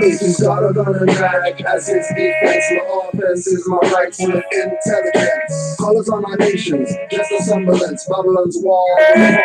If he's got a gun and mag as his defense, my offense is my rights with intelligence. Colors on our nations, just a semblance. Babylon's wall,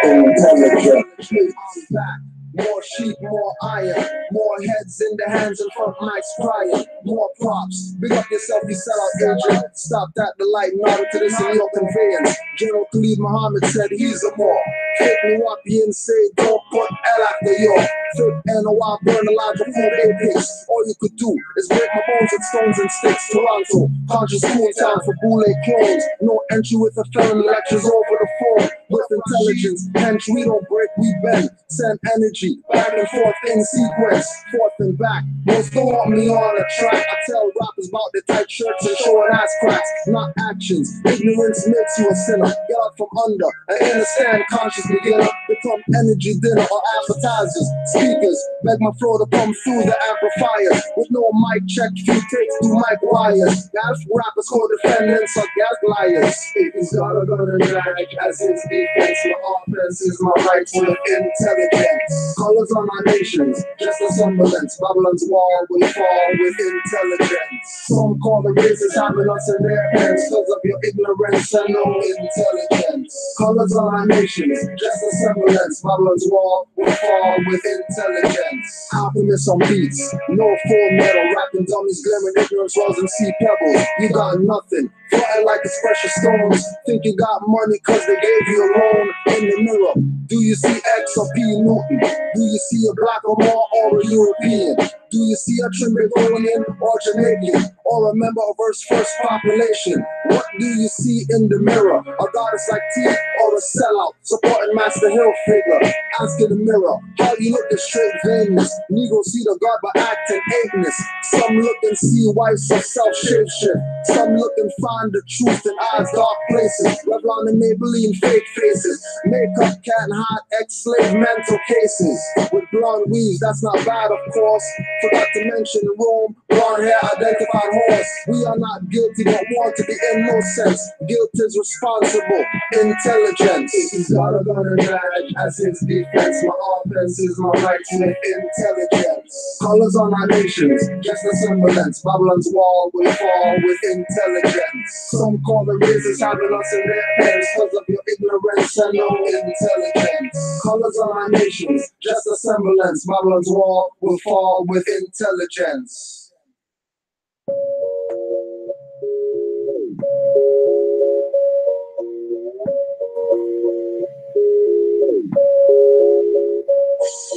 intelligence. I'm back. More sheep, more iron, more heads in the hands and front mics crying, more props. Big up yourself, you sell out agent. Stop that, the light nodded to this in your conveyance. General Khalid Muhammad said he's a more. Fake Nuwapian say don't put L after your. Fake NOI burn a larger full apex. All you could do is break my bones with stones and sticks. Toronto, conscious cool town for boule clones. No entry with a felony, lectures over the phone. With intelligence, hence we don't break, we bend. Send energy back and forth in sequence, forth and back. Most don't want me on a track. I tell rappers about the tight shirts and showing ass cracks, not actions. Ignorance makes you a sinner. Get out from under and understand conscious beginner. Become energy dinner or appetizers. Speakers beg my flow to come through the amplifiers. With no mic check, few takes through mic wires. Gas rappers, co-defendants or gas liars. If he's got a gun and mag as his defense, my offense is my rights with intelligence. Colors on our nations, just a semblance. Babylon's wall will fall with intelligence. Some call the races having us in their hands because of your ignorance and no intelligence. Colors on our nations, just a semblance. Babylon's wall will fall with intelligence. Alchemists on beats, no full metal. Rapping dummies, glimmering ignorance rolls and sea pebbles. You got nothing, flying like it's precious stones. Think you got money cause they gave you a loan. In the mirror, do you see X or P Newton? Do you see a black or more or a European? Do you see a Trinbagonian or Jamaican? Or a member of Earth's first population? What do you see in the mirror? A goddess like T or a sellout supporting Master Hill figure? Ask in the mirror, how you look at straight vainness. Negroes see the God but act in eightness. Some look and see wives of self-shapeshift. Some look and find the truth in eyes dark places. Revlon and Maybelline fake faces. Makeup can't hide ex-slave mental cases. With blonde weaves, that's not bad of course. Forgot to mention Rome, blonde hair, identified horse. We are not guilty but want to be in no sense. Guilt is responsible, intelligence. If he's got a gun and mag as his defense, my offense is my rights with intelligence. Colors on our nations, just a semblance. Babylon's wall will fall with intelligence. Some call the races having us in their hands because of your ignorance and no intelligence. Colors on our nations, just a semblance. Babylon's wall will fall with intelligence.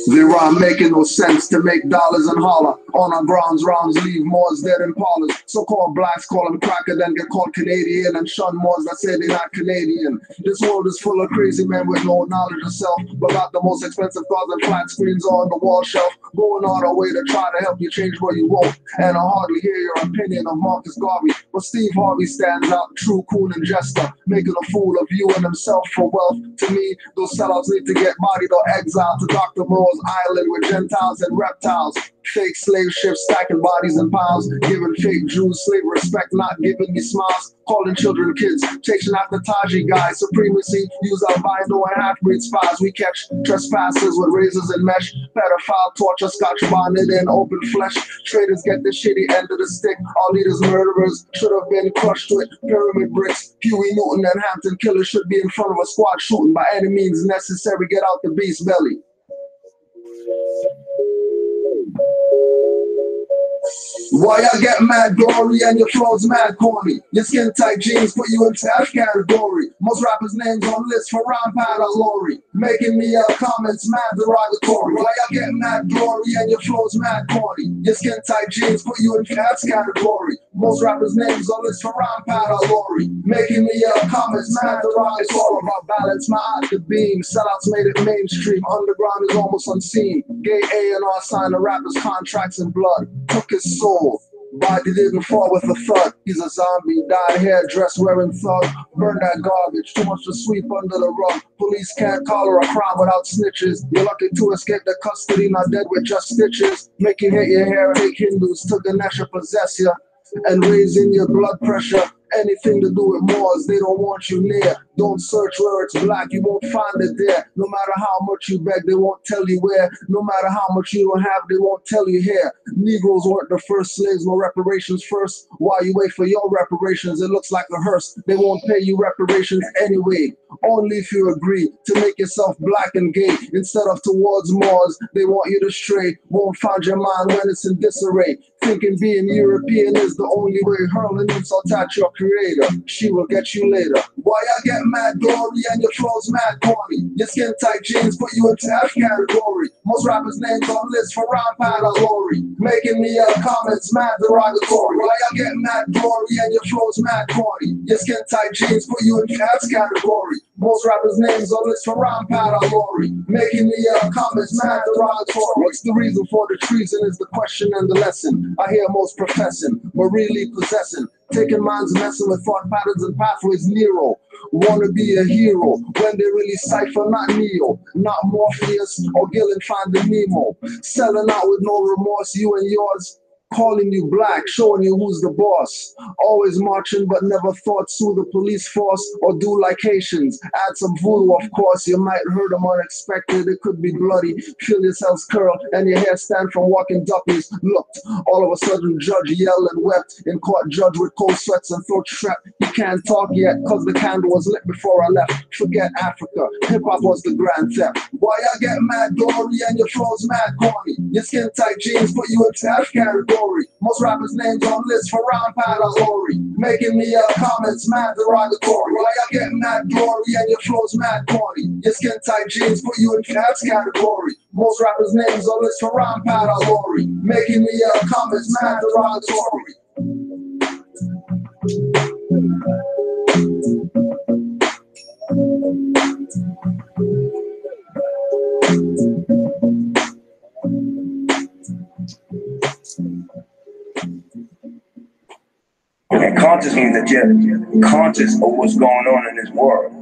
The rhyme making no sense to make dollars and holler. On our grounds, rounds leave Moors dead in parlors. So-called blacks call them cracker, then get called Canadian, and shun Moors that say they're not Canadian. This world is full of crazy men with no knowledge of self, but got the most expensive cars and flat screens on the wall shelf, going all the way to try to help you change where you won't. And I hardly hear your opinion of Marcus Garvey, but Steve Harvey stands out, true coon and jester, making a fool of you and himself for wealth. To me, those sellouts need to get bodied or exiled to Dr. Moreau's island with Gentiles and reptiles. Fake slave ships stacking bodies in piles, giving fake Jews slave respect, not giving me smiles, calling children kids, chasing after Taji guys, supremacy, use albino and half-breed spies. We catch trespassers with razors and mesh, pedophile, torture, scotch bonded in open flesh. Traitors get the shitty end of the stick. All leaders murderers should have been crushed with pyramid bricks. Huey Newton and Hampton killers should be in front of a squad shooting by any means necessary. Get out the beast's belly. Why I get mad glory and your flow's mad corny? Your skin tight jeans put you into that category. Most rappers' names on lists for round pad or lorry, making me yell comments mad derogatory. Why I get mad glory and your flow's mad corny? Your skin tight jeans put you into that category. Most rappers' names on lists for round pad or lorry, making me yell comments mad derogatory. It's all about balance, my eye the beam. Sellouts made it mainstream. Underground is almost unseen. Gay A&R signed the rappers' contracts in blood. Took his soul. Body didn't fall with a thud. He's a zombie, dyed hair, dress wearing thug. Burn that garbage, too much to sweep under the rug. Police can't collar a crime without snitches. You're lucky to escape the custody, not dead with just stitches. Make you hit your hair, take Hindus to Ganesha possess ya, and raising your blood pressure. Anything to do with Moors, they don't want you near. Don't search where it's black, you won't find it there. No matter how much you beg, they won't tell you where. No matter how much you don't have, they won't tell you here. Negroes weren't the first slaves, no reparations first. While you wait for your reparations, it looks like a hearse. They won't pay you reparations anyway, only if you agree to make yourself black and gay. Instead of towards Moors, they want you to stray. Won't find your mind when it's in disarray. Thinking being European is the only way. Hurling insult at your creator, she will get you later. Why I get mad glory and your clothes mad corny? Your skin tight jeans put you into F category. Most rappers' names on lists for rhyme pad or glory, making me comments mad derogatory. Why I get mad glory and your clothes mad corny? Your skin tight jeans put you in F category. Most rappers' names on lists for rhyme pad or glory, making me comments mad derogatory. What's the reason for the treason is the question and the lesson. I hear most professing, but really possessing. Taking minds messing with thought patterns and pathways. Nero wanna be a hero when they really cipher not Neo, not Morpheus or Gillen finding Nemo. Selling out with no remorse, you and yours. Calling you black, showing you who's the boss. Always marching but never thought sue the police force or do like Haitians. Add some voodoo, of course, you might hurt them unexpected. It could be bloody, feel yourselves curl and your hair stand from walking duckies. Looked, all of a sudden judge yelled and wept. In court judge with cold sweats and throat strap. He can't talk yet cause the candle was lit before I left. Forget Africa, hip-hop was the grand theft. Why I get mad glory and your clothes mad corny? Your skin tight jeans put you into F category. Most rappers' names on lists for round pad or glory, making me comments mad derogatory. Why I get mad glory and your flows mad corny? Your skin tight jeans put you in F category. Most rappers' names on lists for round pad or glory, making me comments mad derogatory. And conscious means that you're conscious of what's going on in this world.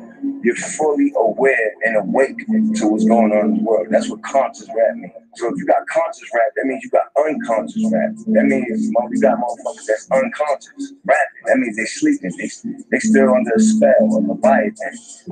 You're fully aware and awake to what's going on in this world. That's what conscious rap means. So if you got conscious rap, that means you got unconscious rap. That means you got motherfuckers that's unconscious rapping. That means they sleeping. They still under the spell of Leviathan.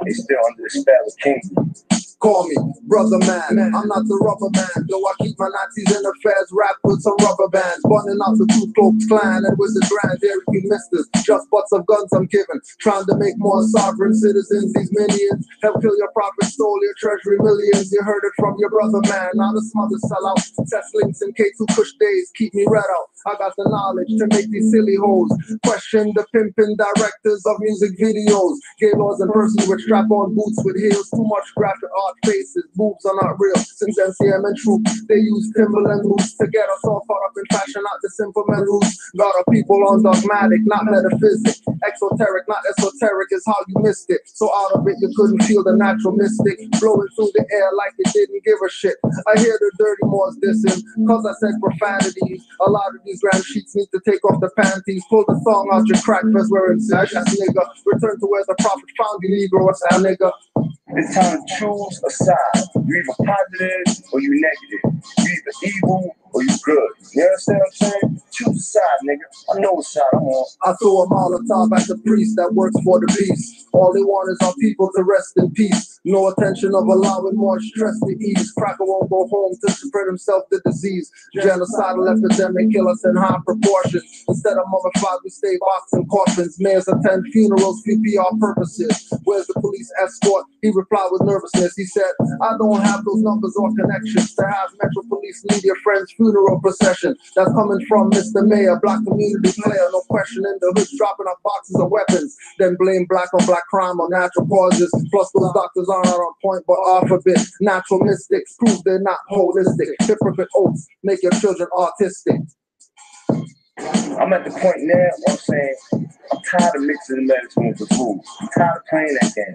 They still under the spell of King. Call me brother man, I'm not the rubber man. Though I keep my Nazis in affairs wrapped with some rubber bands. Bunning out the Ku Klux Klan and Wizard Grand, Dairy Queen misters. Just butts of guns I'm giving. Trying to make more sovereign citizens, these minions. Help kill your prophet, stole your treasury millions. You heard it from your brother man. Now the smothers sell out. Test links in K2 Kush days, keep me red out. I got the knowledge to make these silly hoes question the pimping directors of music videos. Gaylords and persons with strap-on boots with heels. Too much graphic art faces, boobs are not real. Since NCM and Troop, they use Timberland boots to get us all caught up in fashion, not the simple men roots. Got our people on dogmatic, not metaphysic. Exoteric, not esoteric is how you missed it. So out of it, you couldn't feel the natural mystic blowing through the air like it didn't give a shit. I hear the dirty Moors dissing, cause I said profanities. A lot of these grand sheets need to take off the panties. Pull the thong out your crack vest wearing sash, ass nigga. Return to where the prophet found you, Negro, what's that nigga? It's time to choose a side. You're either positive or you negative. You're either evil or you good. You understand what I'm saying? Choose a side, nigga. I know what side I'm on. I throw a Molotov at the priest that works for the beast. All they want is our people to rest in peace. No attention of allowing more stress to ease. Cracker won't go home to spread himself the disease. Genocidal epidemic kill us in high proportions. Instead of mummified, we stay boxed in coffins. Mayors attend funerals for PR purposes. Where's the police escort? He replied with nervousness. He said, I don't have those numbers or connections to have Metro Police lead your friend's funeral procession. That's coming from Mr. Mayor, black community player. No question in the hood, dropping off boxes of weapons. Then blame black on black crime or natural causes. Plus those doctors are not on point but off a bit. Natural mystics prove they're not holistic. Hypocrite oaths make your children autistic. I'm at the point now where I'm saying I'm tired of mixing the medicine with the food. I'm tired of playing that game.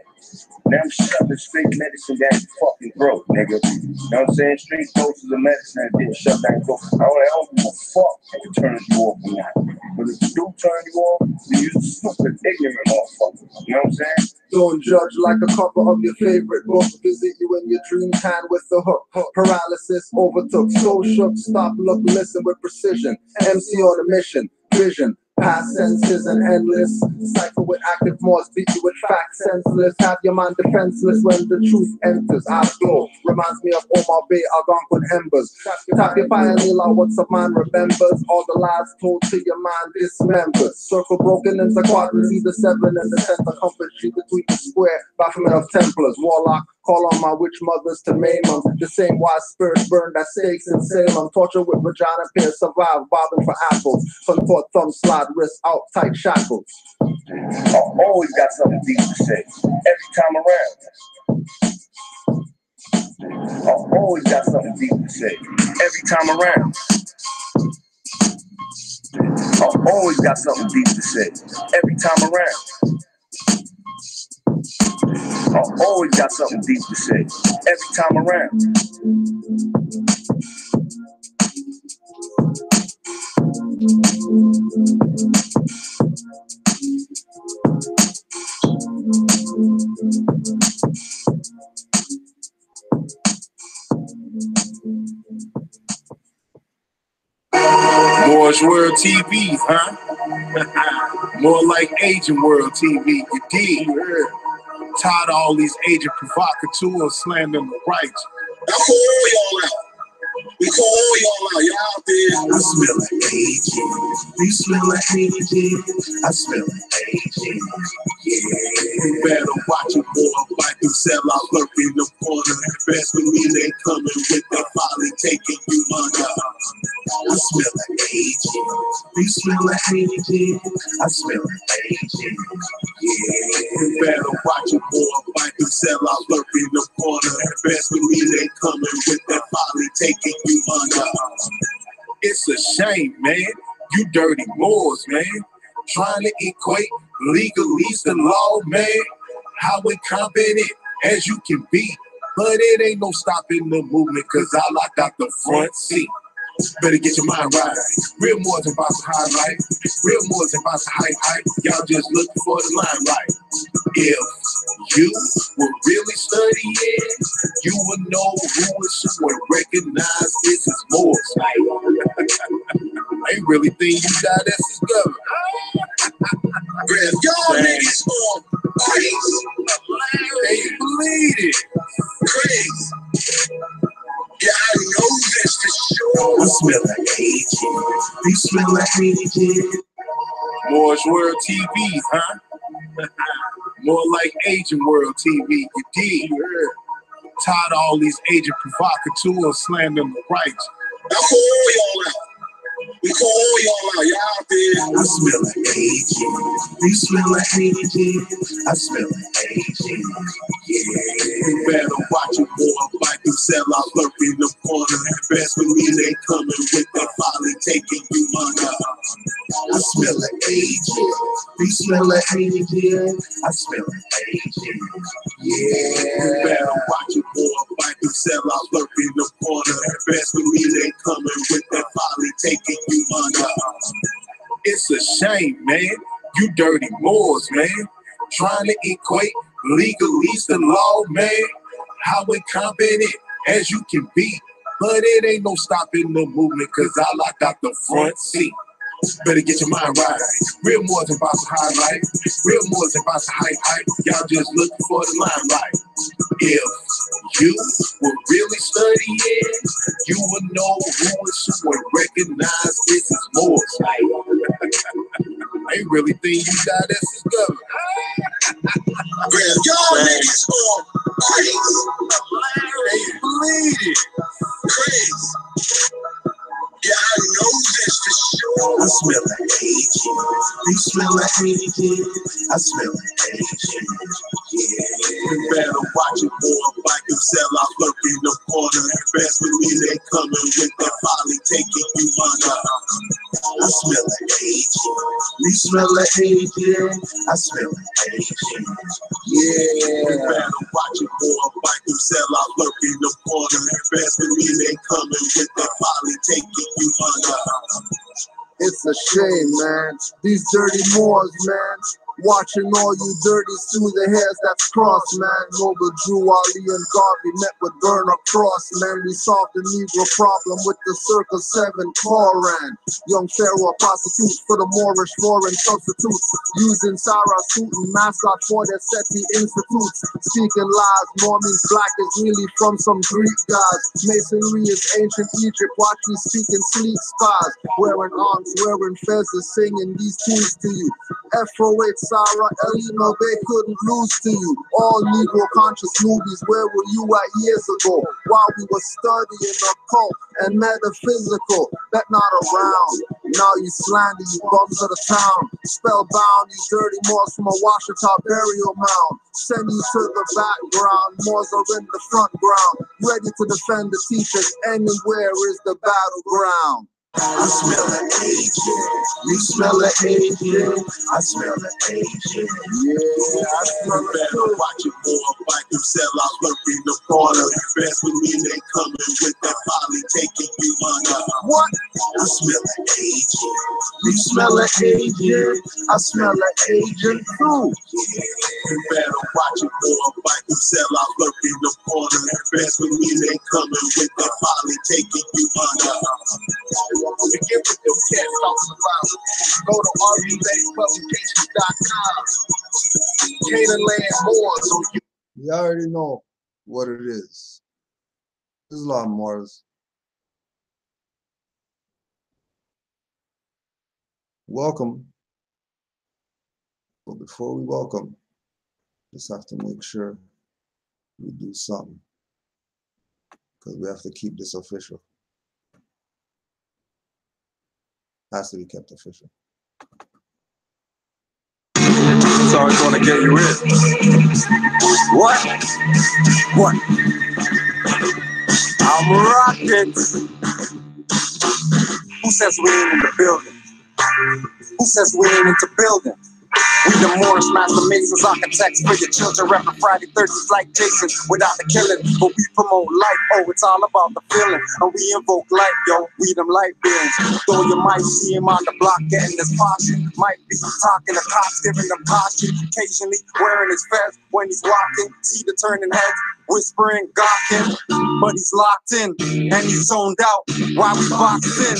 Now I'm shoving straight medicine down your fucking throat, nigga. You know what I'm saying? Straight doses of medicine and then shut down your throat. I don't give a fuck if it turns you off or not. But if it do turn you off, then you're a stupid, ignorant motherfucker. You know what I'm saying? Don't judge like a cover of your favorite book. Visit you in your dream time with the hook. Paralysis overtook. So shook, stop, look, listen with precision. MC on a mission. Vision, Past senses and endless. Cycle with active Moors, beat you with facts senseless. Have your mind defenseless when the truth enters. I glow. Reminds me of Omar Bay, Algonquin embers. Tap your fire, Nila, what's a man remembers. All the lies told to your mind dismembers. Circle broken into quadrants, either 7 and the center compass. Between the square, Baphomet of Templars. Warlock, call on my witch mothers to maim them. The same wise spirits burned at stakes in Salem. Torture with vagina pierce, survive, bobbing for apples. Contort thumb slide, wrist out, tight shackles. I've always got something deep to say, every time around. I've always got something deep to say, every time around. I've always got something deep to say, every time around. I've always got something deep to say, every time around. Moorish World TV, huh? More like Asian World TV, you dig? Tired of all these agent provocateurs slandering the rights. I call all y'all out. We call all y'all out. Y'all out there. I smell like agent. You smell like agent. I smell like agent. Yeah. You better watch it, boy. Fight them sell out, lurk in the corner. Best with me, they coming with that folly, taking you under. I smell like agent. You smell like agent. I smell like agent. Yeah. You better watch it, boy. Fight them sell out, lurk in the corner. Best with me, they coming with that folly, taking you under. It's a shame, man. You dirty Moors, man. Trying to equate legalese to law, man. How incompetent as you can be. But it ain't no stopping the movement, cause I got the front seat. Better get your mind right. Real Moors about to highlight. Real Moors about to hype. Y'all just looking for the limelight. If you were really studying, you would know who is who and recognize this is Moors. I ain't really think you got that discovered. Y'all niggas on crazy. They believe it. Crazy. Yeah, I know this for sure. I smell like agent. You smell like agent. Moorish World TV, huh? More like Asian World TV, you dig? Tired of all these agent provocateurs slandering the rights. I call all y'all out. We call all y'all out. Y'all out there. I smell like agent. You smell like agent. I smell like agent. Yeah. You better watch it, boy. Fight them sell out, lurk in the corner. Best with me, they coming with that folly, taking you under. I smell like agent. You smell like agent. I smell like agent. Yeah. You better watch it, boy. Fight them sell out, lurk in the corner. Best with me, they coming with that folly, taking you under. It's a shame, man. You dirty Moors, man. Trying to equate legalese to law, man. How incompetent as you can be. But it ain't no stopping the movement, cause I got the front seat. Better get your mind right. Real Moors about to highlight. Real Moors about to hype. Y'all just looking for the limelight. If you were really studying, you would know who is who and recognize this is Moors. I ain't really think you got that discovered. Y'all niggas on crazy. They believe it. Crazy. Yeah, I know this for sure. I smell like agent. You smell like agent. I smell like agent. Yeah. You better watch it, boy. Fight them sell out, lurk in the corner. Best with me, they coming with that folly, taking you under. I smell like agent. You smell like agent. I smell like agent. Yeah. You better watch it, boy. Fight them sell out, lurk in the corner. Best with me, they coming with that folly, taking you under. It's a shame, man. These dirty Moors, man. Watching all you dirties through the hairs that's crossed, man. Noble Drew, Ali, and Garvey met with Burner Cross, man. We solved the Negro problem with the Circle 7 Koran. Young Pharaoh prostitutes for the Moorish foreign substitutes, using Sarah suit and mascot for their SETI institutes. Speaking lies, more means black is really from some Greek gods. Masonry is ancient Egypt, watch me speaking sleek spies. Wearing arms, wearing feathers, singing these tunes to you. F08 Sarah, Elena, they couldn't lose to you. All Negro conscious movies, where were you at years ago? While we were studying occult and metaphysical, that not around. Now you slander, you bums of the town. Spellbound, you dirty Moors from a Washita burial mound. Send you to the background, Moors are in the front ground. Ready to defend the teachers, anywhere is the battleground. I smell an agent. You smell an agent. I smell an agent. Yeah, I smell it Better too. watch it, boy. Fight them sell out, lurk in the corner. Best with me, they coming with that poly, taking you under. What? I smell an agent. You smell an agent. I smell an agent too. You better watch it, boy. Fight them sell out, lurk in the corner. Best with me, they coming with that poly, taking you under. Forget what them cats talking about. Go to RVBasePublications.com. Canaanland Moors on you. You already know what it is. There's a lot more. Welcome. But before we welcome, just have to make sure we do something, because we have to keep this official. Has to be kept official. So it's gonna get you in. What? What? I'm rocking. Who says we ain't in the building? Who says we ain't into building? We the Moorish master masons, architects for your children, rapping Friday 13th like Jason without the killing. But we promote life, oh, it's all about the feeling. And we invoke light, yo, we them light beings. Though you might see him on the block getting this posture, might be talking to cops, giving them caution, occasionally wearing his vest when he's walking, see the turning heads, whispering, gawking, but he's locked in and he's zoned out while we boxed in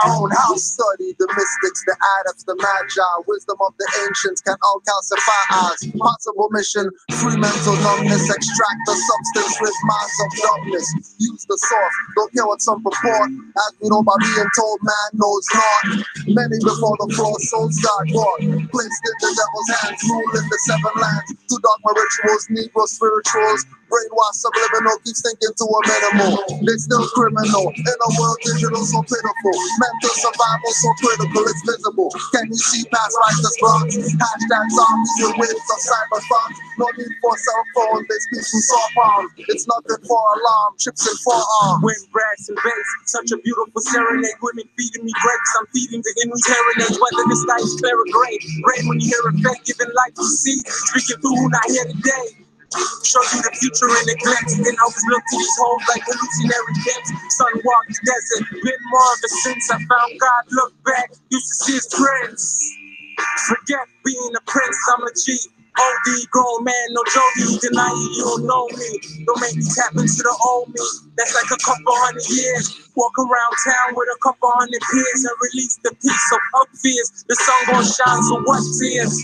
our own house. Study the mystics, the adepts, the magi, wisdom of the ancients can all calcify eyes. Possible mission, free mental numbness, extract the substance with minds of dumbness. Use the source, don't care what some purport, as we know by being told man knows not. Many before the floor, souls got caught, placed in the devil's hands, ruling the seven lands. To dogma rituals, Negro spirituals, brainwash subliminal, keeps thinking to a minimal. They still criminal, in a world digital so pitiful. Mental survival so critical, it's visible. Can you see past righteous wrongs? Hashtag zombies with waves of cyber thugs. No need for cell phones, they speak through soft palms. It's nothing for alarm, chips and forearms. Wind, brass, and bass, such a beautiful serenade. Women feeding me grapes, I'm feeding the enemy's heritage. Whether the sky is clear or gray, rain when you hear it fake, giving life to see. Speaking through who not here today. Show you the future in a glimpse. Then always look to these holes like hallucinary pimps. Sun walked the desert, been more of a since I found God. Look back, used to see his prince. Forget being a prince, I'm a G. OD, grown man, no jokey. Deny you don't know me. Don't make me tap into the old me. That's like a couple hundred years. Walk around town with a couple hundred peers and release the peace of up fears. The sun gon' shine, so what tears?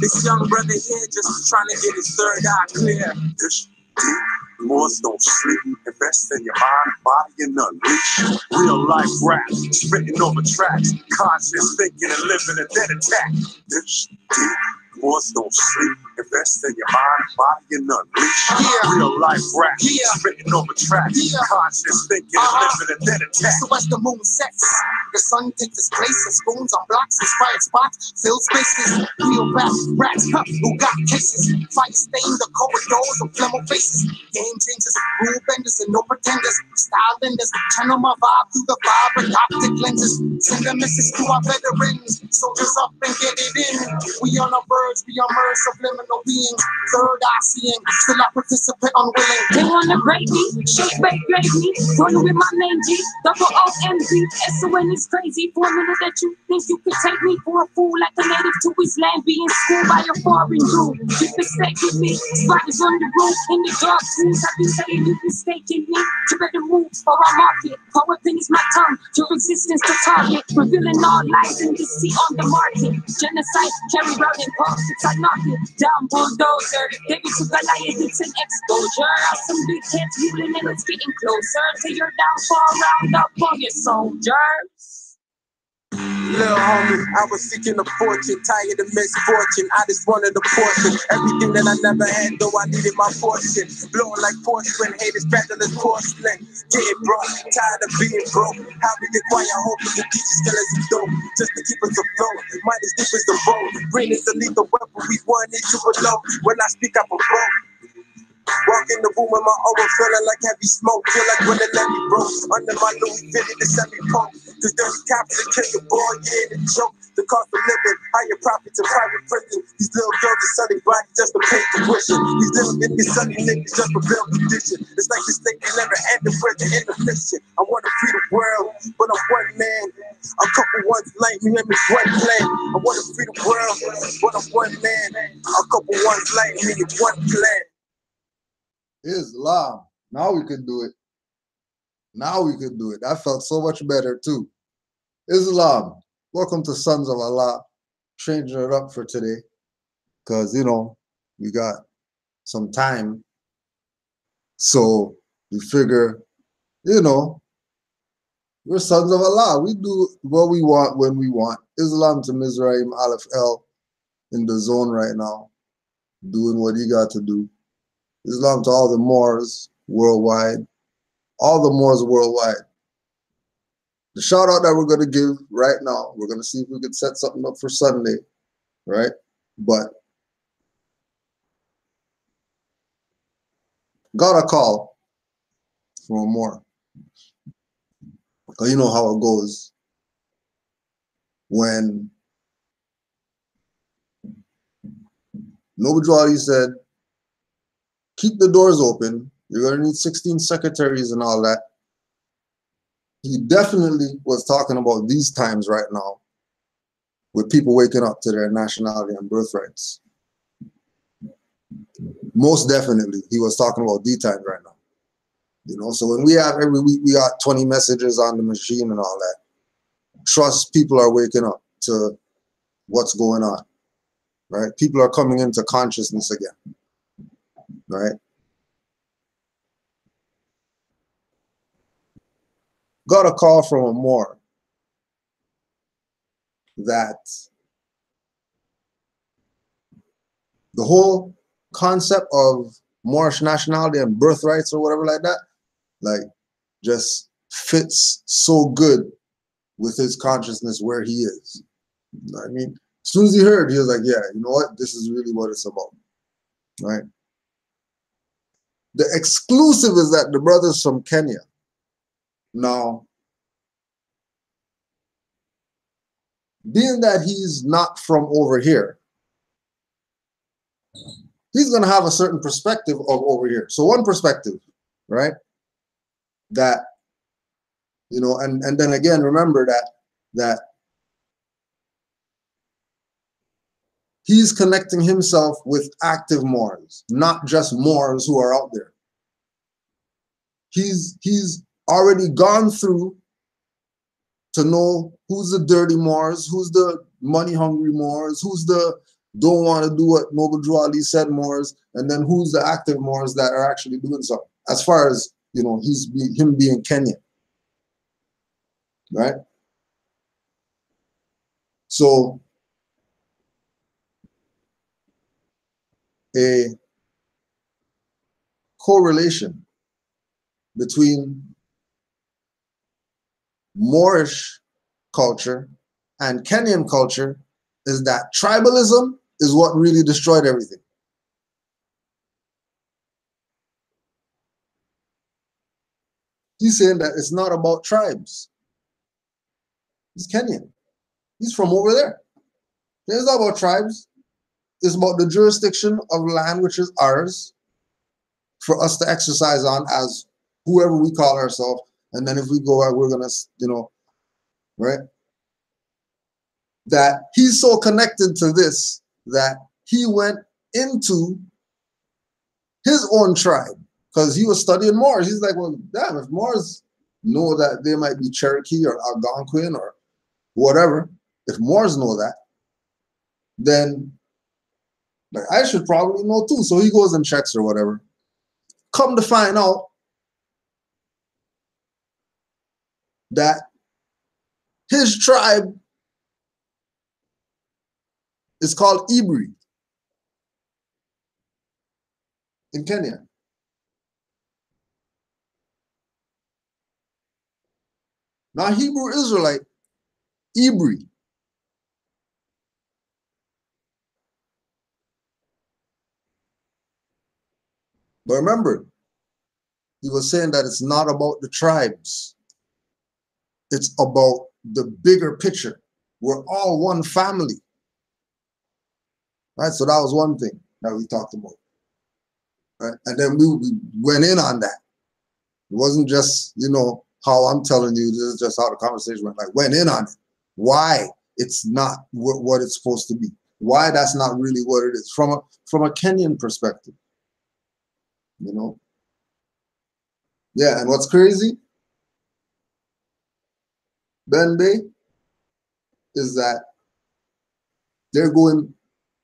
This young brother here just trying to get his third eye clear. This deep, Moors don't sleep. Invest in your mind, body, and unleash. Real life rap, spitting over tracks. Conscious thinking and living a dead attack. This deep, Moors don't sleep. Invest in your mind, body, and unleash. Real life rap, spitting over tracks. Conscious thinking and living a dead attack. So as the moon sets, the sun takes its place and spoons on blocks, inspired spots, filled spaces, real rap, rats, who got cases, fire stain the corridors of flemo faces, game changers, rule benders and no pretenders, style benders, channel my vibe through the vibrant optic lenses, send a message to our veterans, soldiers up and get it in, we on our birds, we on birds, subliminal no being. Third eye seeing, still I participate unwilling. They wanna break me, shake, bake, me. Running with my name G, double O-M-B. S-O-N is crazy. For a minute that you think you could take me for a fool, like a native to his land, being schooled by a foreign dude. Keep respect with me, spiders on the roof, in the dark trees. I be saying you mistaken me. You better move or I mark it. Power pin is my tongue, your existence to target. Revealing all lies and deceit on the market. Genocide, carry out in politics, I knock it down, bulldozer. David to Goliath, it's an exposure. Some big heads ruling and it's getting closer to your downfall. Round up on your soldiers. Little homie, I was seeking a fortune, tired of misfortune. I just wanted a portion, everything that I never had, though I needed my portion. Blowing like porcelain, haters battle as porcelain. Getting broke, tired of being broke. How we acquire hope is to teach skills and dope, just to keep us afloat. Mind is deep as the boat, green is the lethal weapon. We want it to below. When I speak, I provoke. Walk in the room with my aura feeling like heavy smoke. Feel like when the levy broke under my Louis Vuitton, the semi-punk. Cause dirty cops that kill your boy, yeah, the joke. The cost of living, higher profits in private prison. These little girls are selling body just to pay tuition. These little niggas selling niggas just for bail condition. It's like this thing never end the prison in the mission. I want to free the world, but I'm one man. A couple ones like me, and me one plan. I want to free the world, but I'm one man. A couple ones like me, one plan. Islam. Now we could do it. Now we could do it. That felt so much better too. Islam. Welcome to Sons of Allah. Changing it up for today. Because, you know, we got some time. So we figure, you know, we're Sons of Allah. We do what we want when we want. Islam to Mizraim Aleph El in the zone right now. Doing what he got to do. Islam to all the Moors worldwide. All the Moors worldwide. The shout out that we're going to give right now, we're going to see if we can set something up for Sunday, right? But got a call from a Moor. Because you know how it goes when Nobujwali said, keep the doors open. You're going to need 16 secretaries and all that. He definitely was talking about these times right now with people waking up to their nationality and birthrights. Most definitely, he was talking about these times right now. You know, so when we have every week, we got 20 messages on the machine and all that. Trust people are waking up to what's going on, right? People are coming into consciousness again, right? Got a call from a Moor that the whole concept of Moorish nationality and birthrights or whatever like that, like just fits so good with his consciousness where he is. You know what I mean? As soon as he heard, he was like, yeah, you know what? This is really what it's about, right? The exclusive is that the brother's from Kenya. Now, being that he's not from over here, he's going to have a certain perspective of over here. So one perspective, right? That, you know, and then again, remember that he's connecting himself with active Moors, not just Moors who are out there. He's already gone through to know who's the dirty Moors, who's the money-hungry Moors, who's the don't want to do what Noble Drew Ali said Moors, and then who's the active Moors that are actually doing something. As far as, you know, him being Kenyan, right? So a correlation between Moorish culture and Kenyan culture is that tribalism is what really destroyed everything. He's saying that it's not about tribes. He's Kenyan. He's from over there. It's not about tribes. is about the jurisdiction of land which is ours for us to exercise on as whoever we call ourselves. And then if we go out, we're gonna, right? That he's so connected to this that he went into his own tribe because he was studying Moors. He's like, well, damn, if Moors know that they might be Cherokee or Algonquin or whatever, if Moors know that, then like, I should probably know too. So he goes and checks or whatever. Come to find out that his tribe is called Ibri in Kenya. Now Hebrew Israelite, Ibri. But remember, he was saying that it's not about the tribes. It's about the bigger picture. We're all one family. Right? So that was one thing that we talked about. Right? And then we went in on that. It wasn't just, how I'm telling you, this is just how the conversation went. Like, went in on it. Why it's not what it's supposed to be. Why that's not really what it is. From a Kenyan perspective. Yeah, and what's crazy, Benbay, is that they're going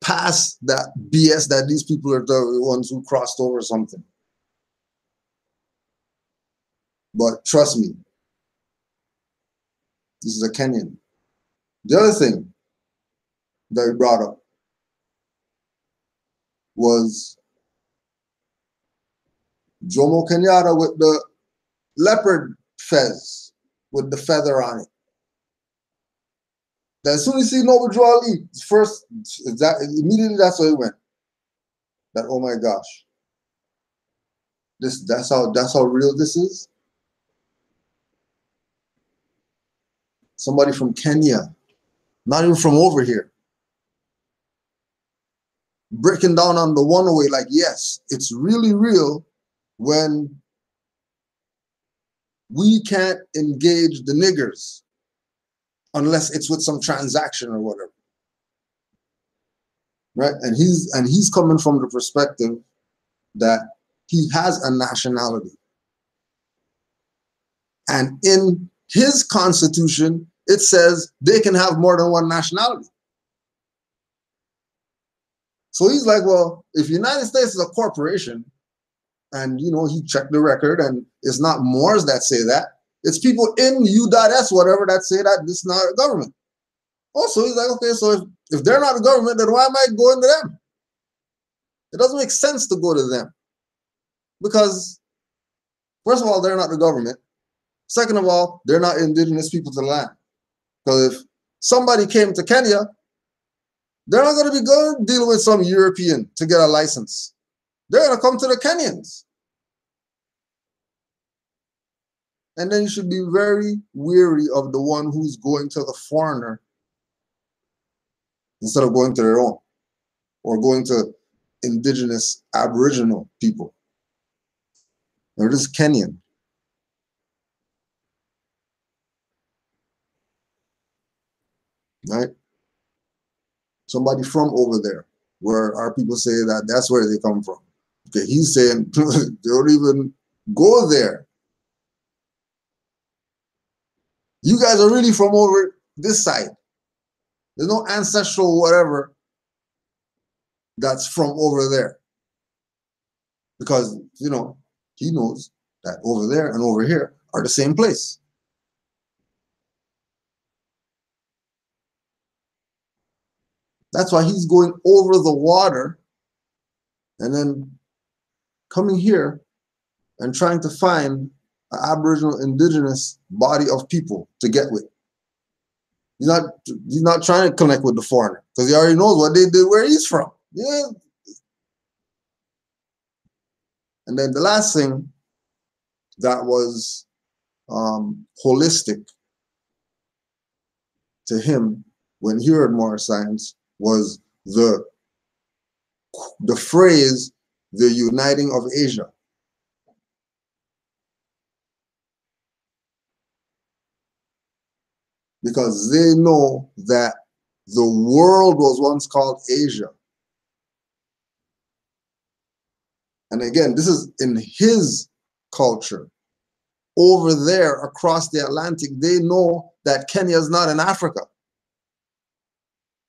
past that BS that these people are the ones who crossed over something. But trust me, this is a Kenyan. The other thing that we brought up was Jomo Kenyatta with the leopard fez with the feather on it. Then as soon as you see Noble Drew Ali, first, immediately that's where it went. That, oh my gosh. That's how real this is. Somebody from Kenya, not even from over here, breaking down on the one way, like, yes, it's really real when we can't engage the niggers unless it's with some transaction or whatever. Right? And he's coming from the perspective that he has a nationality. And in his constitution, it says they can have more than one nationality. So he's like, well, if the United States is a corporation, and he checked the record, and it's not Moors that say that, it's people in U.S. whatever that say that this is not a government. Also, he's like, okay, so if they're not a government, then why am I going to them? It doesn't make sense to go to them. Because, first of all, they're not the government. Second of all, they're not indigenous people to the land. Because if somebody came to Kenya, they're not going to be going dealing with some European to get a license. They're going to come to the Kenyans. And then you should be very wary of the one who's going to the foreigner instead of going to their own or going to indigenous Aboriginal people. Or this Kenyan. Right? Somebody from over there, where our people say that that's where they come from. Okay, he's saying they don't even go there. You guys are really from over this side. There's no ancestral whatever that's from over there. Because, he knows that over there and over here are the same place. That's why he's going over the water and then coming here and trying to find an Aboriginal indigenous body of people to get with. He's not trying to connect with the foreigner because he already knows what they did where he's from. Yeah. And then the last thing that was holistic to him when he heard Moorish science was the the phrase, the uniting of Asia. Because they know that the world was once called Asia. And again, this is in his culture. Over there, across the Atlantic, they know that Kenya is not in Africa.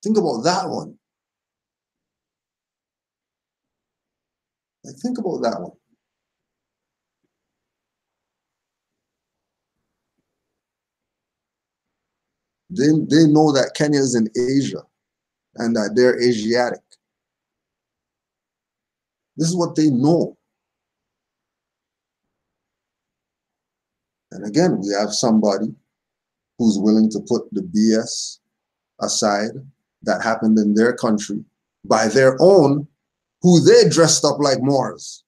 Think about that one. Like, think about that one. They know that Kenya is in Asia and that they're Asiatic. This is what they know. And again, we have somebody who's willing to put the BS aside that happened in their country by their own, who they dressed up like Moors,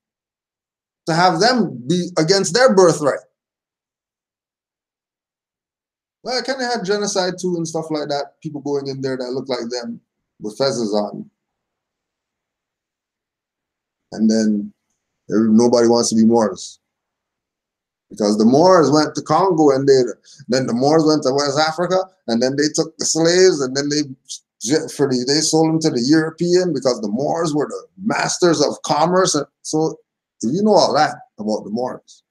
to have them be against their birthright. Well, Kenya had genocide too and stuff like that. People going in there that look like them with feathers on. And then nobody wants to be Moors. Because the Moors went to Congo and then the Moors went to West Africa and then they took the slaves and then they sold them to the European because the Moors were the masters of commerce. And so if you know all that about the Moors,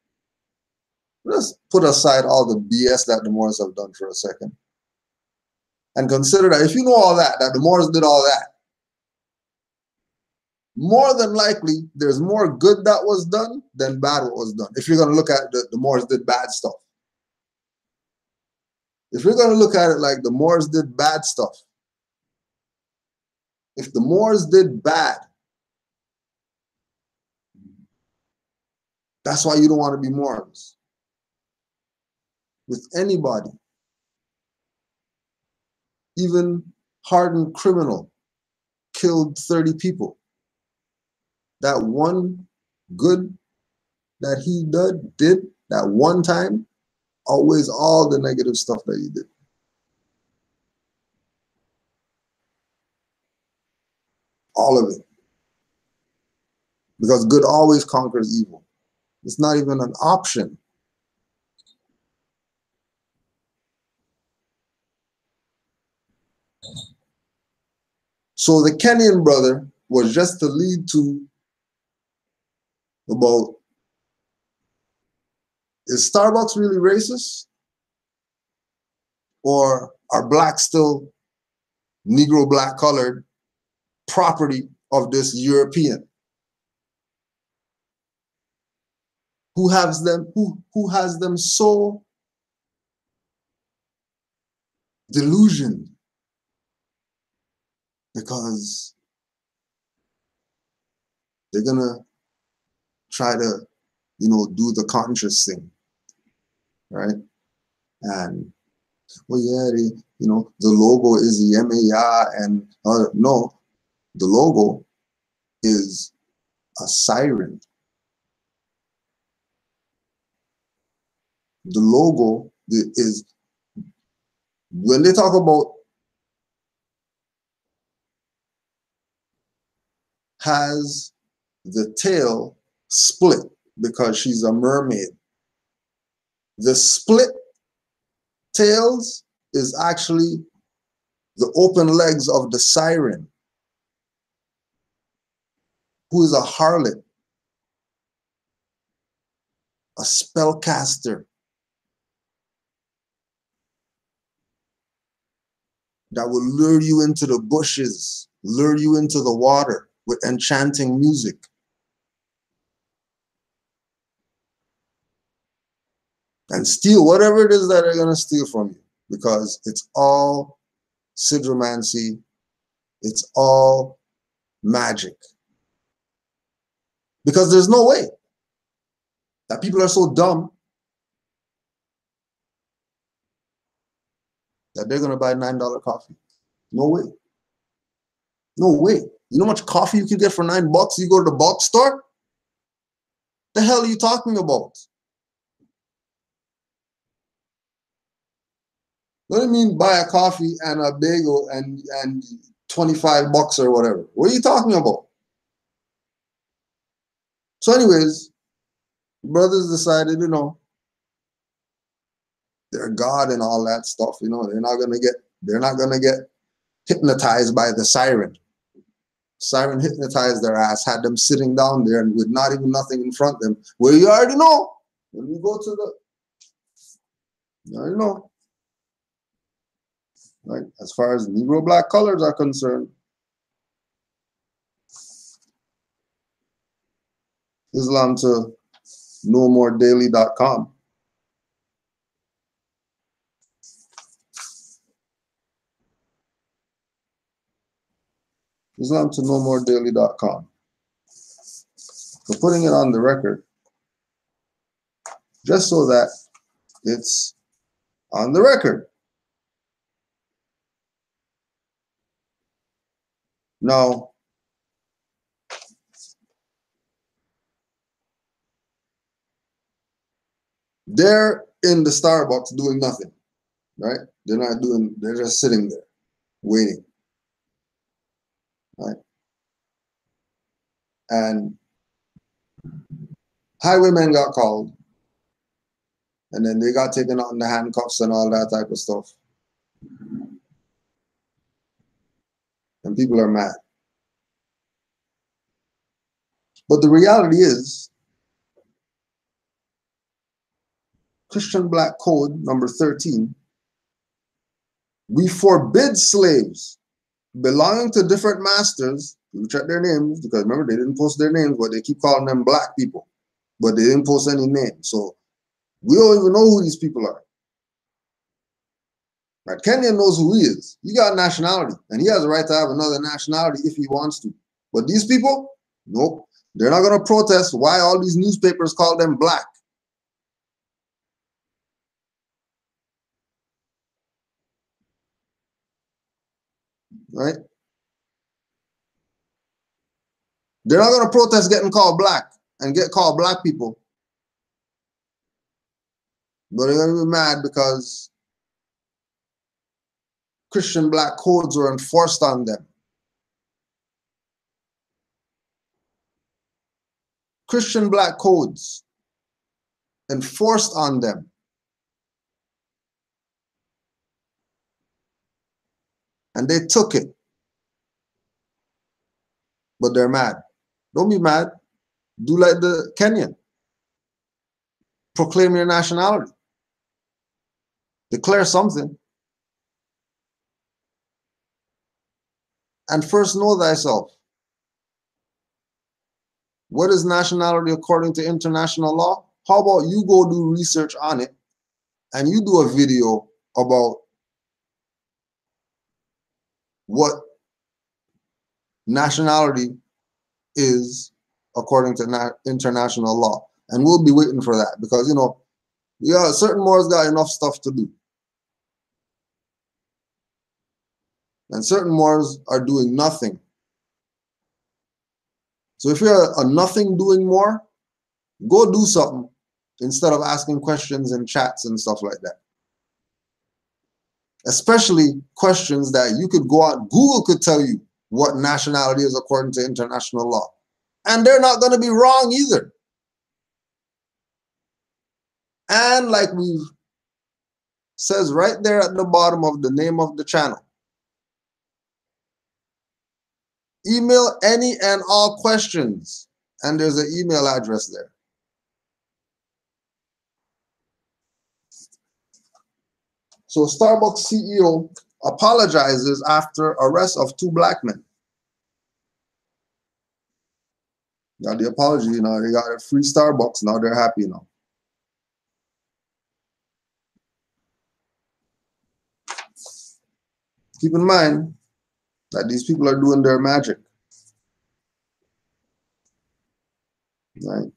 let's put aside all the BS that the Moors have done for a second and consider that if you know all that the Moors did all that, more than likely, there's more good that was done than bad what was done. If you're going to look at the Moors did bad stuff. If you're going to look at it like the Moors did bad stuff, if the Moors did bad, that's why you don't want to be Moors with anybody. Even hardened criminal killed 30 people. That one good that he did that one time outweighs all the negative stuff that he did. All of it. Because good always conquers evil. It's not even an option. So the Kenyan brother was just to lead to about, is Starbucks really racist? Or are blacks still Negro black colored property of this European? Who has them so delusioned? Because they're gonna try to, do the conscious thing, right? And well, yeah, the logo is the MAR, and no, the logo is a siren. The logo is, when they talk about has the tail split because she's a mermaid. The split tails is actually the open legs of the siren, who is a harlot, a spellcaster that will lure you into the bushes, lure you into the water with enchanting music. And steal whatever it is that they're going to steal from you, because it's all sidromancy, it's all magic. Because there's no way that people are so dumb that they're going to buy $9 coffee. No way. No way. You know how much coffee you can get for $9? You go to the box store? The hell are you talking about? What do you mean buy a coffee and a bagel and $25 or whatever? What are you talking about? So anyways, brothers decided, you know, they're God and all that stuff, you know, they're not gonna get hypnotized by the siren. Siren hypnotized their ass, had them sitting down there and with not even nothing in front of them. Well, you already know. When you go to the, you already know. Right? As far as Negro black colors are concerned, Islam to nomoredaily.com. Islam to nomoredaily.com. For putting it on the record, just so that it's on the record. Now, they're in the Starbucks doing nothing, right? They're not doing, they're just sitting there waiting, right? And highwaymen got called, and then they got taken out in the handcuffs and all that type of stuff. And people are mad. But the reality is, Christian Black Code number 13, we forbid slaves belonging to different masters, we check their names, because remember, they didn't post their names, but they keep calling them black people, but they didn't post any names. So we don't even know who these people are. Right? Kenya knows who he is. He got nationality, and he has a right to have another nationality if he wants to. But these people, nope. They're not going to protest why all these newspapers call them black. Right? They're not going to protest getting called black and get called black people. But they're going to be mad because Christian black codes were enforced on them. Christian black codes enforced on them. And they took it. But they're mad. Don't be mad. Do like the Kenyan. Proclaim your nationality. Declare something. And first know thyself. What is nationality according to international law? How about you go do research on it and you do a video about what nationality is according to international law. And we'll be waiting for that because, you know, yeah, certain Moors got enough stuff to do. And certain Moors are doing nothing. So if you're a nothing doing Moor, go do something instead of asking questions in chats and stuff like that. Especially questions that you could go out, Google could tell you what nationality is according to international law. And they're not going to be wrong either. And like we've says right there at the bottom of the name of the channel, email any and all questions. And there's an email address there. So Starbucks CEO apologizes after arrest of 2 black men. Got the apology, you know, they got a free Starbucks, now they're happy now. Keep in mind that these people are doing their magic. Right?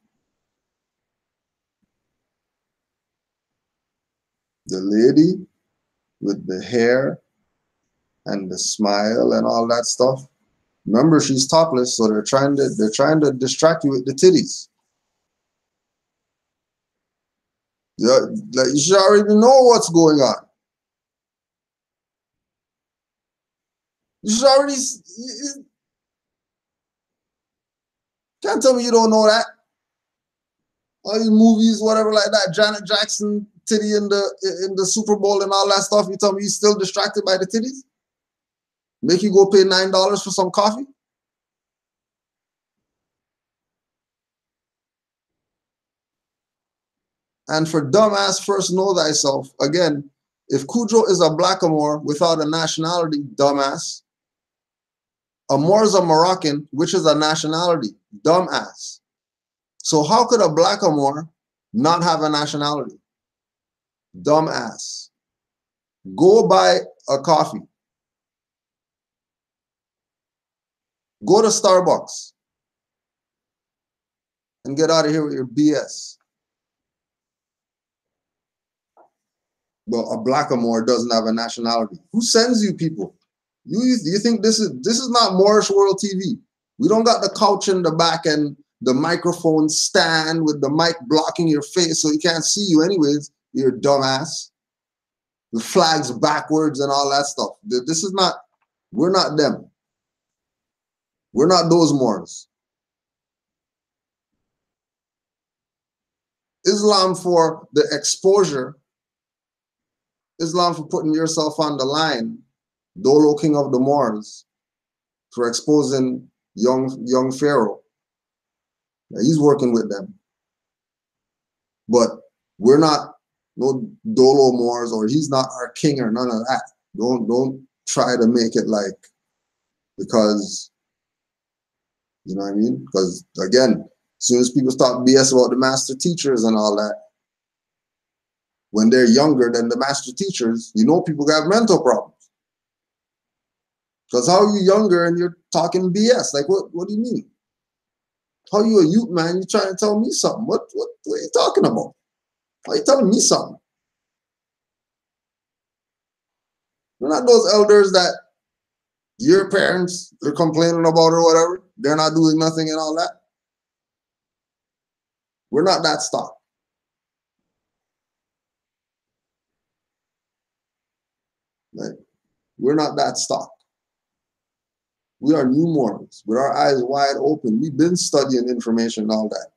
The lady with the hair and the smile and all that stuff. Remember, she's topless, so they're trying to distract you with the titties. Yeah, like you should already know what's going on. You should already. You can't tell me you don't know that. All these movies, whatever like that, Janet Jackson titty in the Super Bowl and all that stuff. You tell me you're still distracted by the titties? Make you go pay $9 for some coffee? And for dumbass, first know thyself. Again, if Kudro is a blackamoor without a nationality, dumbass, a Moor is a Moroccan, which is a nationality, dumbass. So how could a blackamoor not have a nationality? Dumbass. Go buy a coffee. Go to Starbucks and get out of here with your BS. But a blackamoor doesn't have a nationality. Who sends you people? You think this is not Moorish World TV? We don't got the couch in the back and the microphone stand with the mic blocking your face so you can't see you anyways, you dumbass. The flags backwards and all that stuff. This is not, we're not them. We're not those Moors. Islam for the exposure, Islam for putting yourself on the line, Dolo King of the Moors, for exposing young Pharaoh. Now, he's working with them. But we're not no Dolo Moors, or he's not our king or none of that. Don't try to make it like, because, you know what I mean? Because again, as soon as people start BS about the master teachers and all that, when they're younger than the master teachers, you know people got mental problems. Because how are you younger and you're talking BS? Like, what do you mean? How you a youth, man? You trying to tell me something? What are you talking about? How are you telling me something? We're not those elders that your parents are complaining about or whatever. They're not doing nothing and all that. We're not that stock. Right? We're not that stock. We are new Mormons with our eyes wide open. We've been studying information and all that.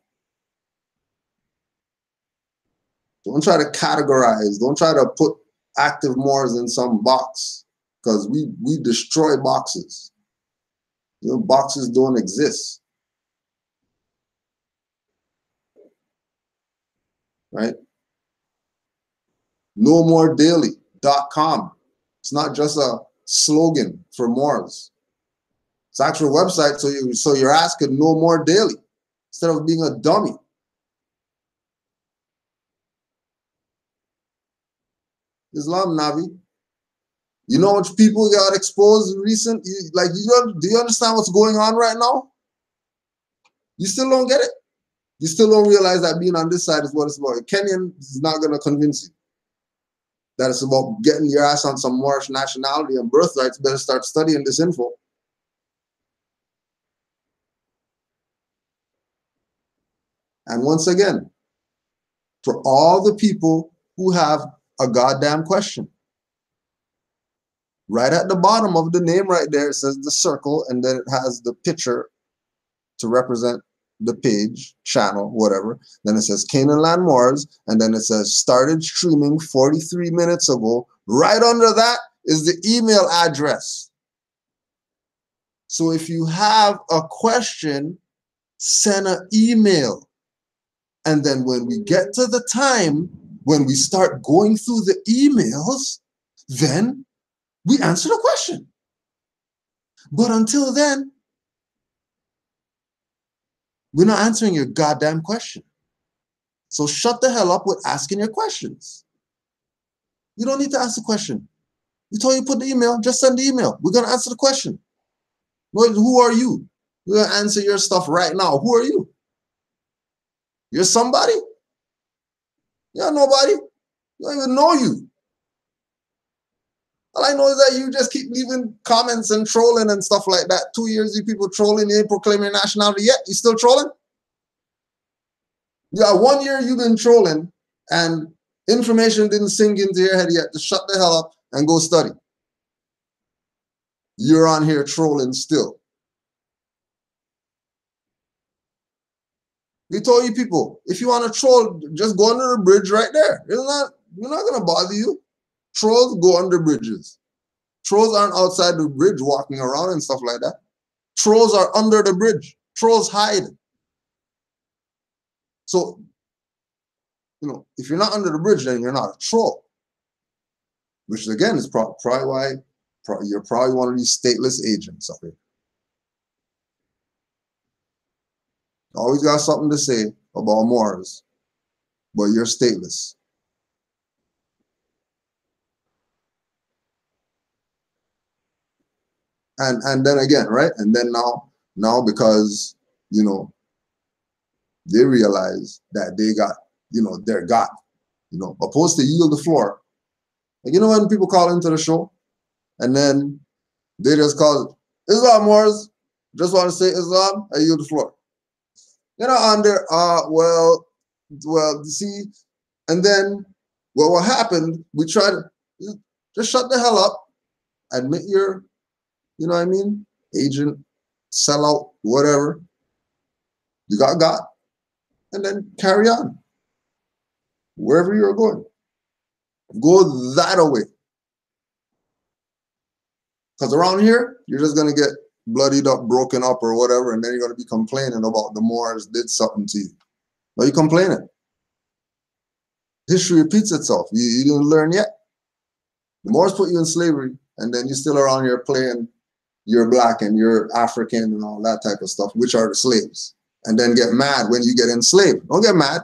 Don't try to categorize. Don't try to put active Moors in some box, because we destroy boxes. You know, boxes don't exist. Right? NoMoreDaily.com. It's not just a slogan for Moors. It's an actual website, so your ass could know more daily instead of being a dummy. Islam Navi. You know which people got exposed recent? Do you understand what's going on right now? You still don't get it? You still don't realize that being on this side is what it's about. A Kenyan is not going to convince you that it's about getting your ass on some Moorish nationality and birthrights. Better start studying this info. And once again, for all the people who have a goddamn question, right at the bottom of the name right there, it says the circle, and then it has the picture to represent the page, channel, whatever. Then it says Canaanland Moors, and then it says started streaming 43 minutes ago. Right under that is the email address. So if you have a question, send an email. And then when we get to the time, when we start going through the emails, then we answer the question. But until then, we're not answering your goddamn question. So shut the hell up with asking your questions. You don't need to ask the question. We told you put the email, just send the email. We're going to answer the question. Who are you? We're going to answer your stuff right now. Who are you? You're somebody? You're nobody. We don't even know you. All I know is that you just keep leaving comments and trolling and stuff like that. 2 years, you people trolling, you ain't proclaiming your nationality yet. You still trolling? Yeah, 1 year you've been trolling and information didn't sink into your head yet. Just shut the hell up and go study. You're on here trolling still. We told you people, if you want to troll, just go under the bridge right there. We're not going to bother you. Trolls go under bridges. Trolls aren't outside the bridge walking around and stuff like that. Trolls are under the bridge. Trolls hide. So, if you're not under the bridge, then you're not a troll. Which again is probably why you're probably one of these stateless agents up here. Always got something to say about Moors, but you're stateless. And then again, right? And then now because, they realize that they got, they're God, opposed to yield the floor. Like, when people call into the show and then they just call Islam Moors, just want to say Islam, I yield the floor. On there, well, see, and then, what happened, we tried to just shut the hell up, admit your, agent, sellout, whatever. You got God, and then carry on. Wherever you're going, go that away. Because around here, you're just going to get bloodied up, broken up, or whatever, and then you're going to be complaining about the Moors did something to you. Why are you complaining? History repeats itself. You didn't learn yet. The Moors put you in slavery, and then you're still around here playing you're black and you're African and all that type of stuff, which are the slaves. And then get mad when you get enslaved. Don't get mad.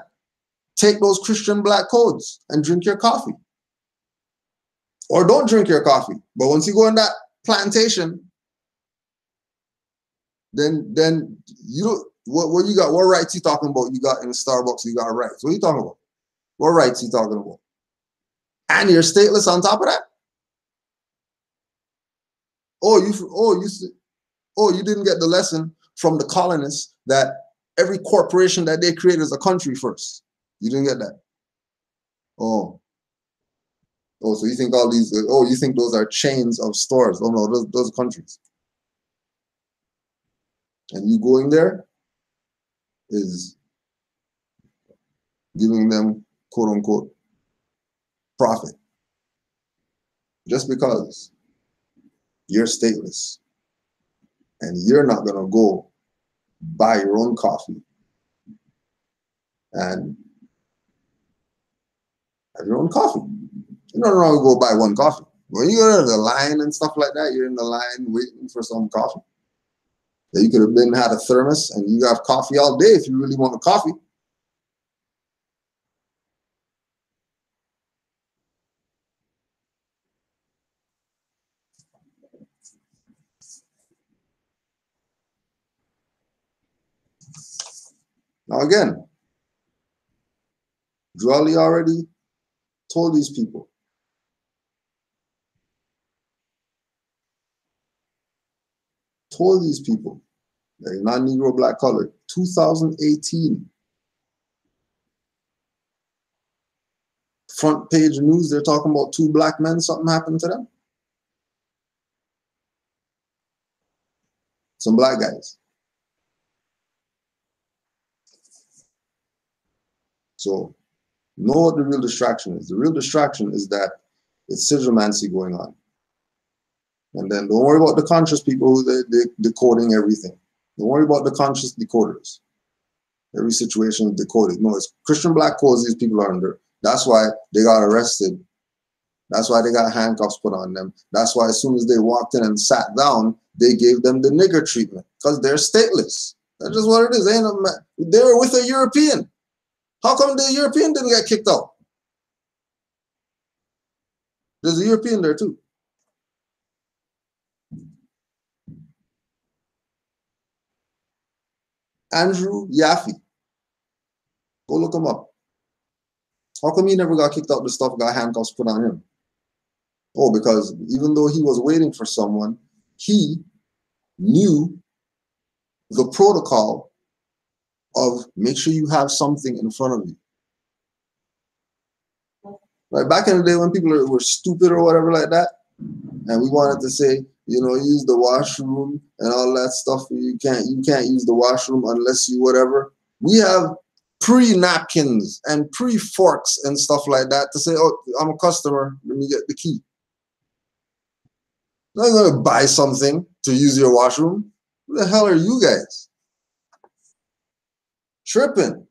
Take those Christian black codes and drink your coffee. Or don't drink your coffee. But once you go on that plantation, then you don't, what you got, what rights you talking about? You got in Starbucks, you got rights. What are you talking about? What rights you talking about? And you're stateless on top of that? You didn't get the lesson from the colonists that every corporation that they create is a country first. You didn't get that. So you think all these, you think those are chains of stores. Oh no, those are countries. And you going there is giving them, quote unquote, profit. Just because you're stateless and you're not going to go buy your own coffee and have your own coffee. You're not wrong to go buy one coffee. When you go to the line and stuff like that, you're in the line waiting for some coffee. That you could have been had a thermos and you have coffee all day if you really want a coffee. Now again, Jolly already told these people. That you're not Negro, black, colored. 2018. Front page news, they're talking about 2 black men, something happened to them. Some black guys. So know what the real distraction is. The real distraction is that it's sigilomancy going on. And then don't worry about the conscious people who they're decoding everything. Don't worry about the conscious decoders. Every situation is decoded. No, it's Christian black codes these people are under. That's why they got arrested. That's why they got handcuffs put on them. That's why as soon as they walked in and sat down, they gave them the nigger treatment because they're stateless. That's just what it is. They were with a European. How come the European didn't get kicked out? There's a European there too. Andrew Yaffe. Go look him up. How come he never got kicked out? The stuff got handcuffs put on him. Oh, because even though he was waiting for someone, he knew the protocol of make sure you have something in front of you. Right, back in the day when people were stupid or whatever like that, and we wanted to say, use the washroom and all that stuff. You can't use the washroom unless you whatever. We have pre-napkins and pre-forks and stuff like that to say, oh, I'm a customer, let me get the key. I'm not going to buy something to use your washroom. Who the hell are you guys? Tripping.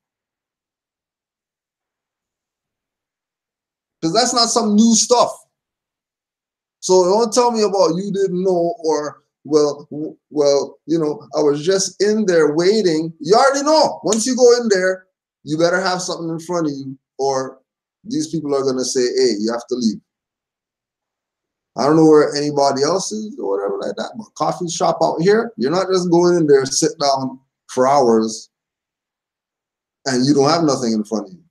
Because that's not some new stuff. So don't tell me about you didn't know, or well, you know, I was just in there waiting. You already know. Once you go in there, you better have something in front of you, or these people are going to say, hey, you have to leave. I don't know where anybody else is or whatever like that, but coffee shop out here, you're not just going in there, sit down for hours, and you don't have nothing in front of you.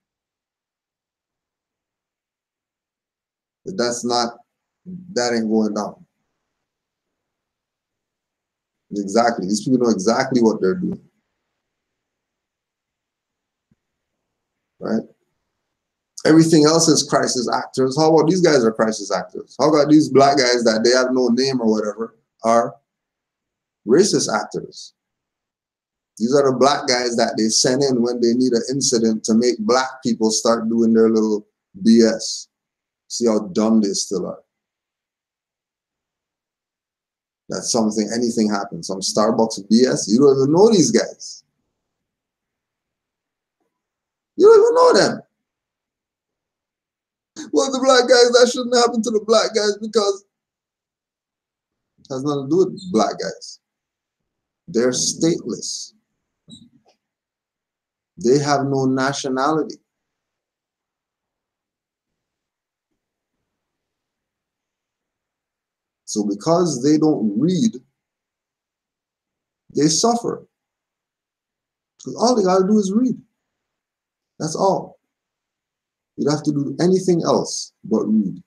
That ain't going down. Exactly. These people know exactly what they're doing. Right? Everything else is crisis actors. How about these guys are crisis actors? How about these black guys that they have no name or whatever are racist actors? These are the black guys that they send in when they need an incident to make black people start doing their little BS. See how dumb they still are. That's something, anything happens. Some Starbucks BS, you don't even know these guys. You don't even know them. Well, the black guys, that shouldn't happen to the black guys because it has nothing to do with black guys. They're stateless. They have no nationality. So because they don't read, they suffer. Because all they gotta do is read. That's all. You don't have to do anything else but read.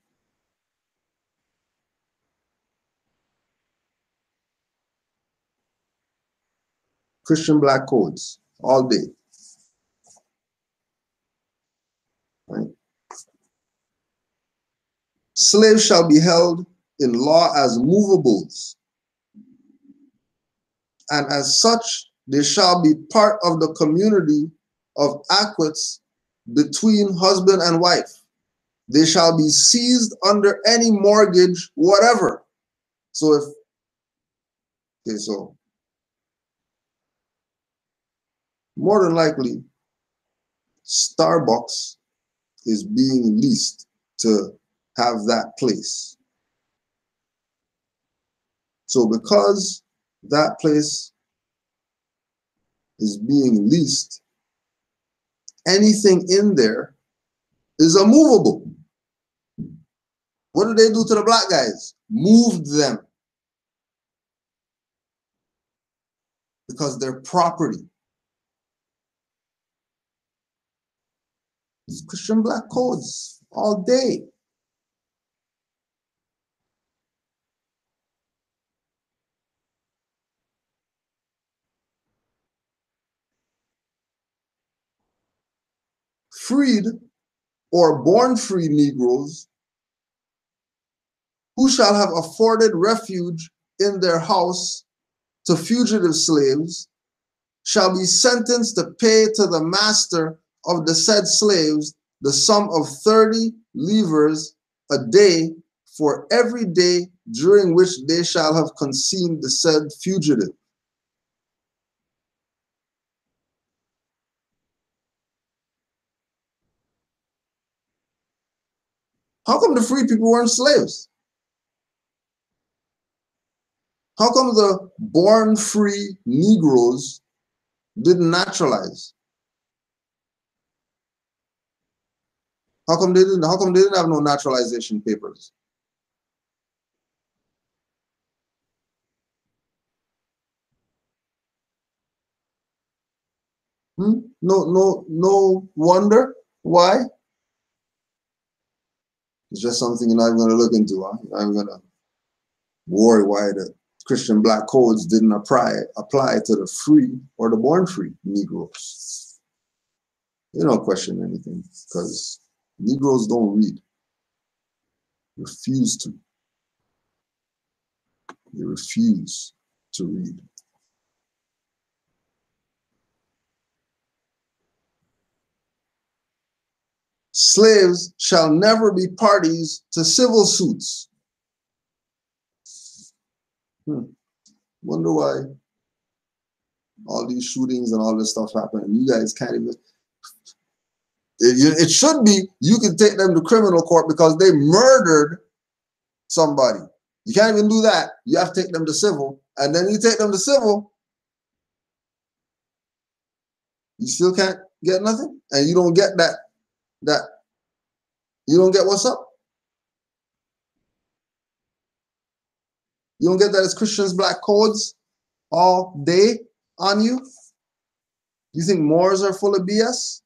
Christian black codes all day. Right? Slaves shall be held in law as movables, and as such they shall be part of the community of acquits between husband and wife. They shall be seized under any mortgage, whatever. So so more than likely, Starbucks is being leased to have that place. So because that place is being leased, anything in there is a movable. What do they do to the black guys? Moved them. Because they're property. It's Christian black codes all day. Freed or born free Negroes who shall have afforded refuge in their house to fugitive slaves shall be sentenced to pay to the master of the said slaves the sum of 30 livres a day for every day during which they shall have concealed the said fugitive. How come the free people weren't slaves? How come the born free Negroes didn't naturalize? How come they didn't have no naturalization papers? No wonder why. It's just something you're not even going to look into. Huh? You're not even going to worry why the Christian black codes didn't apply to the free or the born free Negroes. They don't question anything because Negroes don't read. Refuse to. They refuse to read. slaves shall never be parties to civil suits. Wonder why all these shootings and all this stuff happen. And you guys can't even. It should be you can take them to criminal court because they murdered somebody. You can't even do that. You have to take them to civil. And then you take them to civil, you still can't get nothing. And you don't get that you don't get what's up. You don't get that as Christians, black codes all day on you. You think Moors are full of BS?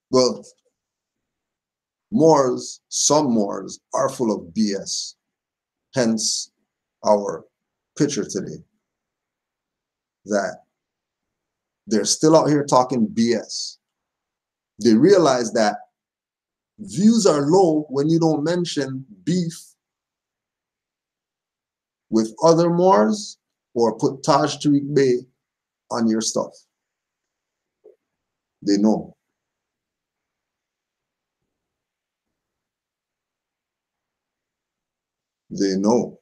Well, Moors, some Moors are full of BS. Hence our picture today. That they're still out here talking BS. They realize that views are low when you don't mention beef with other Moors or put Taj Tariq Bey on your stuff. They know. They know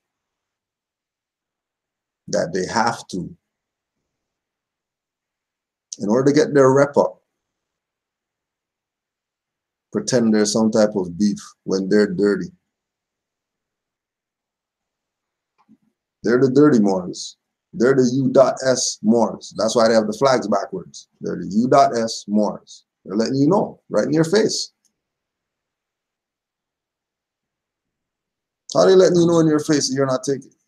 that they have to. In order to get their rep up, pretend there's some type of beef when they're dirty. They're the dirty Moors. They're the U.S. Moors. That's why they have the flags backwards. They're the U.S. Moors. They're letting you know right in your face. How are they letting you know in your face that you're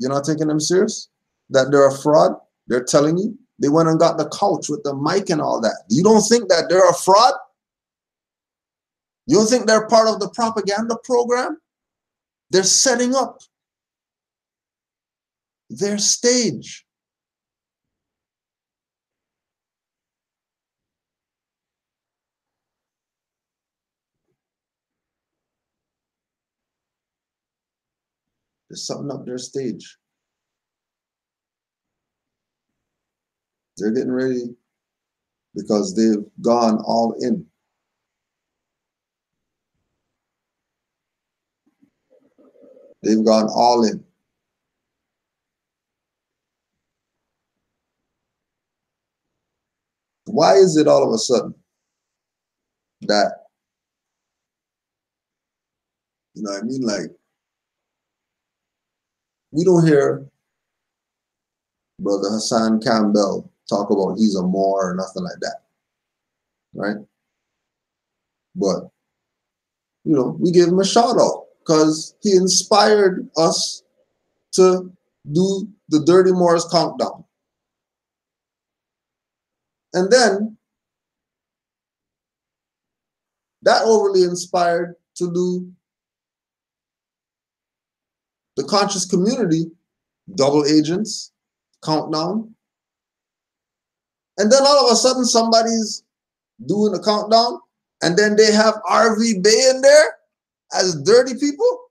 not taking them serious? That they're a fraud? They're telling you. They went and got the couch with the mic and all that. You don't think that they're a fraud? You don't think they're part of the propaganda program? They're setting up their stage. They're setting up their stage. They're getting ready because they've gone all in. They've gone all in. Why is it all of a sudden that, you know what I mean, like, we don't hear Brother Hassan Campbell talk about he's a Moor or nothing like that, right? But, you know, we give him a shout out because he inspired us to do the Dirty Moors countdown. And then that overly inspired to do the conscious community double agents countdown. And then all of a sudden somebody's doing a countdown and then they have RV Bay in there as dirty people.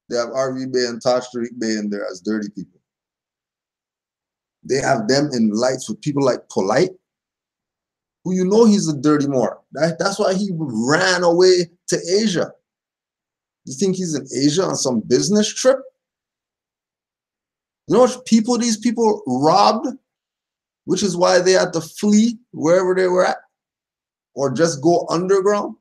They have RV Bay and Taj Tariq Bay in there as dirty people. They have them in lights with people like Polite, who you know he's a dirty Moor. That's why he ran away to Asia. You think he's in Asia on some business trip? You know what people these people robbed? Which is why they had to flee wherever they were at or just go underground.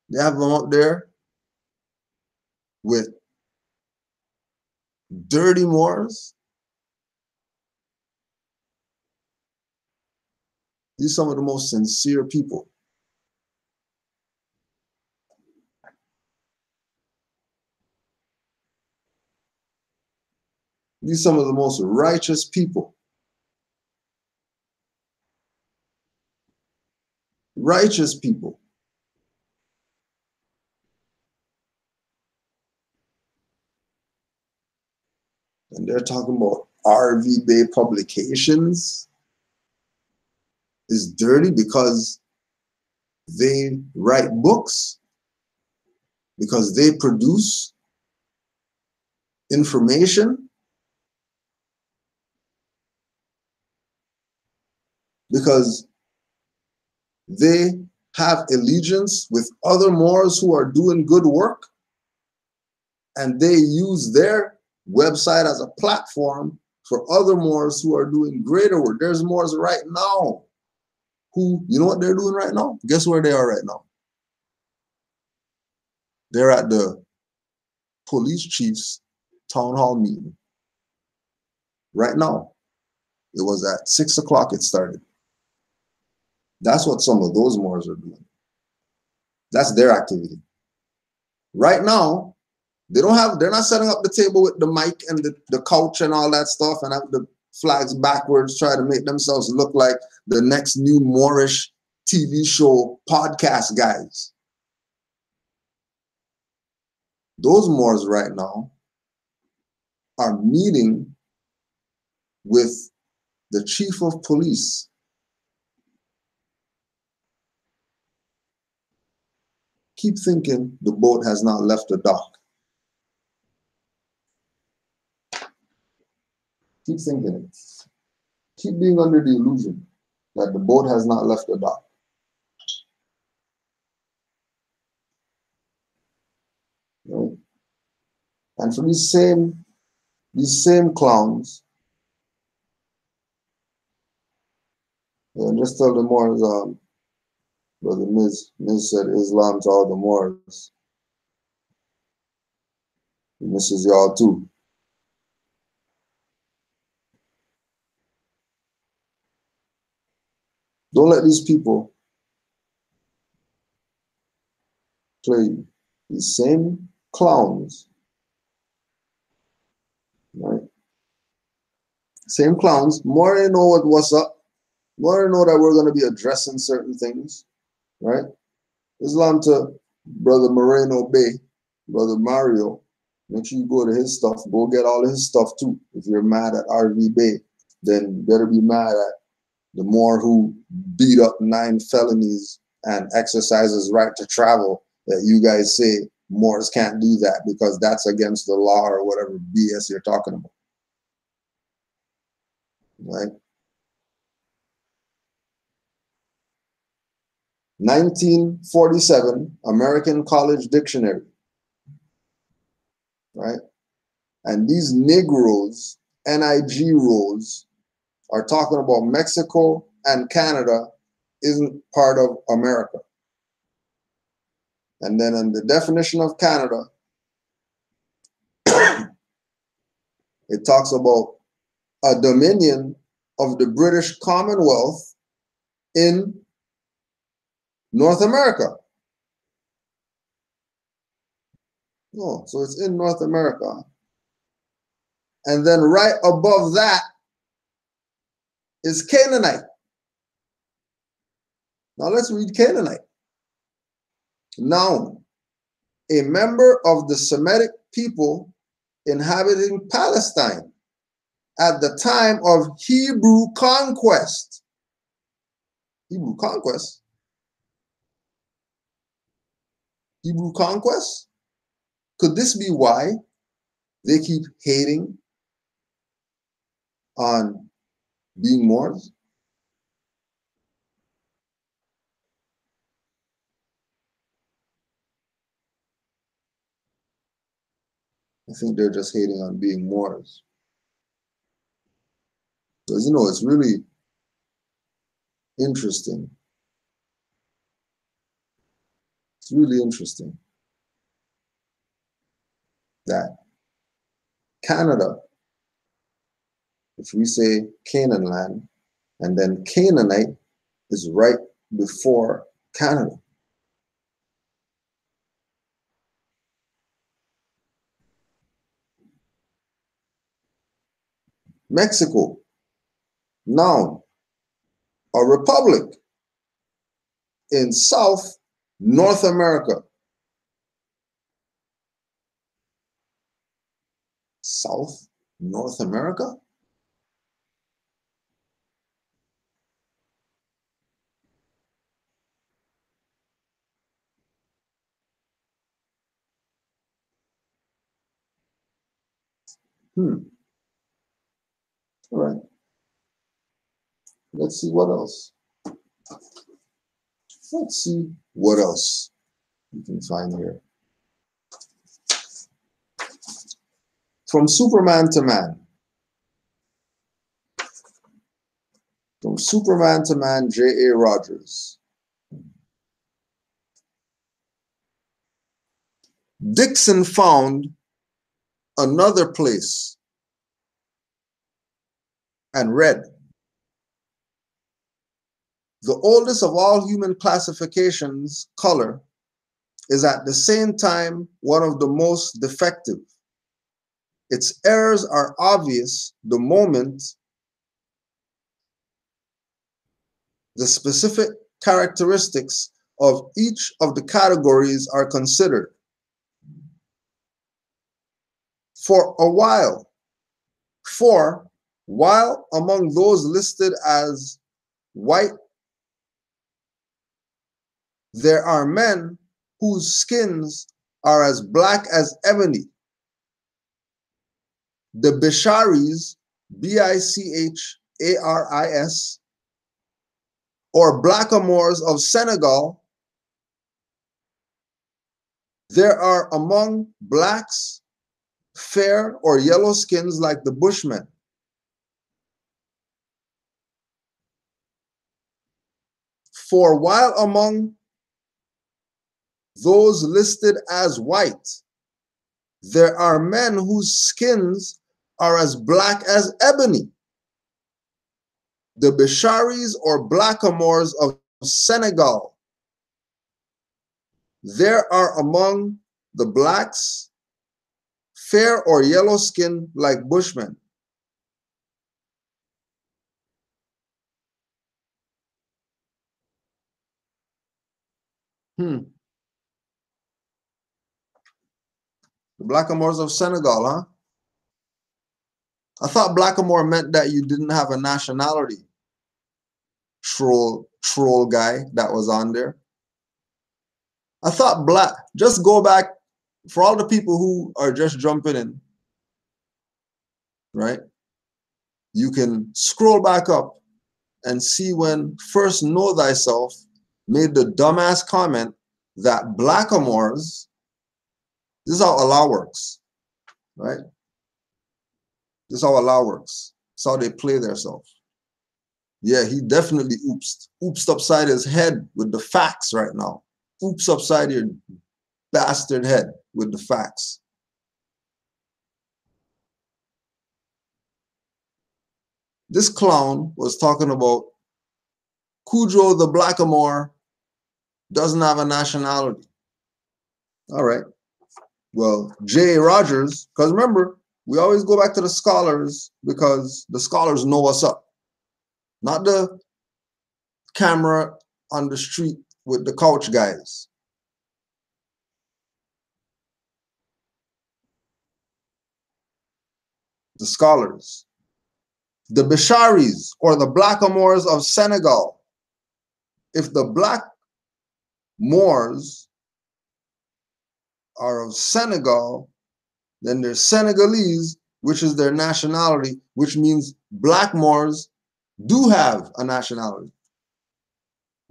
They have them up there with dirty Moors. These are some of the most sincere people. These are some of the most righteous people. Righteous people. And they're talking about RV Bay Publications is dirty because they write books, because they produce information, because they have allegiance with other Moors who are doing good work, and they use their website as a platform for other Moors who are doing greater work. There's Moors right now who, you know what they're doing right now? Guess where they are right now? They're at the police chief's town hall meeting. Right now. It was at 6 o'clock it started. That's what some of those Moors are doing. That's their activity. Right now, they're not setting up the table with the mic and the couch and all that stuff and have the flags backwards, try to make themselves look like the next new Moorish TV show podcast guys. Those Moors right now are meeting with the chief of police. Keep thinking the boat has not left the dock. Keep thinking it. Keep being under the illusion that the boat has not left the dock. Right? And for these same clowns, and just tell the Moors, Brother Miz said Islam to all the Moors. He misses y'all too. Don't let these people play you. These same clowns, right? Same clowns. More they know what's up. More they know that we're going to be addressing certain things, right? Islam to Brother Moreno Bay, Brother Mario. Make sure you go to his stuff. Go get all of his stuff too. If you're mad at RV Bay, then you better be mad at the Moor who beat up 9 felonies and exercises right to travel, that you guys say Moors can't do that because that's against the law or whatever BS you're talking about. Right? 1947 American College Dictionary. Right? And these Negroes, NIG-ros, are talking about Mexico and Canada isn't part of America. And then in the definition of Canada, it talks about a dominion of the British Commonwealth in North America. Oh, so it's in North America. And then right above that is Canaanite. Now let's read Canaanite. Noun, a member of the Semitic people inhabiting Palestine at the time of Hebrew conquest. Hebrew conquest? Hebrew conquest? Could this be why they keep hating on being Moors? I think they're just hating on being Moors. Because, you know, it's really interesting. It's really interesting that Canada, if we say Canaanland, and then Canaanite is right before Canada. Mexico, noun, a republic in South North America. South North America? All right. Let's see what else. Let's see what else you can find here. From Superman to Man. From Superman to Man, J.A. Rogers. Dixon found another place and read, the oldest of all human classifications, color, is at the same time one of the most defective. Its errors are obvious the moment the specific characteristics of each of the categories are considered. While among those listed as white, there are men whose skins are as black as ebony. The Bisharis, Bicharis, or blackamoors of Senegal, there are among blacks fair or yellow skins like the Bushmen. For while among those listed as white, there are men whose skins are as black as ebony. The Bisharis or blackamoors of Senegal, there are among the blacks fair or yellow skin like Bushmen. The blackamoors of Senegal, huh? I thought blackamoor meant that you didn't have a nationality. Troll guy that was on there. I thought black, just go back for all the people who are just jumping in, right? You can scroll back up and see when First Know Thyself made the dumbass comment that blackamoors, this is how Allah works, right? This is how Allah works. This is how they play themselves. Yeah, he definitely oopsed upside his head with the facts right now. Oops upside your bastard head with the facts. This clown was talking about Cujo the blackamoor doesn't have a nationality. All right. Well, J.A. Rogers, because remember, we always go back to the scholars because the scholars know what's up. Not the camera on the street with the couch guys. The scholars. The Bisharis, or the blackamoors of Senegal. If the black Moors are of Senegal, then they're Senegalese, which is their nationality, which means black Moors do have a nationality.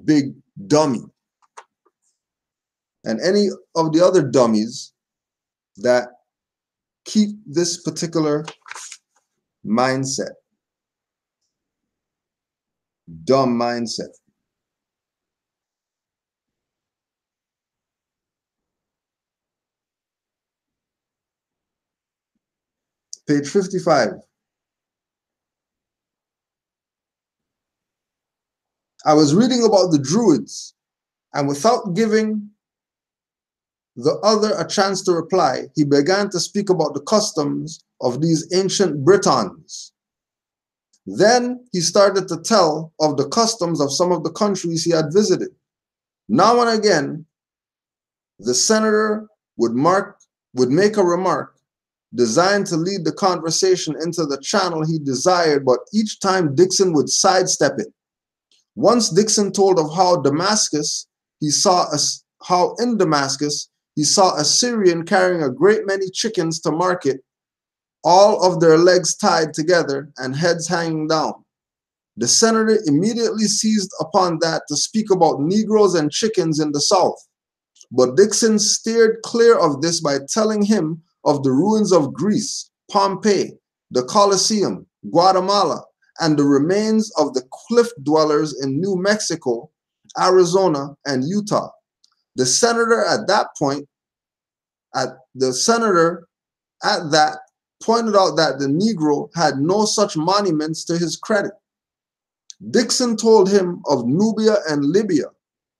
Big dummy. And any of the other dummies that keep this particular mindset. Dumb mindset. Page 55. I was reading about the Druids, and without giving the other a chance to reply, he began to speak about the customs of these ancient Britons. Then he started to tell of the customs of some of the countries he had visited. Now and again, the senator would make a remark designed to lead the conversation into the channel he desired, but each time Dixon would sidestep it. Once Dixon told of how in Damascus he saw a Syrian carrying a great many chickens to market all of their legs tied together and heads hanging down. The senator immediately seized upon that to speak about Negroes and chickens in the South. But Dixon steered clear of this by telling him of the ruins of Greece, Pompeii, the Colosseum, Guatemala, and the remains of the cliff dwellers in New Mexico, Arizona, and Utah. The senator at that point, pointed out that the Negro had no such monuments to his credit. Dixon told him of Nubia and Libya,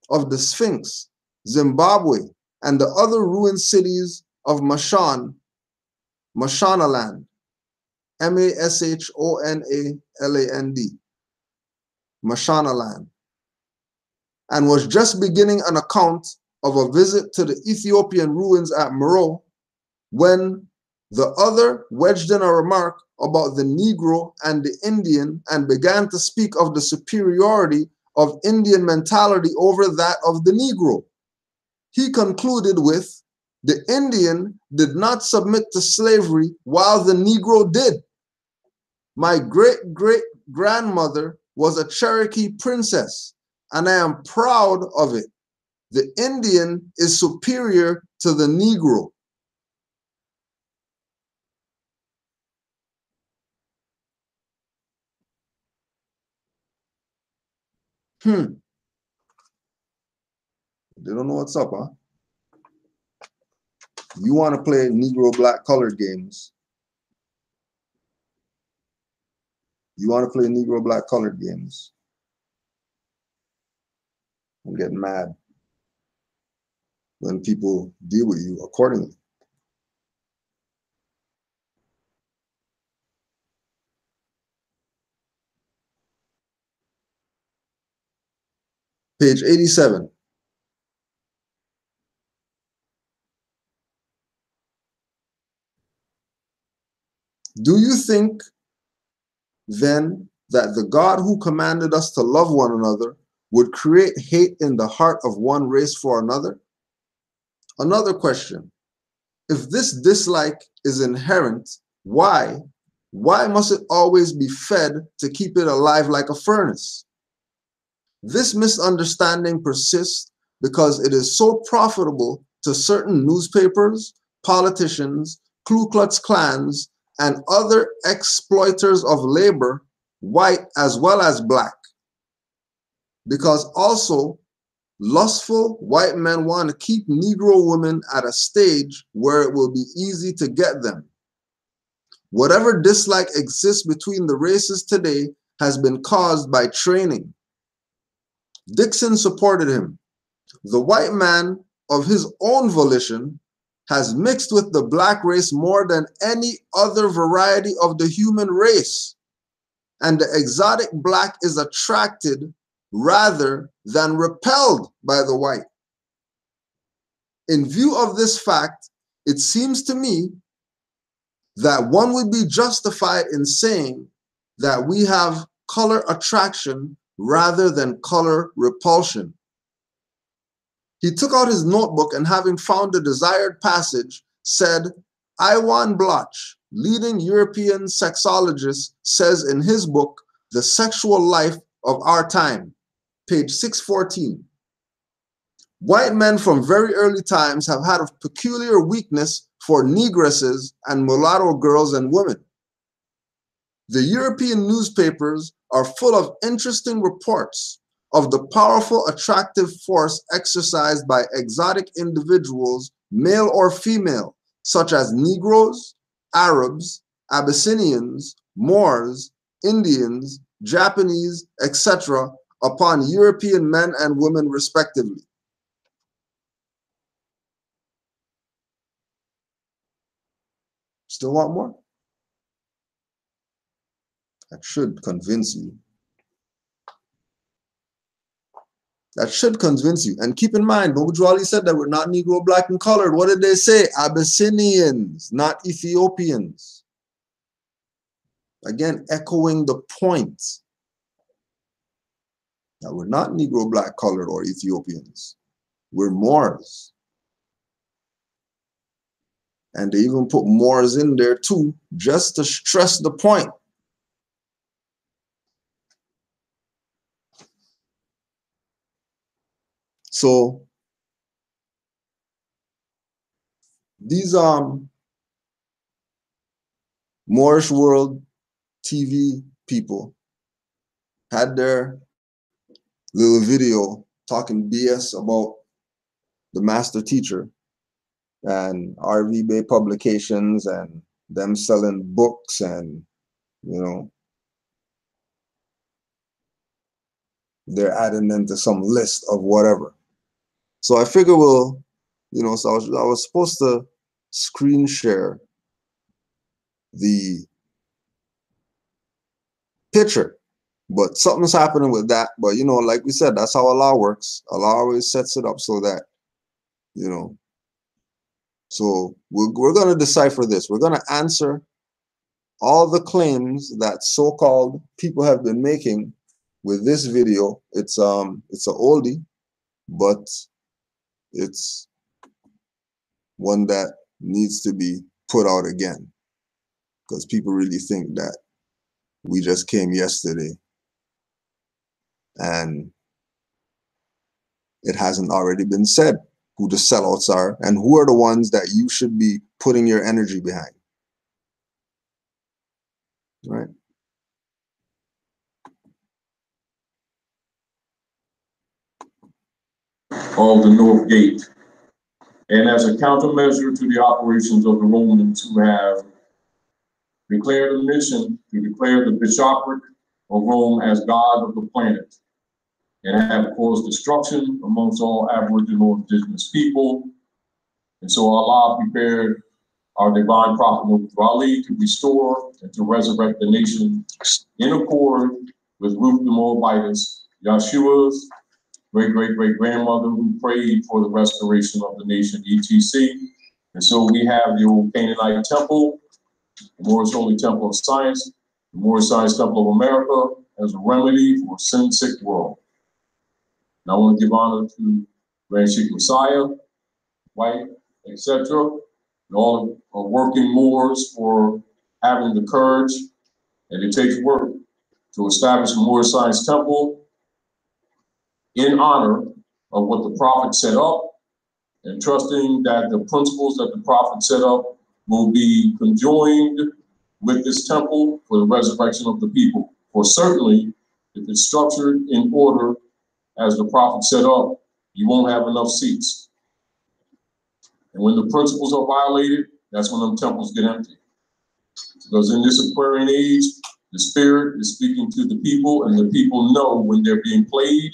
of the Sphinx, Zimbabwe, and the other ruined cities of Mashanaland, Mashanaland, Mashanaland, and was just beginning an account of a visit to the Ethiopian ruins at Meroe when the other wedged in a remark about the Negro and the Indian and began to speak of the superiority of Indian mentality over that of the Negro. He concluded with, the Indian did not submit to slavery while the Negro did. My great-great-grandmother was a Cherokee princess, and I am proud of it. The Indian is superior to the Negro. They don't know what's up, huh? You want to play Negro black colored games. You want to play Negro black colored games. And get mad when people deal with you accordingly. Page 87. Do you think then that the God who commanded us to love one another would create hate in the heart of one race for another? Another question. If this dislike is inherent, why must it always be fed to keep it alive like a furnace? This misunderstanding persists because it is so profitable to certain newspapers, politicians, Ku Klux Klans, and other exploiters of labor, white as well as black. Because also, lustful white men want to keep Negro women at a stage where it will be easy to get them. Whatever dislike exists between the races today has been caused by training. Dixon supported him. The white man, of his own volition, has mixed with the black race more than any other variety of the human race, and the exotic black is attracted rather than repelled by the white. In view of this fact, it seems to me that one would be justified in saying that we have color attraction rather than color repulsion. He took out his notebook and, having found the desired passage, said, Iwan Bloch, leading European sexologist, says in his book, The Sexual Life of Our Time, page 614. White men from very early times have had a peculiar weakness for negresses and mulatto girls and women. The European newspapers are full of interesting reports of the powerful attractive force exercised by exotic individuals, male or female, such as Negroes, Arabs, Abyssinians, Moors, Indians, Japanese, etc., upon European men and women respectively. Still want more? That should convince you. That should convince you. And keep in mind, Mojali said that we're not Negro, black, and colored. What did they say? Abyssinians, not Ethiopians. Again, echoing the point that we're not Negro, black, colored, or Ethiopians. We're Moors. And they even put Moors in there too, just to stress the point. So these Moorish World TV people had their little video talking BS about the master teacher and RV Bay Publications and them selling books and, you know, they're adding into some list of whatever. So I figure we'll, you know, so I was supposed to screen share the picture, but something's happening with that. But, you know, like we said, that's how Allah works. Allah always sets it up so that, you know, so we're going to decipher this. We're going to answer all the claims that so-called people have been making with this video. It's a oldie, but it's one that needs to be put out again, because people really think that we just came yesterday and it hasn't already been said who the sellouts are and who are the ones that you should be putting your energy behind. Right? Of the North Gate, and as a countermeasure to the operations of the Romans who have declared a mission to declare the bishopric of Rome as God of the planet, and have caused destruction amongst all Aboriginal indigenous people. And so Allah prepared our divine prophet Muhammad Ali to restore and to resurrect the nation in accord with Ruth the Moabitess, Yeshua's great-great-great-grandmother, who prayed for the restoration of the nation, etc. And so we have the old Canaanite temple, the Moorish Holy Temple of Science, the Moorish Science Temple of America, as a remedy for a sin-sick world. And I want to give honor to Grand Sheikh Messiah, White, etc., and all the working Moors for having the courage, and it takes work, to establish a Moorish Science Temple in honor of what the Prophet set up, and trusting that the principles that the Prophet set up will be conjoined with this temple for the resurrection of the people. For certainly, if it's structured in order as the Prophet set up, you won't have enough seats. And when the principles are violated, that's when them temples get empty. Because in this Aquarian age, the Spirit is speaking to the people, and the people know when they're being played,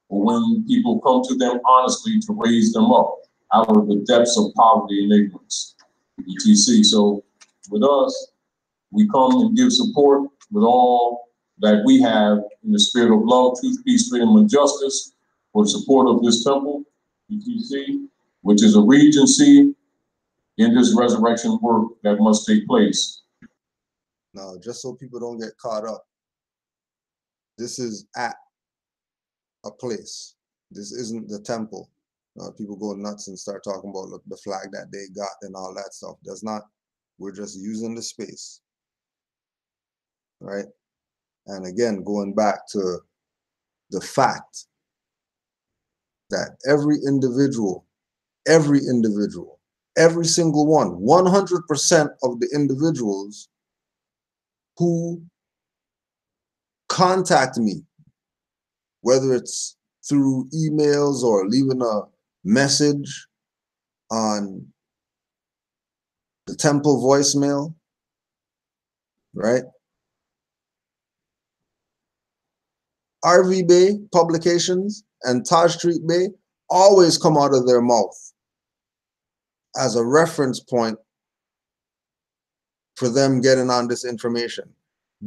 or when people come to them honestly to raise them up out of the depths of poverty and ignorance, etc. So with us, we come and give support with all that we have in the spirit of love, truth, peace, freedom, and justice for the support of this temple, etc., which is a regency in this resurrection work that must take place. Now, just so people don't get caught up, this is at a place. This isn't the temple. People go nuts and start talking about, look, the flag that they got and all that stuff. That's not, we're just using the space, right? And again, going back to the fact that every individual, every single one, 100% of the individuals who contact me, whether it's through emails or leaving a message on the temple voicemail, right? RV Bay Publications and Taj Street Bay always come out of their mouth as a reference point for them getting on this information,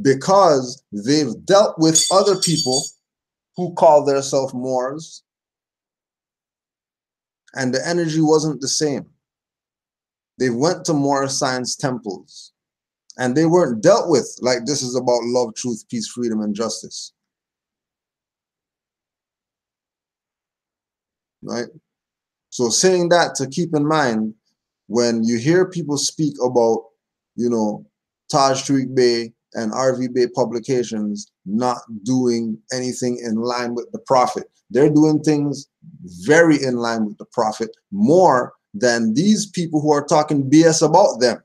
because they've dealt with other people who call themselves Moors, and the energy wasn't the same. They went to Moorish science temples, and they weren't dealt with like this is about love, truth, peace, freedom, and justice. Right? So saying that, to keep in mind when you hear people speak about, you know, Taj Tariq Bey and RV Bey publications not doing anything in line with the Prophet, they're doing things very in line with the Prophet, more than these people who are talking BS about them.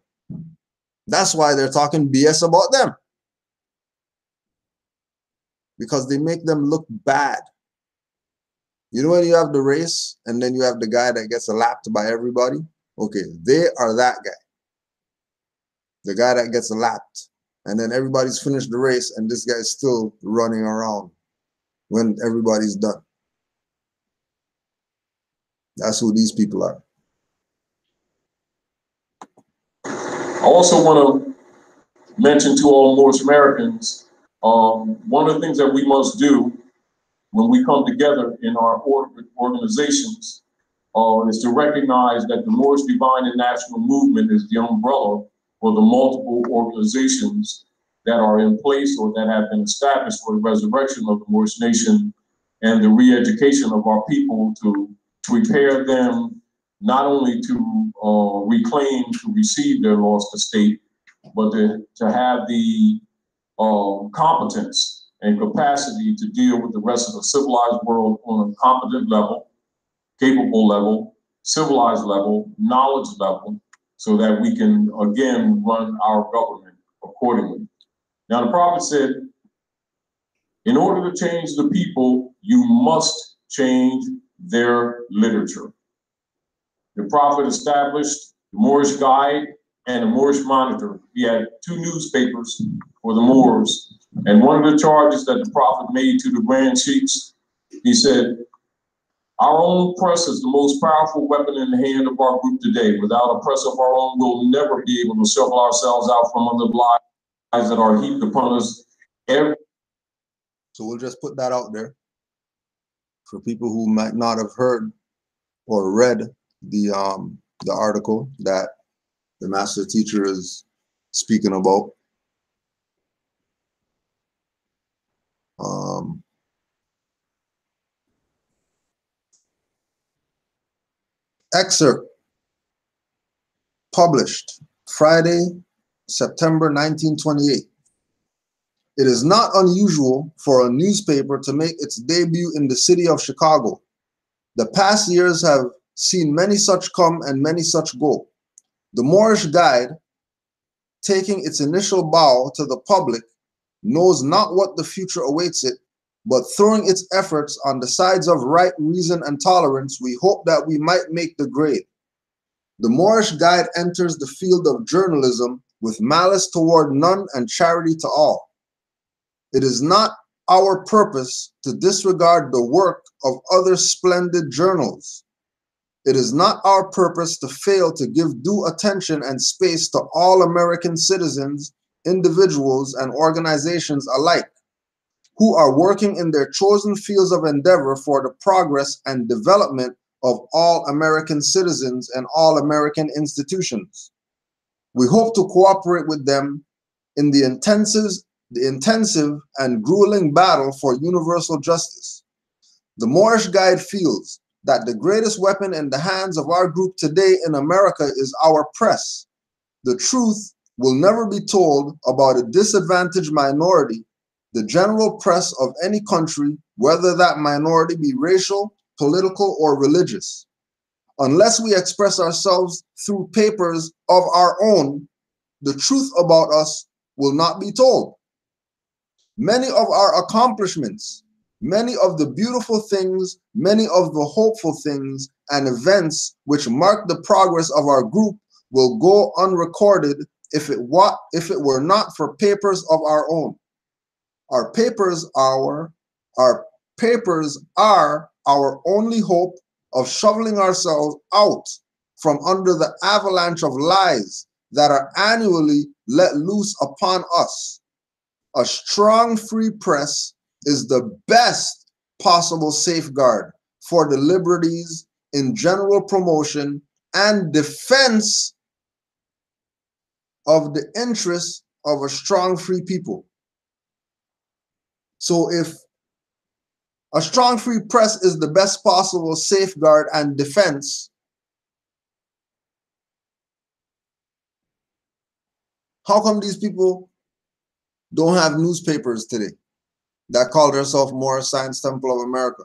That's why they're talking BS about them, because they make them look bad. You know, when you have the race and then you have the guy that gets lapped by everybody? Okay, they are that guy. The guy that gets lapped. And then everybody's finished the race and this guy is still running around when everybody's done. That's who these people are. I also want to mention to all Moorish Americans, one of the things that we must do when we come together in our organizations is to recognize that the Moorish Divine and National Movement is the umbrella for the multiple organizations that are in place or that have been established for the resurrection of the Moorish nation and the re-education of our people to prepare them not only to reclaim, to receive their lost estate, but to have the competence and capacity to deal with the rest of the civilized world on a competent level, capable level, civilized level, knowledge level, so that we can, again, run our government accordingly. Now, the Prophet said, in order to change the people, you must change their literature. The Prophet established the Moorish Guide and the Moorish Monitor. He had 2 newspapers for the Moors. And one of the charges that the Prophet made to the Grand Sheikhs, he said, our own press is the most powerful weapon in the hand of our group today. Without a press of our own, we'll never be able to shuffle ourselves out from under the lies that are heaped upon us. So we'll just put that out there for people who might not have heard or read the article that the master teacher is speaking about. Excerpt published Friday, September 1928. It is not unusual for a newspaper to make its debut in the city of Chicago. The past years have seen many such come and many such go. The Moorish Guide, taking its initial bow to the public, knows not what the future awaits it, but throwing its efforts on the sides of right, reason, and tolerance, we hope that we might make the grade. The Moorish Guide enters the field of journalism with malice toward none and charity to all. It is not our purpose to disregard the work of other splendid journals. It is not our purpose to fail to give due attention and space to all American citizens, individuals, and organizations alike, who are working in their chosen fields of endeavor for the progress and development of all American citizens and all American institutions. We hope to cooperate with them in the intensive and grueling battle for universal justice. The Moorish Guide feels that the greatest weapon in the hands of our group today in America is our press. The truth will never be told about a disadvantaged minority, the general press of any country, whether that minority be racial, political, or religious. Unless we express ourselves through papers of our own, the truth about us will not be told. Many of our accomplishments, many of the beautiful things, many of the hopeful things and events which mark the progress of our group will go unrecorded if it were not for papers of our own. Our papers are our only hope of shoveling ourselves out from under the avalanche of lies that are annually let loose upon us. A strong free press is the best possible safeguard for the liberties in general promotion and defense of the interests of a strong free people. So if a strong free press is the best possible safeguard and defense, How come these people don't have newspapers today that call themselves Moorish Science Temple of America?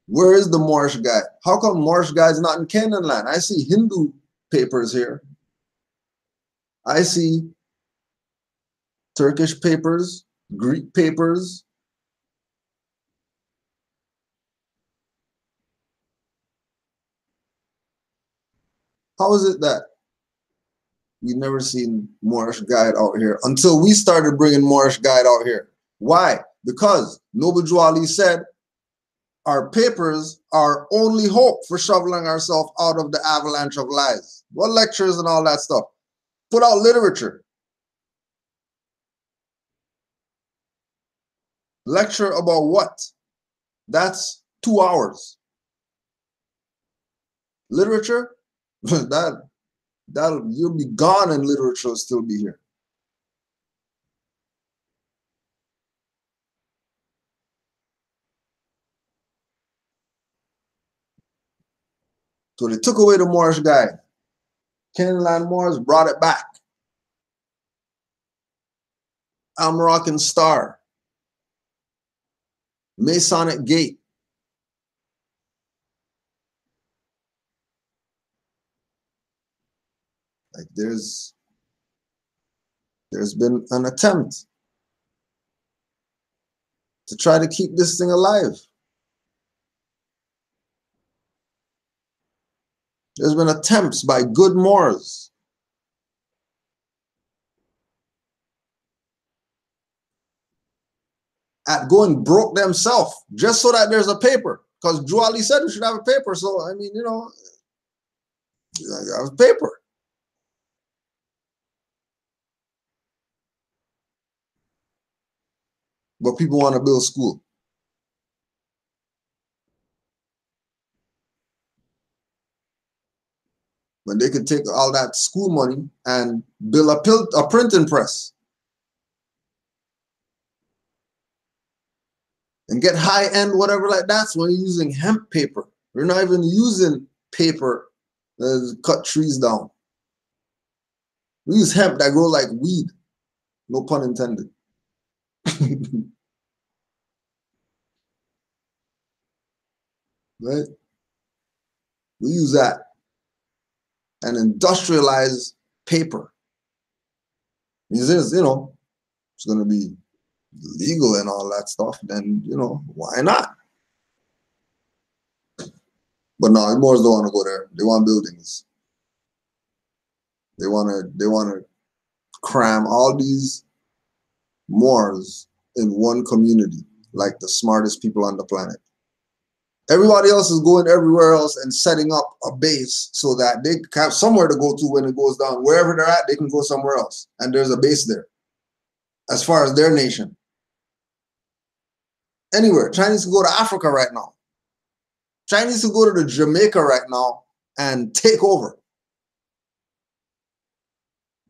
Where is the Moorish Guide? How come Moorish Guide is not in Canaanland? I see Hindu papers here. I see Turkish papers, Greek papers. How is it that we've never seen Moorish Guide out here until we started bringing Moorish Guide out here? Why? Because Noble Ali said our papers are only hope for shoveling ourselves out of the avalanche of lies. What lectures and all that stuff? Put out literature. Lecture about what? That's 2 hours. Literature? You'll be gone and literature will still be here. So they took away the Moorish Guide. Canaanland Moors brought it back. Al-Moroccan Star. Masonic Gate. Like there's been an attempt to try to keep this thing alive. There's been attempts by good Moors at going broke themselves just so that there's a paper. Because Drew Ali said we should have a paper. So, I mean, you know, I have a paper. But people want to build school. When they could take all that school money and build a printing press and get high-end whatever like that's when you're using hemp paper. We're not even using paper that cut trees down. We use hemp that grows like weed. No pun intended. Right? We use that and industrialize paper. It is, you know, it's going to be legal and all that stuff, then, you know, why not? But no, the Moors don't want to go there. They want buildings. They want to cram all these Moors in one community, like the smartest people on the planet. Everybody else is going everywhere else and setting up a base so that they have somewhere to go to when it goes down. Wherever they're at, they can go somewhere else. And there's a base there. As far as their nation. Anywhere. Chinese can go to Africa right now. Chinese can go to the Jamaica right now and take over.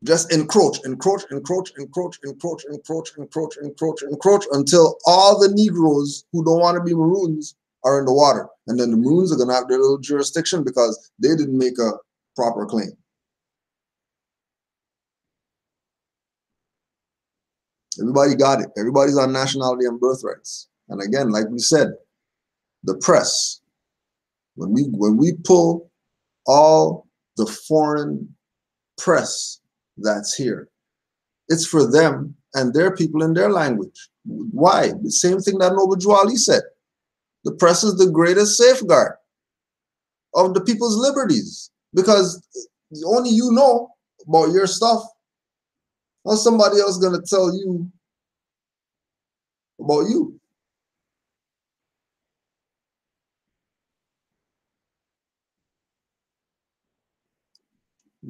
Just encroach, encroach, encroach, encroach, encroach, encroach, encroach, encroach, encroach until all the Negroes who don't want to be Maroons are in the water. And then the Maroons are going to have their little jurisdiction because they didn't make a proper claim. Everybody got it. Everybody's on nationality and birthrights. And again, like we said, the press, when we pull all the foreign press that's here, it's for them and their people in their language. Why? The same thing that Noble Ali said. The press is the greatest safeguard of the people's liberties because only you know about your stuff. How's somebody else going to tell you about you?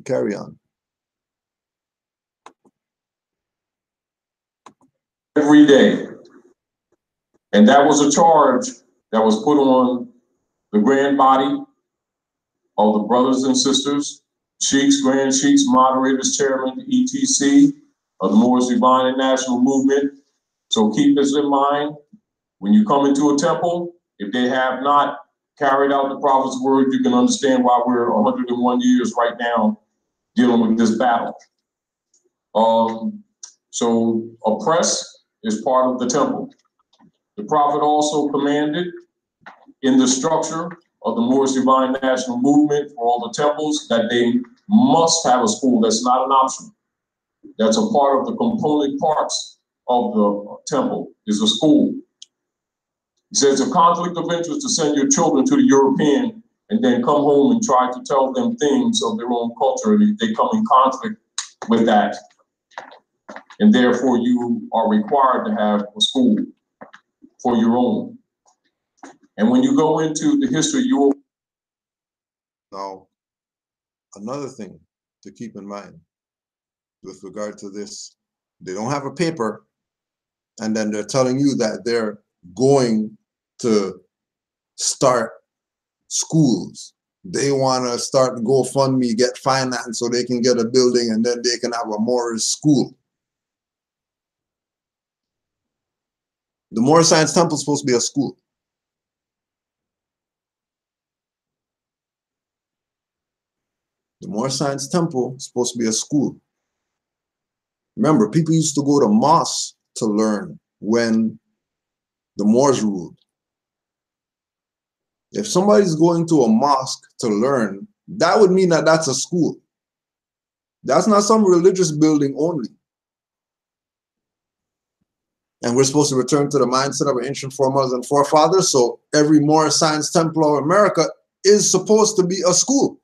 Carry on. Every day. And that was a charge that was put on the grand body of the brothers and sisters, sheiks, grand sheiks, moderators, chairman, etc. of the Moorish Divine and National Movement. So keep this in mind. When you come into a temple, if they have not carried out the prophet's word, you can understand why we're 101 years right now dealing with this battle. So oppress is part of the temple. The prophet also commanded in the structure of the Moorish Divine National Movement for all the temples that they must have a school. That's not an option. That's a part of the component parts of the temple is a school. He says a conflict of interest to send your children to the European and then come home and try to tell them things of their own culture. They come in conflict with that. And therefore you are required to have a school for your own. And when you go into the history, you will. Now, another thing to keep in mind with regard to this, they don't have a paper, and then they're telling you that they're going to start schools. They want to start GoFundMe, get finance so they can get a building, and then they can have a Moorish school. The Moorish Science Temple is supposed to be a school. The Moorish Science Temple is supposed to be a school. Remember, people used to go to mosques to learn when the Moors ruled. If somebody's going to a mosque to learn, that would mean that that's a school. That's not some religious building only. And we're supposed to return to the mindset of our ancient foremothers and forefathers. So every Moorish Science Temple of America is supposed to be a school.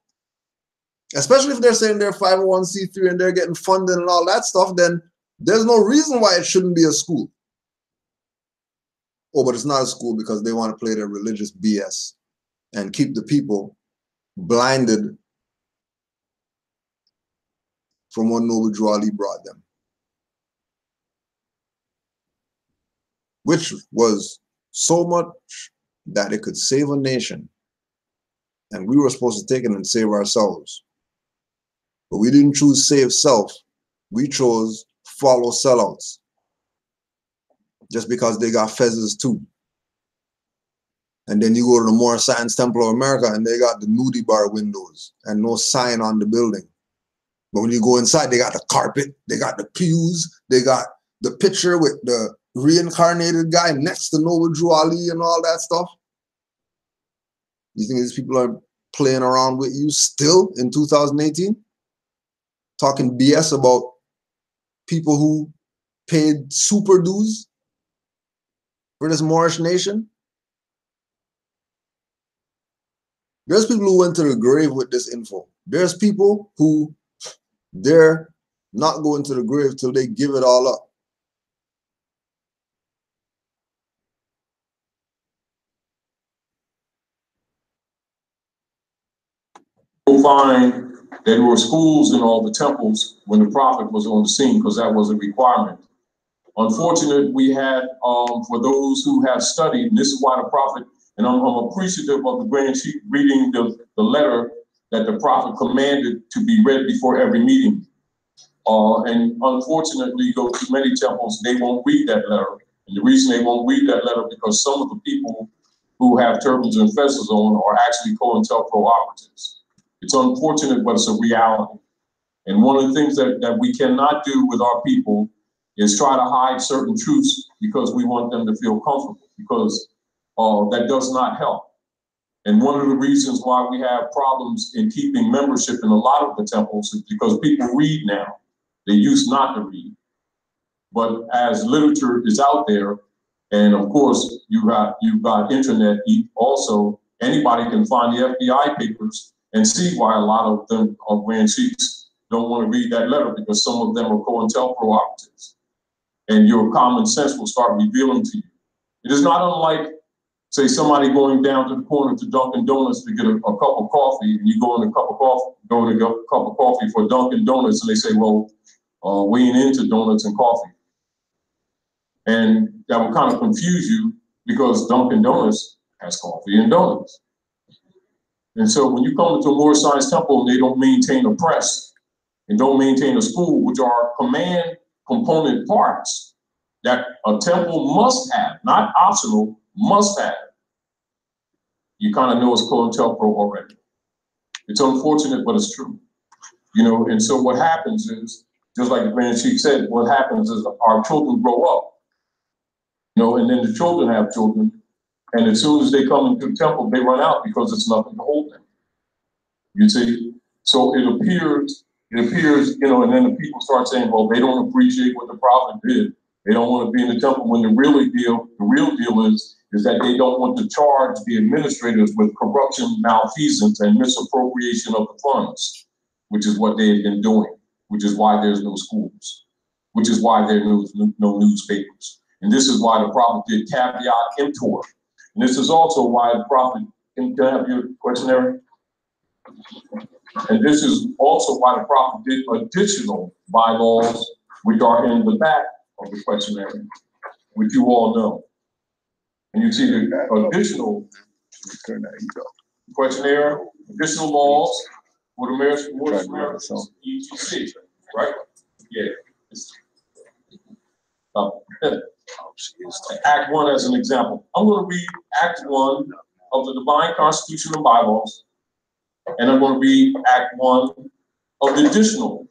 Especially if they're saying they're 501c3 and they're getting funded and all that stuff, then there's no reason why it shouldn't be a school. Oh, but it's not a school because they want to play their religious BS and keep the people blinded from what Noble Drew Ali brought them, which was so much that it could save a nation. And we were supposed to take it and save ourselves. But we didn't choose save self. We chose follow sellouts. Just because they got fezzes too. And then you go to the Moorish Science Temple of America and they got the nudie bar windows and no sign on the building. But when you go inside, they got the carpet, they got the pews, they got the picture with the reincarnated guy next to Noble Drew Ali and all that stuff. You think these people are playing around with you still in 2018? Talking BS about people who paid super dues for this Moorish nation? There's people who went to the grave with this info. There's people who they're not going to the grave till they give it all up. You'll find there were schools in all the temples when the prophet was on the scene because that was a requirement. Unfortunately, we had, for those who have studied, and this is why the prophet, and I'm appreciative of the Grand Chief reading the letter that the prophet commanded to be read before every meeting. And unfortunately, you go to many temples, they won't read that letter. And the reason they won't read that letter because some of the people who have turbans and fezzes on are actually COINTELPRO operatives. It's unfortunate, but it's a reality. And one of the things that we cannot do with our people is try to hide certain truths because we want them to feel comfortable, because that does not help. And one of the reasons why we have problems in keeping membership in a lot of the temples is because people read now. They used not to read. But as literature is out there, and of course you've got internet also, anybody can find the FBI papers and see why a lot of them are Grand Chiefs don't want to read that letter, because some of them are COINTELPRO operatives. And your common sense will start revealing to you. It is not unlike, say, somebody going down to the corner to Dunkin' Donuts to get a cup of coffee, and you go in a cup of coffee for Dunkin' Donuts, and they say, well, we ain't into donuts and coffee. And that will kind of confuse you because Dunkin' Donuts has coffee and donuts. And so when you come into a Moorish Science Temple and they don't maintain a press and don't maintain a school, which are command component parts that a temple must have, not optional, must have, you kind of know it's COINTELPRO already. It's unfortunate, but it's true. You know, and so what happens is, just like the Grand Chief said, what happens is our children grow up, you know, and then the children have children, and as soon as they come into the temple, they run out because it's nothing to hold them. You see? So it appears, you know, and then the people start saying, well, they don't appreciate what the prophet did. They don't want to be in the temple, when the real deal is that they don't want to charge the administrators with corruption, malfeasance, and misappropriation of the funds, which is what they have been doing, which is why there's no schools, which is why there are no newspapers. And this is why the prophet did caveat emptor. And this is also why the prophet, can I have your questionnaire? And this is also why the prophet did additional bylaws, which are in the back of the questionnaire, which you all know. And you see the additional questionnaire, additional laws for the Moorish Americans, EGC, right? Yeah. Act 1 as an example. I'm going to read Act 1 of the Divine Constitution and Bylaws, and I'm going to read Act 1 of the additional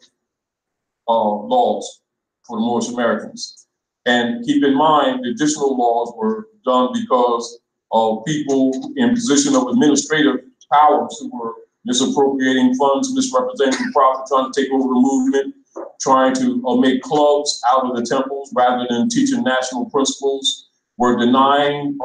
laws for the Moorish Americans. And keep in mind, the additional laws were done because of people in position of administrative powers who were misappropriating funds, misrepresenting the prophet, trying to take over the movement, trying to make clubs out of the temples rather than teaching national principles, were denying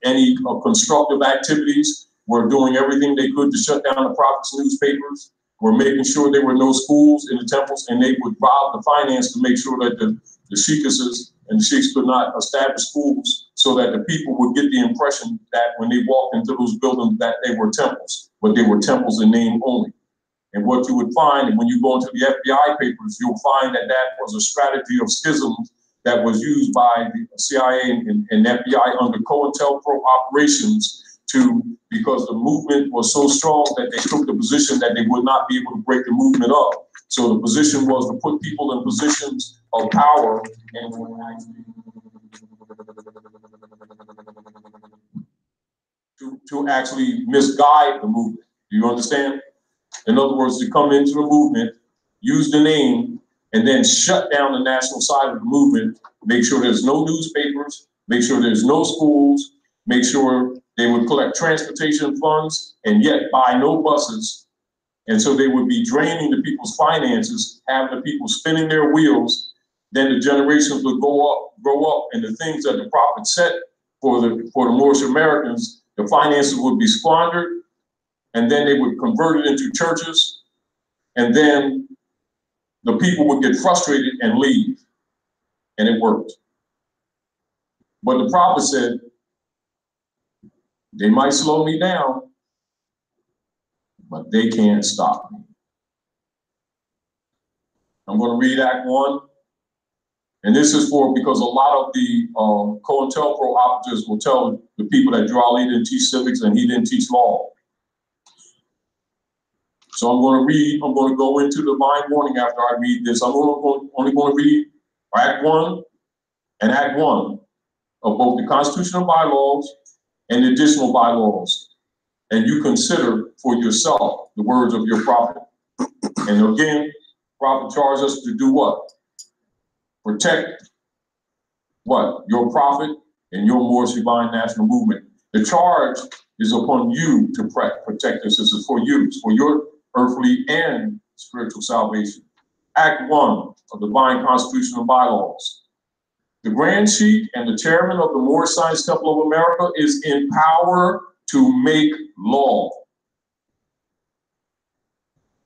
any constructive activities, were doing everything they could to shut down the prophet's newspapers, were making sure there were no schools in the temples, and they would rob the finance to make sure that the sheikesses and the sheiks could not establish schools, so that the people would get the impression that when they walked into those buildings that they were temples, but they were temples in name only. And what you would find, and when you go into the FBI papers, you'll find that that was a strategy of schisms that was used by the CIA and FBI under COINTELPRO operations because the movement was so strong that they took the position that they would not be able to break the movement up. So the position was to put people in positions of power and to actually misguide the movement. Do you understand? In other words, to come into the movement, use the name, and then shut down the national side of the movement, make sure there's no newspapers, make sure there's no schools, make sure they would collect transportation funds and yet buy no buses. And so they would be draining the people's finances, having the people spinning their wheels. Then the generations would grow up, and the things that the prophet set for the Moorish Americans, the finances would be squandered, and then they would convert it into churches, and then the people would get frustrated and leave, and it worked. But the prophet said, they might slow me down, but they can't stop me. I'm going to read Act 1. And this is because a lot of the COINTELPRO operatives will tell the people that Jalali didn't teach civics and he didn't teach law. So I'm going to go into divine warning after I read this. I'm only going to read Act 1 and Act 1 of both the constitutional bylaws and the additional bylaws. And you consider for yourself the words of your prophet. And again, prophet charged us to do what? Protect what? Your prophet and your Moorish divine national movement. The charge is upon you to protect this. This is for you. It's for your earthly and spiritual salvation. Act 1 of the Divine Constitutional Bylaws. The Grand Sheikh and the chairman of the Moorish Science Temple of America is in power to make law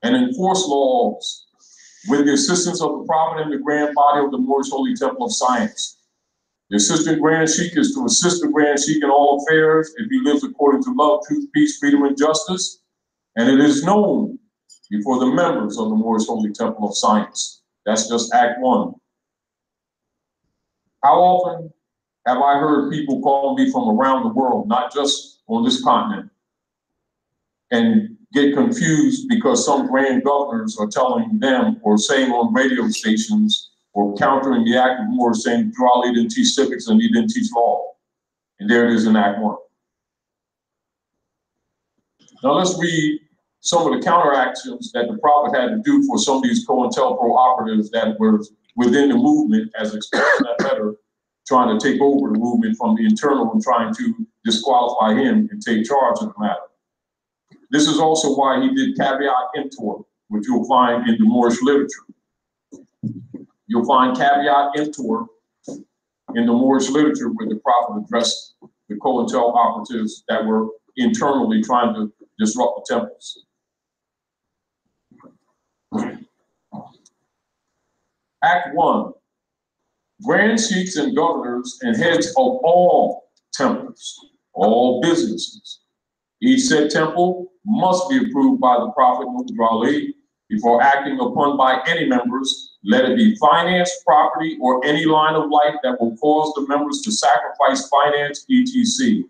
and enforce laws with the assistance of the prophet and the grand body of the Moorish Holy Temple of Science. The assistant Grand Sheikh is to assist the Grand Sheikh in all affairs if he lives according to love, truth, peace, freedom, and justice. And it is known before the members of the Moorish Holy Temple of Science. That's just Act 1. How often have I heard people call me from around the world, not just on this continent, and get confused because some grand governors are telling them or saying on radio stations or countering the act of war, saying Jalali didn't teach civics and he didn't teach law. And there it is in Act 1. Now let's read some of the counteractions that the prophet had to do for some of these COINTELPRO operatives that were within the movement, as expressed in that letter, trying to take over the movement from the internal and trying to disqualify him and take charge of the matter. This is also why he did caveat emptor, which you'll find in the Moorish literature. You'll find caveat emptor in the Moorish literature where the prophet addressed the COINTEL operatives that were internally trying to disrupt the temples. Act 1, grand sheikhs and governors and heads of all temples, all businesses. Each said temple must be approved by the Prophet Muhammad before acting upon by any members, let it be finance, property, or any line of life that will cause the members to sacrifice finance, etc.,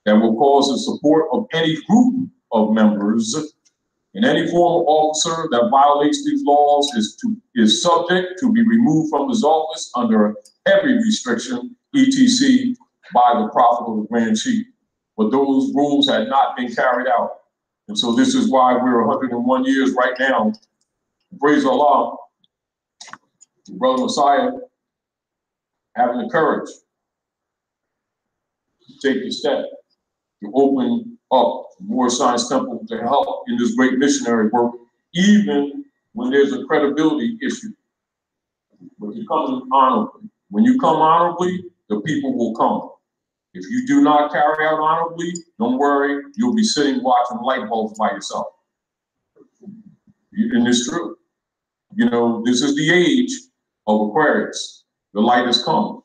that will cause the support of any group of members. And any former officer that violates these laws is subject to be removed from his office under heavy restriction, etc., by the Prophet of the Grand Chief. But those rules had not been carried out. And so this is why we're 101 years right now. Praise Allah, Brother Messiah having the courage to take the step to open up more Science Temple to help in this great missionary work, even when there's a credibility issue. But you come honorably. When you come honorably, the people will come. If you do not carry out honorably, don't worry, you'll be sitting watching light bulbs by yourself. And it's true. You know, this is the age of Aquarius. The light has come.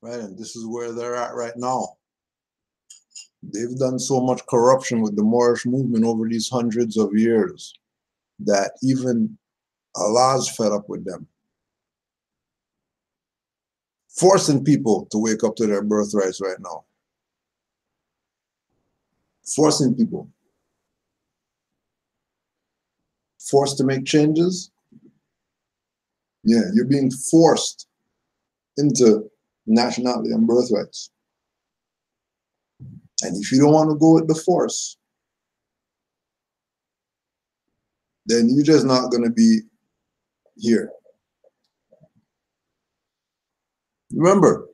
Right, and this is where they're at right now. They've done so much corruption with the Moorish movement over these hundreds of years that even Allah's fed up with them. Forcing people to wake up to their birthrights right now. Forcing people. Forced to make changes. Yeah, you're being forced into nationality and birthrights. And if you don't want to go with the force, then you're just not going to be here. Remember,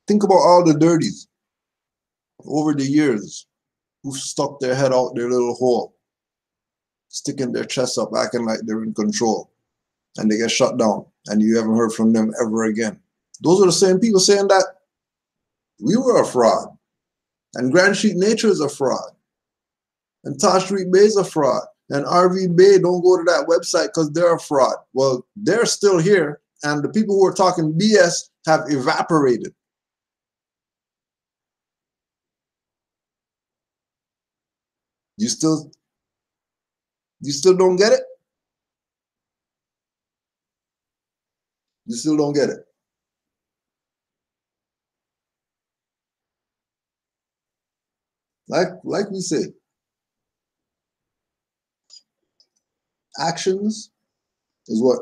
think about all the dirties over the years who've stuck their head out their little hole, sticking their chest up, acting like they're in control, and they get shut down, and you haven't heard from them ever again. Those are the same people saying that we were a fraud, and Grand Sheik Nature is a fraud, and Tashreeq Bey is a fraud, and RV Bey, don't go to that website because they're a fraud. Well, they're still here, and the people who are talking BS have evaporated. You still don't get it? You still don't get it? Like we say, actions is what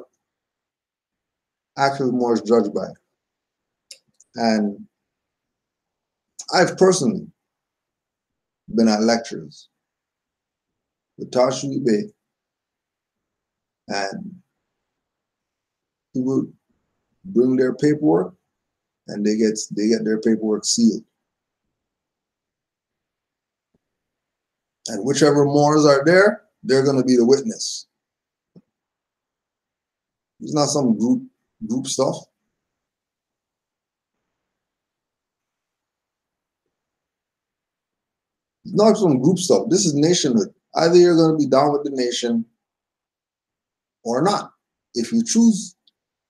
actions more is judged by. And I've personally been at lectures with Tashreeq Bey, and people bring their paperwork and they get their paperwork sealed. And whichever Moors are there, they're going to be the witness. It's not some group stuff. It's not some group stuff. This is nationhood. Either you're going to be down with the nation or not. If you choose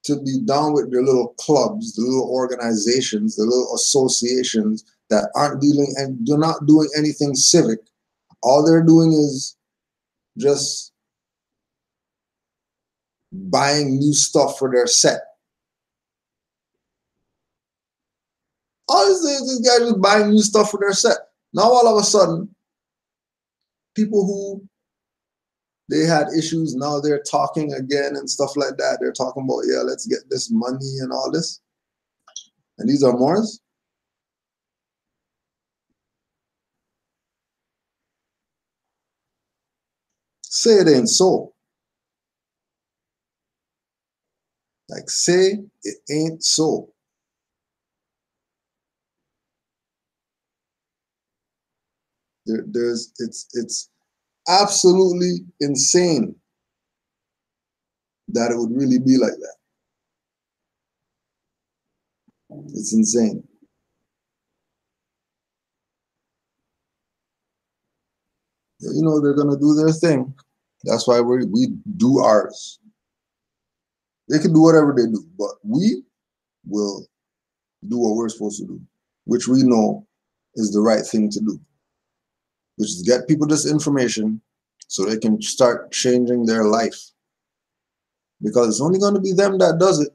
to be down with their little clubs, the little organizations, the little associations that aren't dealing and they're not doing anything civic, all they're doing is just buying new stuff for their set. All this guy just buying new stuff for their set. Now all of a sudden, people who they had issues, now they're talking again and stuff like that. They're talking about, yeah, let's get this money and all this. And these are Moors. say it ain't so. Like, say it ain't so. It's absolutely insane that it would really be like that. It's insane. You know, they're gonna do their thing. That's why we do ours. They can do whatever they do, but we will do what we're supposed to do, which we know is the right thing to do, which is get people this information so they can start changing their life. Because it's only going to be them that does it.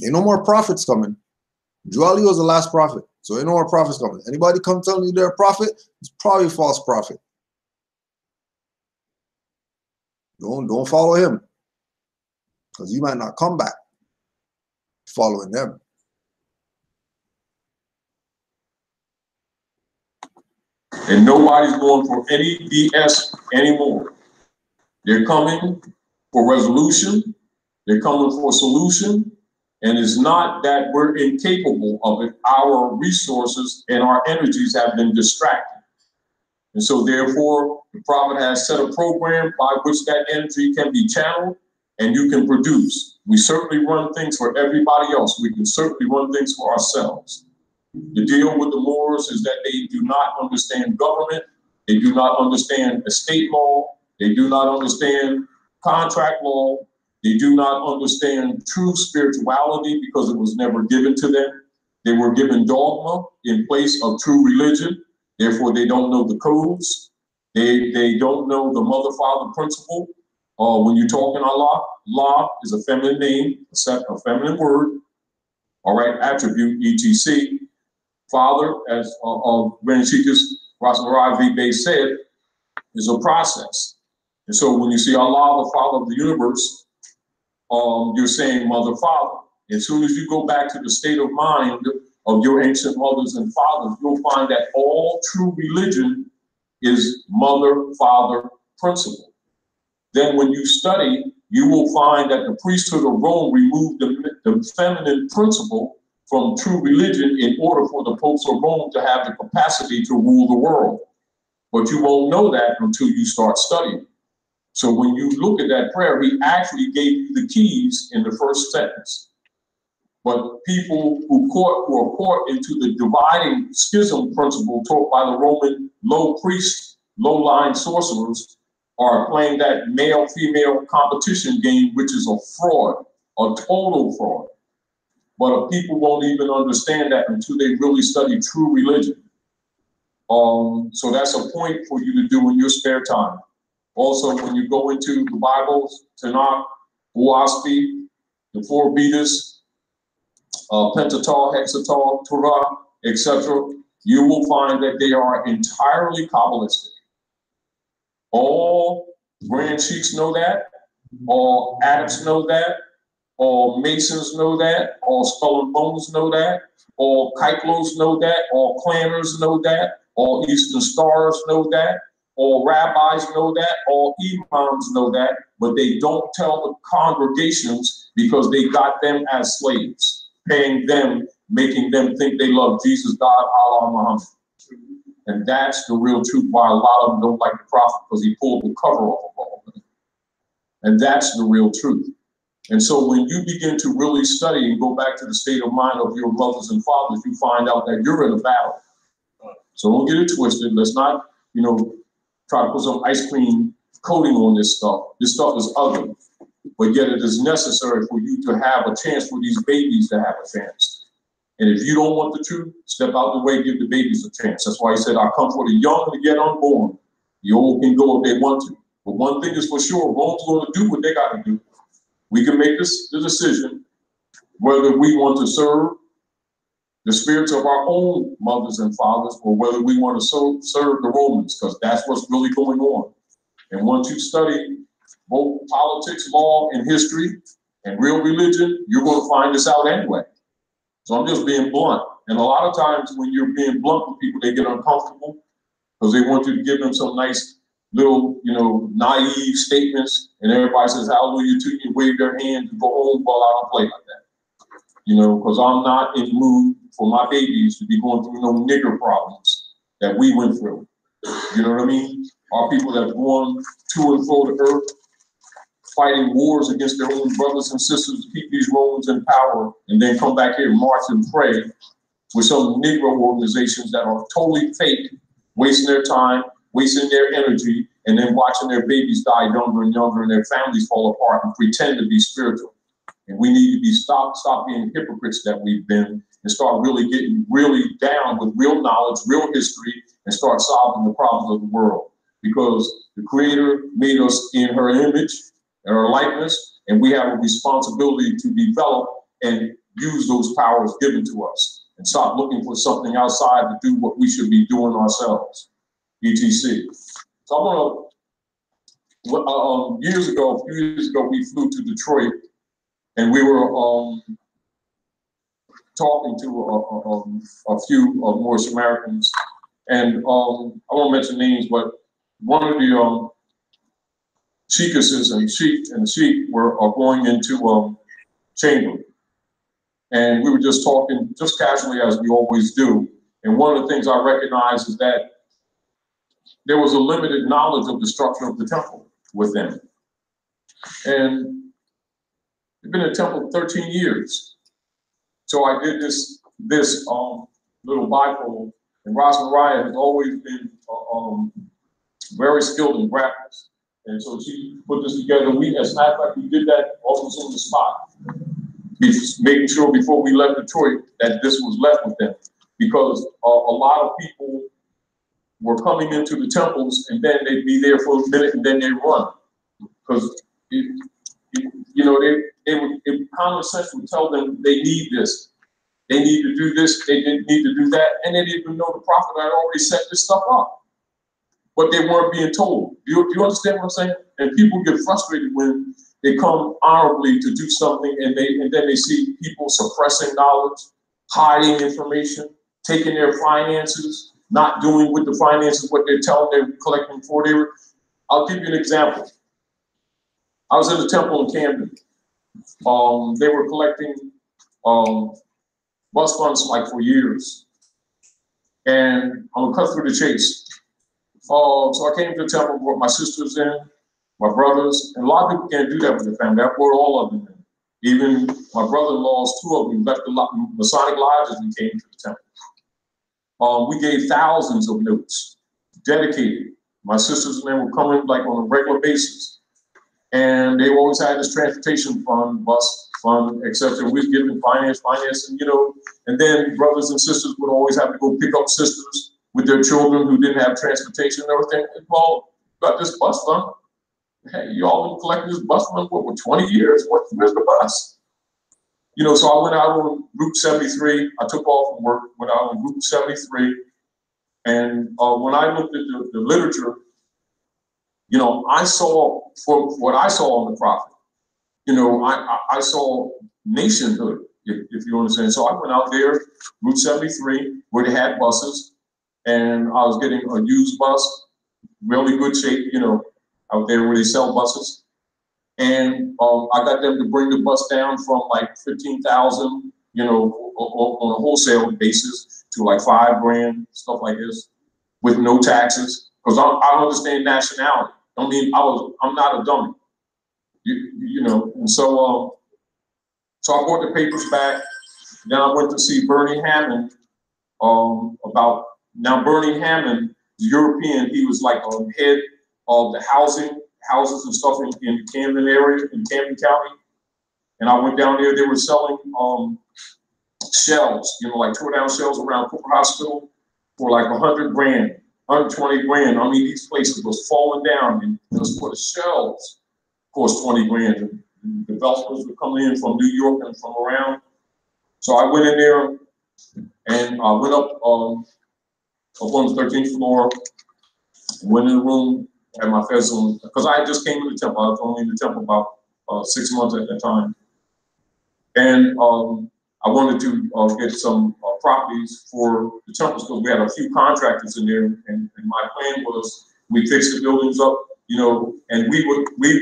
Ain't no more prophets coming. Joali was the last prophet, so ain't no more prophets coming. Anybody come telling you they're a prophet, it's probably a false prophet. Don't follow him, because you might not come back following them. And nobody's going for any BS anymore. They're coming for resolution. They're coming for a solution. And it's not that we're incapable of it. Our resources and our energies have been distracted. And so therefore, the prophet has set a program by which that energy can be channeled and you can produce. We certainly run things for everybody else. We can certainly run things for ourselves. The deal with the Moors is that they do not understand government. They do not understand estate law. They do not understand contract law. They do not understand true spirituality because it was never given to them. They were given dogma in place of true religion. Therefore, they don't know the codes. They don't know the mother-father principle. When you talk in Allah, Allah is a feminine name, a feminine word, all right, attribute, etc. Father, as Grand Chiefus Rasarai V. Bay said, is a process. And so when you see Allah, the Father of the universe, you're saying mother, father. As soon as you go back to the state of mind of your ancient mothers and fathers, you'll find that all true religion is mother, father principle. Then when you study, you will find that the priesthood of Rome removed the feminine principle from true religion in order for the popes of Rome to have the capacity to rule the world. But you won't know that until you start studying. So when you look at that prayer, he actually gave you the keys in the first sentence. But people who are caught into the dividing schism principle taught by the Roman low priests, low-lying sorcerers, are playing that male-female competition game, which is a fraud, a total fraud. But people won't even understand that until they really study true religion. So that's a point for you to do in your spare time. Also, when you go into the Bibles, Tanakh, Uaspi, the four Vedas, Pentateuch, Hexateuch, Torah, etc., you will find that they are entirely Kabbalistic. All Grand Chiefs know that. All adepts know that. All Masons know that. All Skull and Bones know that. All Kyklos know that. All Clanners know that. All Eastern Stars know that. All rabbis know that. All imams know that. But they don't tell the congregations because they got them as slaves, paying them, making them think they love Jesus, God, Allah, Muhammad. And that's the real truth why a lot of them don't like the prophet, because he pulled the cover off of all of it. And that's the real truth. And so when you begin to really study and go back to the state of mind of your mothers and fathers, you find out that you're in a battle. So don't get it twisted. Let's not, try to put some ice cream coating on this stuff. This stuff is ugly, but yet it is necessary for you to have a chance for these babies to have a chance. And if you don't want the truth, step out the way, give the babies a chance. That's why he said, I come for the young and the yet unborn. The old can go if they want to. But one thing is for sure, Rome's going to do what they got to do. We can make the decision whether we want to serve the spirits of our own mothers and fathers or whether we want to serve the Romans, because that's what's really going on. And once you study both politics, law, and history, and real religion, you're going to find this out anyway. So I'm just being blunt. And a lot of times when you're being blunt with people, they get uncomfortable because they want you to give them some nice little, you know, naive statements, and everybody says hallelujah to you, and wave their hand and go home. Well, I don't play like that, you know, because I'm not in the mood for my babies to be going through no nigger problems that we went through. You know what I mean? Our people that have gone to and fro the earth, fighting wars against their own brothers and sisters to keep these Romans in power, and then come back here and march and pray with some Negro organizations that are totally fake, wasting their time, wasting their energy, and then watching their babies die younger and younger and their families fall apart and pretend to be spiritual. And we need to be stop being hypocrites that we've been, and start really getting really down with real knowledge, real history, and start solving the problems of the world. Because the Creator made us in her image and her likeness, and we have a responsibility to develop and use those powers given to us, and stop looking for something outside to do what we should be doing ourselves, etc. So I want to, a few years ago, we flew to Detroit, and we were talking to a few Moorish Americans, and I won't mention names, but one of the Sheikesses and the Sheik were going into chamber. And we were just talking, just casually as we always do. And one of the things I recognized is that there was a limited knowledge of the structure of the temple with them. And they've been in the temple 13 years. So I did this little bifold, and Ras Mariah has always been very skilled in graphics. And so she put this together. As a matter of fact, we did that almost on the spot, making sure before we left Detroit that this was left with them, because a lot of people were coming into the temples and then they'd be there for a minute and then they'd run, because you know, common sense would tell them they need this, they need to do this, they didn't need to do that, and they didn't even know the prophet had already set this stuff up. But they weren't being told. Do you understand what I'm saying? And people get frustrated when they come honorably to do something, and then they see people suppressing knowledge, hiding information, taking their finances, not doing with the finances what they're telling they're collecting for. I'll give you an example. I was in the temple in Camden. They were collecting bus funds like for years. And I'm gonna cut through the chase. So I came to the temple, brought my sisters in, my brothers, and a lot of people can't do that with their family. I brought all of them in. Even my brother-in-laws, 2 of them, left the Masonic lodges and came to the temple. We gave thousands of notes, dedicated. My sisters and them were coming like on a regular basis. And they always had this transportation fund, bus fund, etc. We was giving finance, and you know, and then brothers and sisters would always have to go pick up sisters with their children who didn't have transportation and everything. Well, got this bus fund. Hey, y'all been collecting this bus fund for 20 years? Where's the bus? You know, so I went out on Route 73. I took off from work, went out on Route 73. And when I looked at the literature, you know, I saw, from what I saw on the prophet, you know, I saw nationhood, if you understand. So I went out there, Route 73, where they had buses, and I was getting a used bus, really good shape, you know, out there where they sell buses. And I got them to bring the bus down from like 15,000, you know, on a wholesale basis to like $5 grand, stuff like this, with no taxes. Because I understand nationality. I mean, I'm not a dummy, you know. And so, so I brought the papers back. Then I went to see Bernie Hammond about. Now, Bernie Hammond, European, he was like head of the houses and stuff in the Camden area, in Camden County. And I went down there, they were selling shells, you know, like tore down shells around Cooper Hospital for like 100 grand, 120 grand. I mean, these places was falling down, and just for the shells cost 20 grand. And developers were coming in from New York and from around. So I went in there and I went up on the 13th floor, went in the room, had my fez on, because I just came to the temple. I was only in the temple about 6 months at that time. And I wanted to get some properties for the temples, because we had a few contractors in there, and my plan was We fixed the buildings up, you know, and we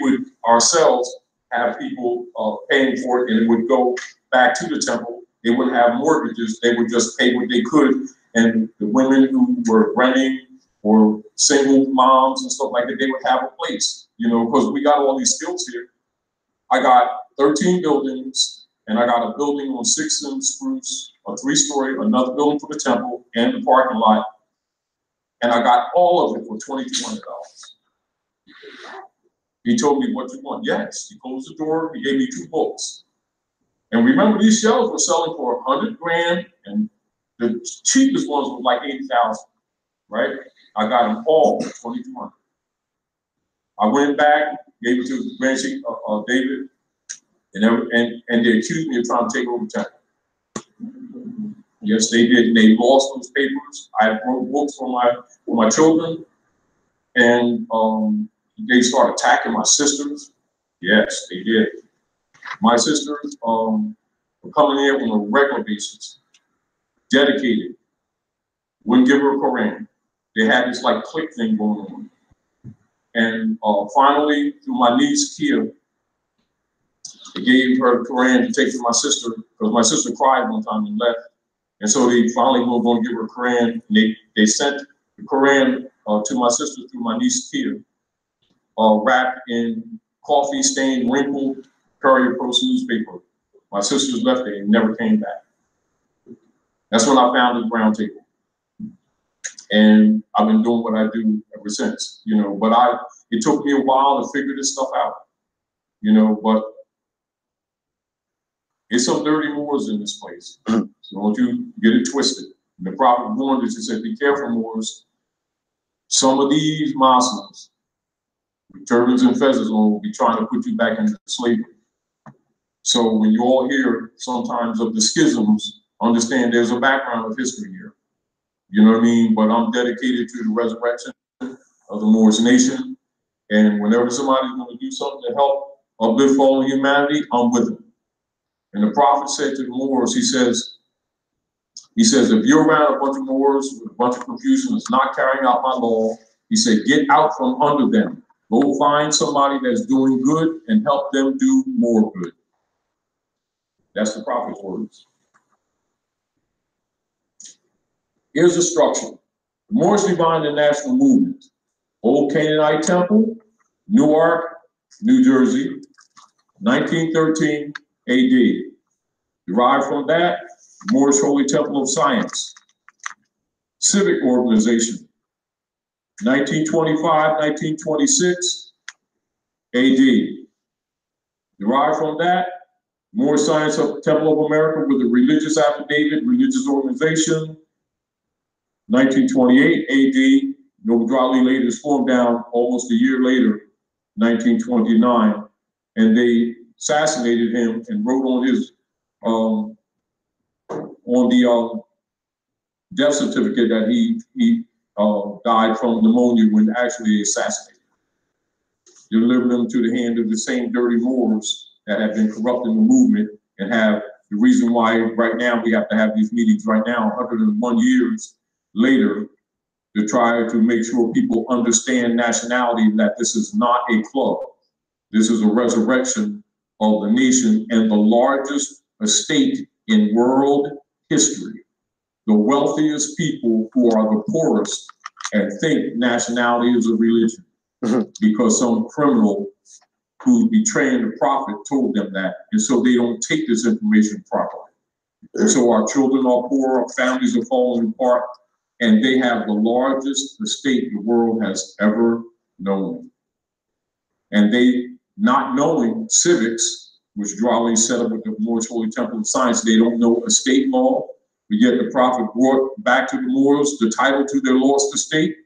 would ourselves have people paying for it, and it would go back to the temple. They wouldn't have mortgages. They would just pay what they could. And the women who were renting or single moms and stuff like that, they would have a place, you know, because we got all these skills here. I got 13 buildings, and I got a building on 6th and Spruce, a 3-story, another building for the temple and the parking lot. And I got all of it for $2,200. He told me, what you want? Yes. He closed the door. He gave me 2 books. And remember, these shells were selling for 100 grand, and the cheapest ones were like 80,000, right? I got them all for 2,200. I went back, gave it to the Grand Chief David, and they accused me of trying to take over the temple. Yes, they did. And they lost those papers. I wrote books for my children, and they started attacking my sisters. Yes, they did. My sisters were coming in on a regular basis, dedicated, wouldn't give her a Quran. They had this like clique thing going on. And finally, through my niece, Kia, they gave her a Quran to take to my sister, because my sister cried one time and left. And so they finally were going to give her a Quran, and they sent the Quran to my sister through my niece, Kia, wrapped in coffee-stained, wrinkled Courier Post newspaper. My sisters left there and never came back. That's when I founded the Round Table. And I've been doing what I do ever since, you know, but it took me a while to figure this stuff out, you know, but it's some dirty Moors in this place. So don't you get it twisted. And the Prophet warned us, he said, be careful, Moors. Some of these Muslims with turbans and feathers on will be trying to put you back into slavery. So when you all hear sometimes of the schisms, understand there's a background of history here. You know what I mean? But I'm dedicated to the resurrection of the Moorish nation. And whenever somebody's going to do something to help uplift fallen humanity, I'm with them. And the Prophet said to the Moors, he says, if you're around a bunch of Moors with a bunch of confusion that's not carrying out my law, he said, get out from under them. Go find somebody that's doing good and help them do more good. That's the Prophet's words. Here's the structure. The Moorish Divine and National Movement. Old Canaanite Temple, Newark, New Jersey, 1913 AD. Derived from that, Moorish Holy Temple of Science. Civic organization, 1925, 1926 AD. Derived from that, Moorish Science Temple of America with a religious affidavit, religious organization, 1928 AD. Noble Ali laid his form down almost a year later, 1929, and they assassinated him and wrote on his death certificate that he died from pneumonia when actually assassinated. Delivered him to the hand of the same dirty Moors that have been corrupting the movement and have the reason why right now we have to have these meetings right now, 101 years later, to try to make sure people understand nationality, that this is not a club. This is a resurrection of the nation and the largest estate in world history. The wealthiest people who are the poorest and think nationality is a religion because some criminal who's betraying the Prophet told them that. And so they don't take this information properly. And so our children are poor, our families are falling apart, and they have the largest estate the world has ever known. And they, not knowing civics, which Drali set up with the Moorish Holy Temple of Science, they don't know estate law. But yet the Prophet brought back to the Moors the title to their lost estate,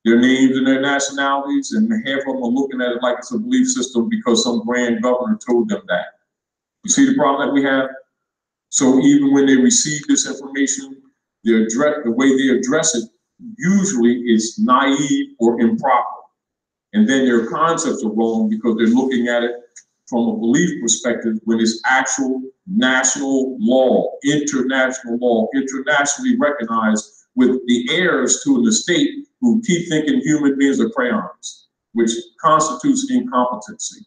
their names and their nationalities, and half of them are looking at it like it's a belief system because some grand governor told them that. You see the problem that we have? So even when they receive this information, the way they address it usually is naive or improper. And then their concepts are wrong because they're looking at it from a belief perspective when it's actual national law, international law, internationally recognized, with the heirs to an estate who keep thinking human beings are crayons, which constitutes incompetency.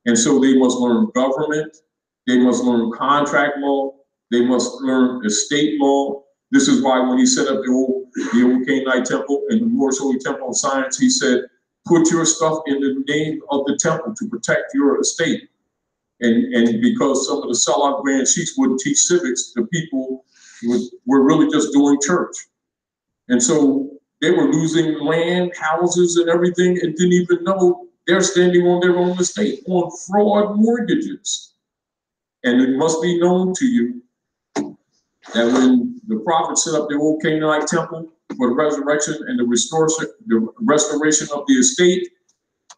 And so they must learn government, they must learn contract law, they must learn estate law. This is why when he set up the old Canaanite temple and the Moorish Holy Temple of Science, he said, put your stuff in the name of the temple to protect your estate. And because some of the sellout grand chiefs wouldn't teach civics, the people were really just doing church. And so they were losing land, houses, and everything, and didn't even know they're standing on their own estate on fraud mortgages. And it must be known to you that when the prophet set up the old Canaanite temple for the resurrection and the restoration of the estate,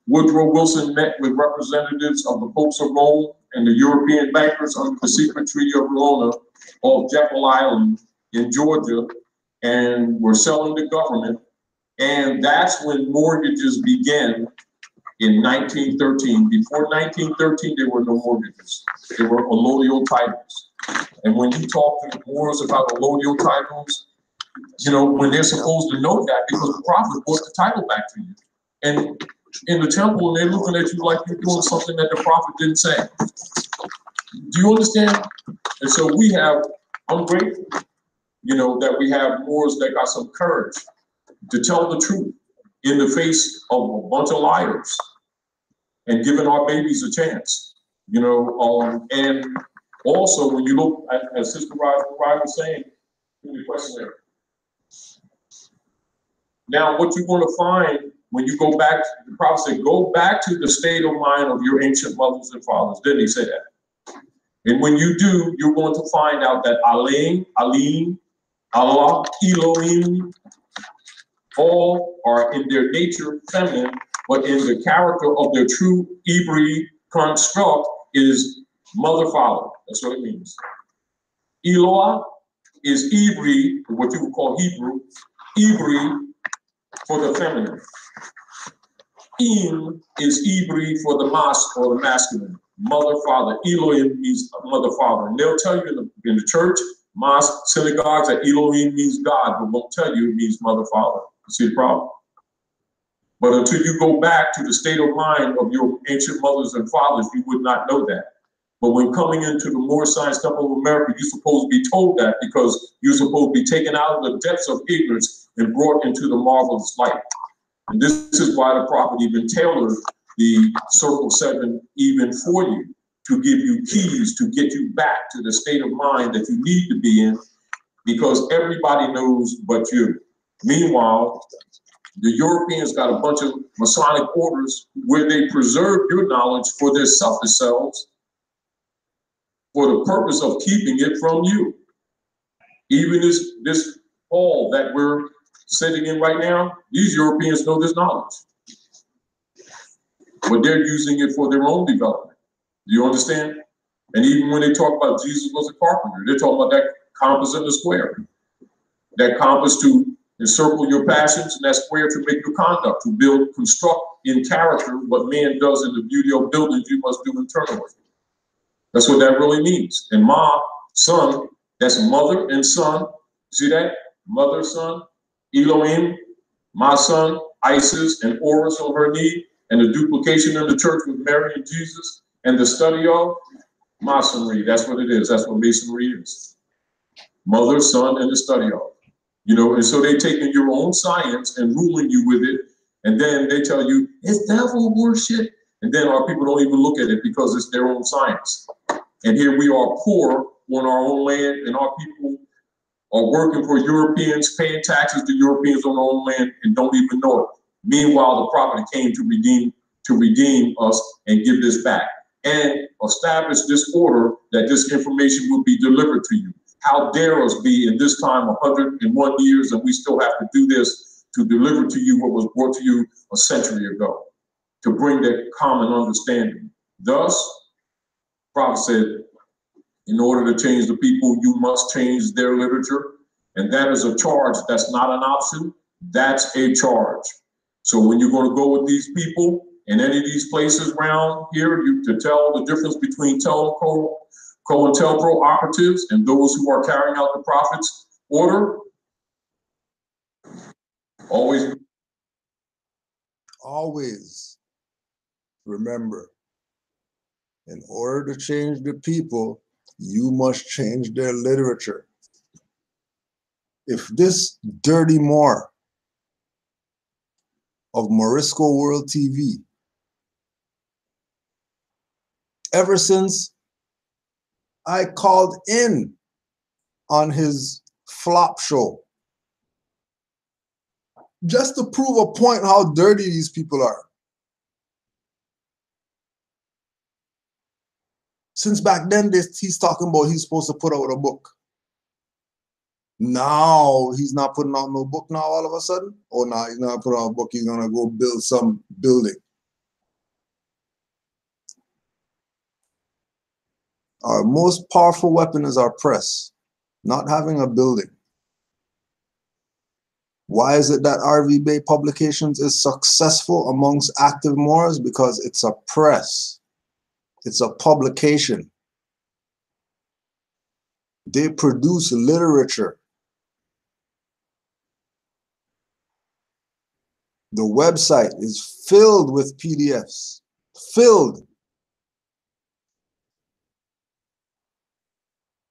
Woodrow Wilson met with representatives of the popes of Rome and the European bankers under the secret Treaty of Verona off Jekyll Island in Georgia, and were selling the government. And that's when mortgages began in 1913. Before 1913, there were no mortgages. There were allodial titles. And when you talk to the Moors about allodial titles, you know, when they're supposed to know that because the prophet brought the title back to you. And in the temple, they're looking at you like you're doing something that the prophet didn't say. Do you understand? And so I'm grateful, you know, that we have Moors that got some courage to tell the truth in the face of a bunch of liars and giving our babies a chance, you know. And also, when you look at, as Sister Ryan was saying, give me a question there. Now, what you're going to find when you go back, the prophet said, go back to the state of mind of your ancient mothers and fathers. Didn't he say that? And when you do, you're going to find out that Alim, Allah, Elohim, all are in their nature feminine, but in the character of their true Hebrew construct is mother, father. That's what it means. Eloah is Hebrew, what you would call Hebrew for the feminine. Im is Hebrew for the masc or the masculine. Mother, father. Elohim means mother, father. And they'll tell you in the church, mosque, synagogues, that Elohim means God, but won't tell you it means mother, father. You see the problem? But until you go back to the state of mind of your ancient mothers and fathers, you would not know that. But when coming into the Moorish Science Temple of America, you're supposed to be told that because you're supposed to be taken out of the depths of ignorance and brought into the marvelous light. And this is why the prophet even tailored the Circle 7 even for you, to give you keys to get you back to the state of mind that you need to be in, because everybody knows but you. Meanwhile, the Europeans got a bunch of Masonic orders where they preserve your knowledge for their selfish selves for the purpose of keeping it from you. Even this hall that we're sitting in right now, these Europeans know this knowledge, but they're using it for their own development. Do you understand? And even when they talk about Jesus was a carpenter, they're talking about that compass in the square, that compass to encircle your passions, and that square to make your conduct, to construct in character what man does in the beauty of buildings you must do internally. That's what that really means. And Ma, son, that's mother and son. See that? Mother, son, Elohim, my son, Isis, and Horus on her knee, and the duplication in the church with Mary and Jesus, and the study of Masonry. That's what it is. That's what Masonry is. Mother, son, and the study of. You know, and so they taking your own science and ruling you with it, and then they tell you it's devil worship, and then our people don't even look at it because it's their own science. And here we are poor on our own land, and our people are working for Europeans, paying taxes to Europeans on our own land, and don't even know it. Meanwhile, the prophet came to redeem us and give this back and establish this order that this information will be delivered to you. How dare us be in this time 101 years and we still have to do this to deliver to you what was brought to you a century ago, to bring that common understanding. Thus, prophet said, in order to change the people, you must change their literature. And that is a charge. That's not an option. That's a charge. So when you're going to go with these people in any of these places around here, to tell the difference between COINTELPRO operatives and those who are carrying out the prophet's order, Always remember, in order to change the people, you must change their literature. If this dirty Moor of Morisco World TV, ever since I called in on his flop show, just to prove a point how dirty these people are. Since back then, he's talking about he's supposed to put out a book. Now he's not putting out no book now all of a sudden. Oh, no, he's not putting out a book. He's going to go build some building. Our most powerful weapon is our press, not having a building. Why is it that RV Bay Publications is successful amongst active Moors? Because it's a press. It's a publication. They produce literature. The website is filled with PDFs. Filled.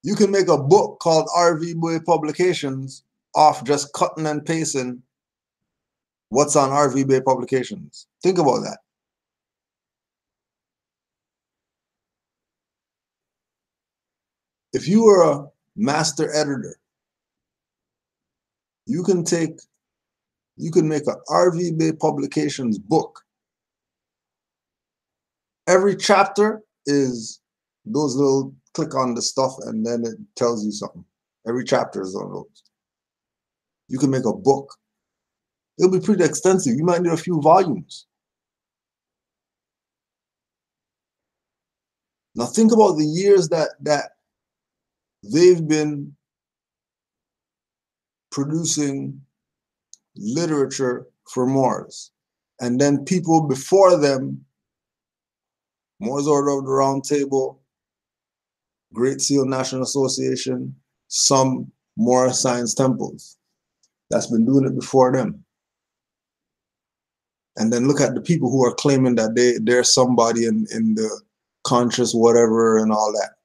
You can make a book called RV Bay Publications off just cutting and pasting what's on RV Bay Publications. Think about that. If you were a master editor, you can make an RV Bay Publications book. Every chapter is those little click on the stuff and then it tells you something. Every chapter is one of those. You can make a book. It'll be pretty extensive. You might need a few volumes. Now think about the years that they've been producing literature for Moors. And then people before them, Moors Order of the Round Table, Great Seal National Association, some Moorish Science Temples. That's been doing it before them. And then look at the people who are claiming that they're somebody in the conscious whatever and all that.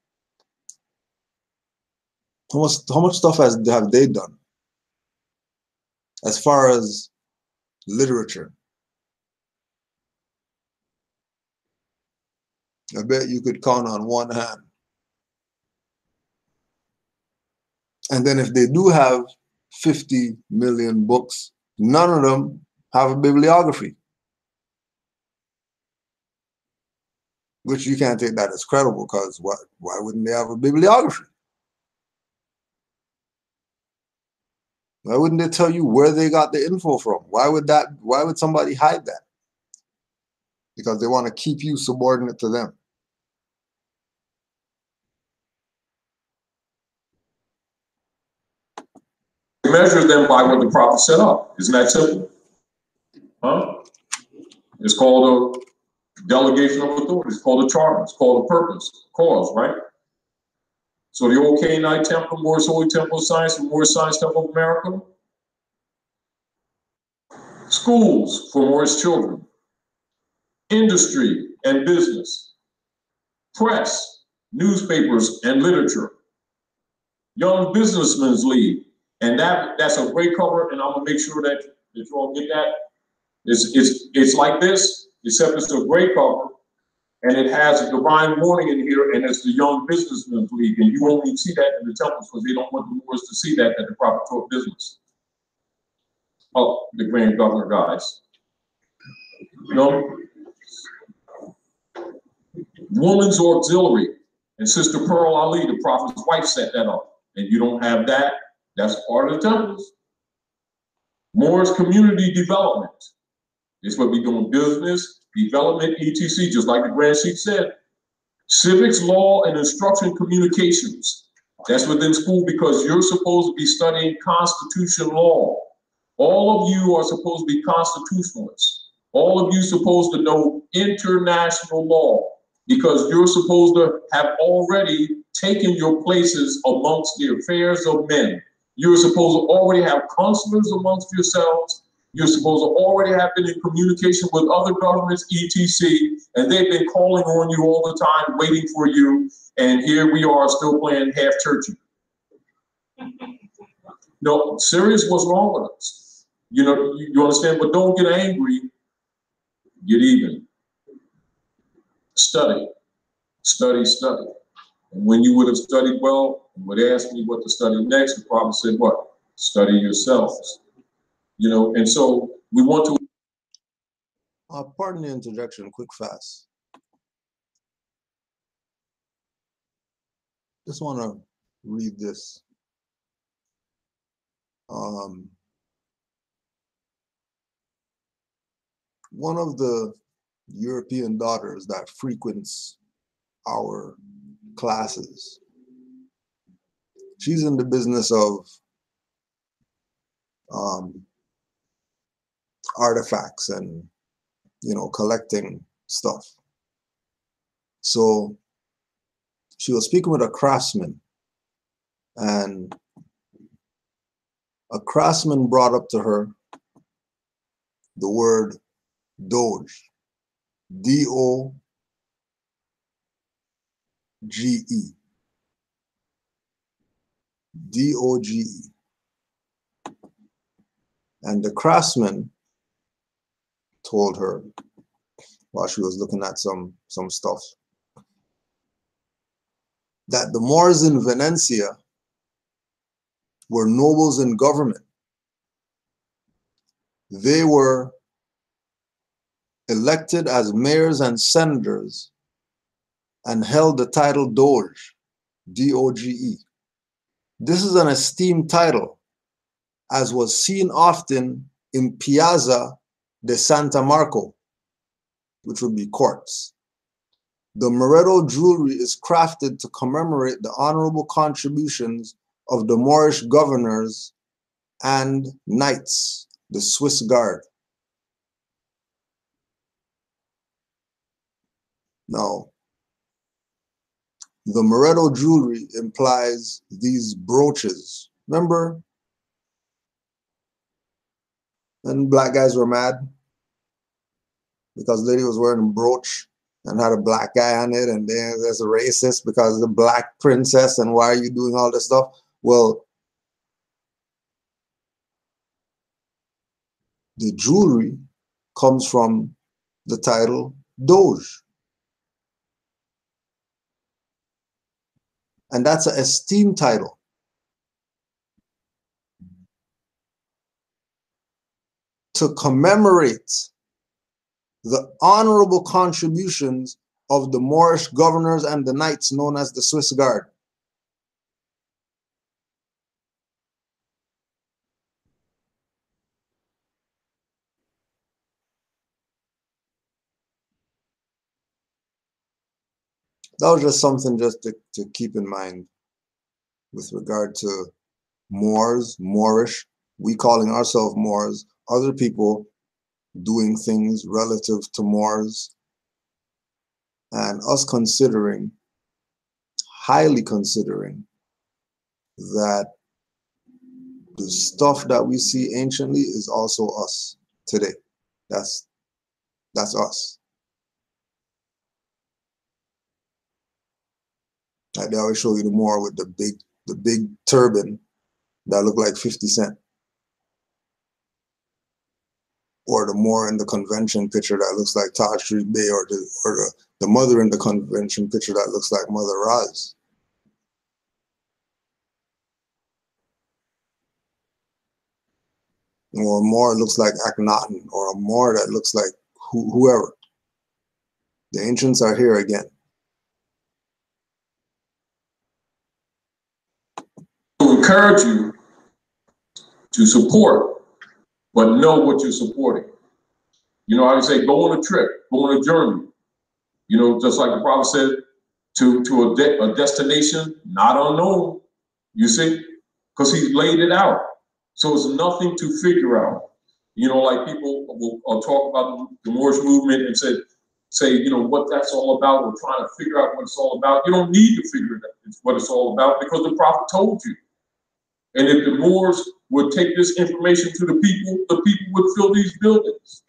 How much stuff have they done as far as literature? I bet you could count on one hand. And then if they do have 50 million books, none of them have a bibliography. Which you can't take that as credible, because why wouldn't they have a bibliography? Why wouldn't they tell you where they got the info from? Why would somebody hide that? Because they want to keep you subordinate to them. Measure them by what the prophet set up. Isn't that simple? Huh? It's called a delegation of authority. It's called a charter. It's called a purpose, cause, right? So the old Canaanite Temple, Moorish Holy Temple of Science, and Moorish Science Temple of America. Schools for Moorish children. Industry and business. Press, newspapers, and literature. Young Businessmen's League. And that's a great cover, and I'm gonna make sure that you all get that. It's like this, except it's a great cover, and it has a divine warning in here, and it's the Young Businessmen's League, and you only see that in the temples because they don't want the Moors to see that the prophet taught business. Oh, the Grand Governor guys. You know, Woman's Auxiliary, and Sister Pearl Ali, the prophet's wife, set that up, and you don't have that. That's part of the temples. Moorish community development. It's what we doing business, development, etc., just like the Grand Sheik said. Civics, law, and instruction communications. That's within school because you're supposed to be studying Constitution law. All of you are supposed to be constitutionalists. All of you supposed to know international law because you're supposed to have already taken your places amongst the affairs of men. You're supposed to already have counselors amongst yourselves. You're supposed to already have been in communication with other governments, etc., and they've been calling on you all the time, waiting for you, and here we are still playing half churchy. No, serious, what's wrong with us? You know, you understand, but don't get angry, get even. Study, study, study. And when you would have studied well, and would ask me what to study next, you probably said what? Study yourselves. You know, and so we want to. Pardon the interjection, quick fast. Just want to read this. One of the European daughters that frequents our classes, she's in the business of artifacts and, you know, collecting stuff. So she was speaking with a craftsman, and a craftsman brought up to her the word Doge, D-O-G-E. D-O-G-E. And the craftsman told her, while she was looking at some stuff, that the Moors in Venetia were nobles in government. They were elected as mayors and senators and held the title Doge, D-O-G-E. This is an esteemed title, as was seen often in Piazza de Santa Marco, which would be courts. The Moretto jewelry is crafted to commemorate the honorable contributions of the Moorish governors and knights, the Swiss Guard. Now, the Moretto jewelry implies these brooches. Remember when black guys were mad because lady was wearing a brooch and had a black guy on it, and then there's a racist because the black princess, and why are you doing all this stuff? Well, the jewelry comes from the title Doge. And that's an esteemed title. To commemorate the honorable contributions of the Moorish governors and the knights known as the Swiss Guard. That was just something just to keep in mind with regard to Moors, Moorish, we calling ourselves Moors, other people doing things relative to Moors, and us considering, highly considering, that the stuff that we see anciently is also us today. That's us. Like they always show you the Moor with the big turban that look like 50 Cent. Or the Moor in the convention picture that looks like Taj Street Bay, or the mother in the convention picture that looks like Mother Roz. Or a Moor looks like Akhenaten, or a Moor that looks like whoever. The ancients are here again. To encourage you to support, but know what you're supporting. You know how you say, go on a trip, go on a journey. You know, just like the prophet said, to a destination not unknown, you see, because he's laid it out. So it's nothing to figure out. You know, like people will talk about the Moorish movement and say, you know, what that's all about, or trying to figure out what it's all about. You don't need to figure out what it's all about, because the prophet told you. And if the Moors would take this information to the people would fill these buildings.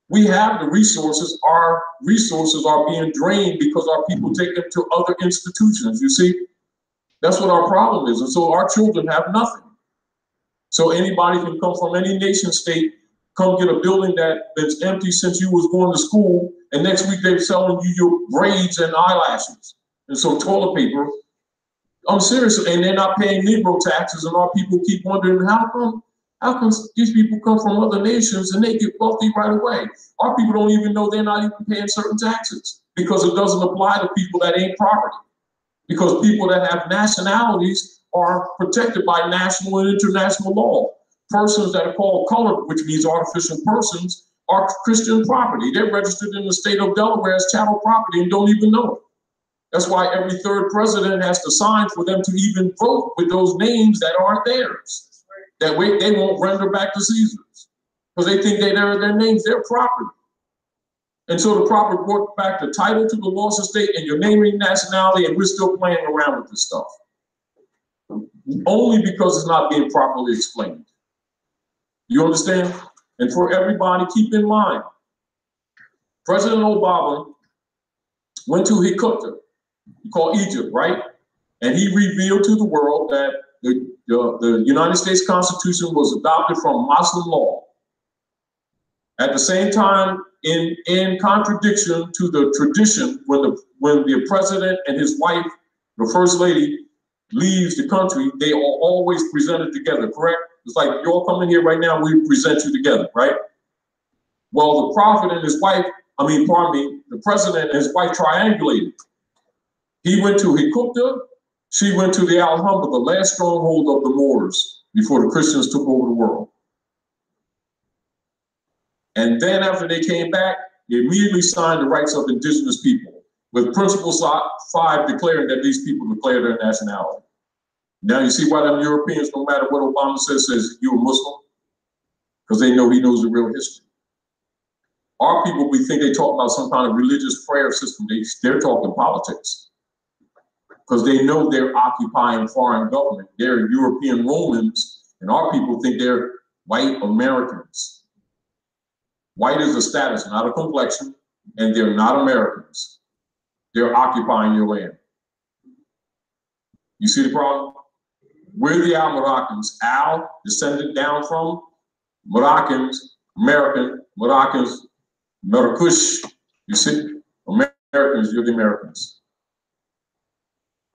We have the resources. Our resources are being drained because our people take them to other institutions, you see? That's what our problem is. And so our children have nothing. So anybody can come from any nation state, come get a building that's empty since you was going to school, and next week they're selling you your braids and eyelashes. And so toilet paper. I'm serious, and they're not paying Negro taxes, and our people keep wondering how come these people come from other nations and they get wealthy right away? Our people don't even know they're not even paying certain taxes because it doesn't apply to people that ain't property. Because people that have nationalities are protected by national and international law. Persons that are called colored, which means artificial persons, are Christian property. They're registered in the state of Delaware as chattel property and don't even know it. That's why every third president has to sign for them to even vote with those names that aren't theirs. That way they won't render back to Caesars because they think they're their names, their property. And so the proper brought back the title to the lost estate and your name and nationality, and we're still playing around with this stuff. Only because it's not being properly explained. You understand? And for everybody, keep in mind, President Obama went to Hikuta, you call Egypt, right? And he revealed to the world that the United States Constitution was adopted from Muslim law. At the same time, in contradiction to the tradition, when the president and his wife, the first lady, leaves the country, they are always presented together, correct? It's like, you all come in here right now, we present you together, right? Well, the prophet and his wife, the president and his wife triangulated. He went to Hikuta, she went to the Alhambra, the last stronghold of the Moors before the Christians took over the world. And then after they came back, they immediately signed the rights of indigenous people, with Principle 5 declaring that these people declare their nationality. Now you see why them Europeans, no matter what Obama says you're a Muslim? Because they know he knows the real history. Our people, we think they talk about some kind of religious prayer system. They're talking politics. Because they know they're occupying foreign government. They're European Romans, and our people think they're white Americans. White is a status, not a complexion, and they're not Americans. They're occupying your land. You see the problem? We're the Al-Moroccans. Al, descended down from Moroccans, American, Moroccans, Marrakesh. You see, Americans, you're the Americans.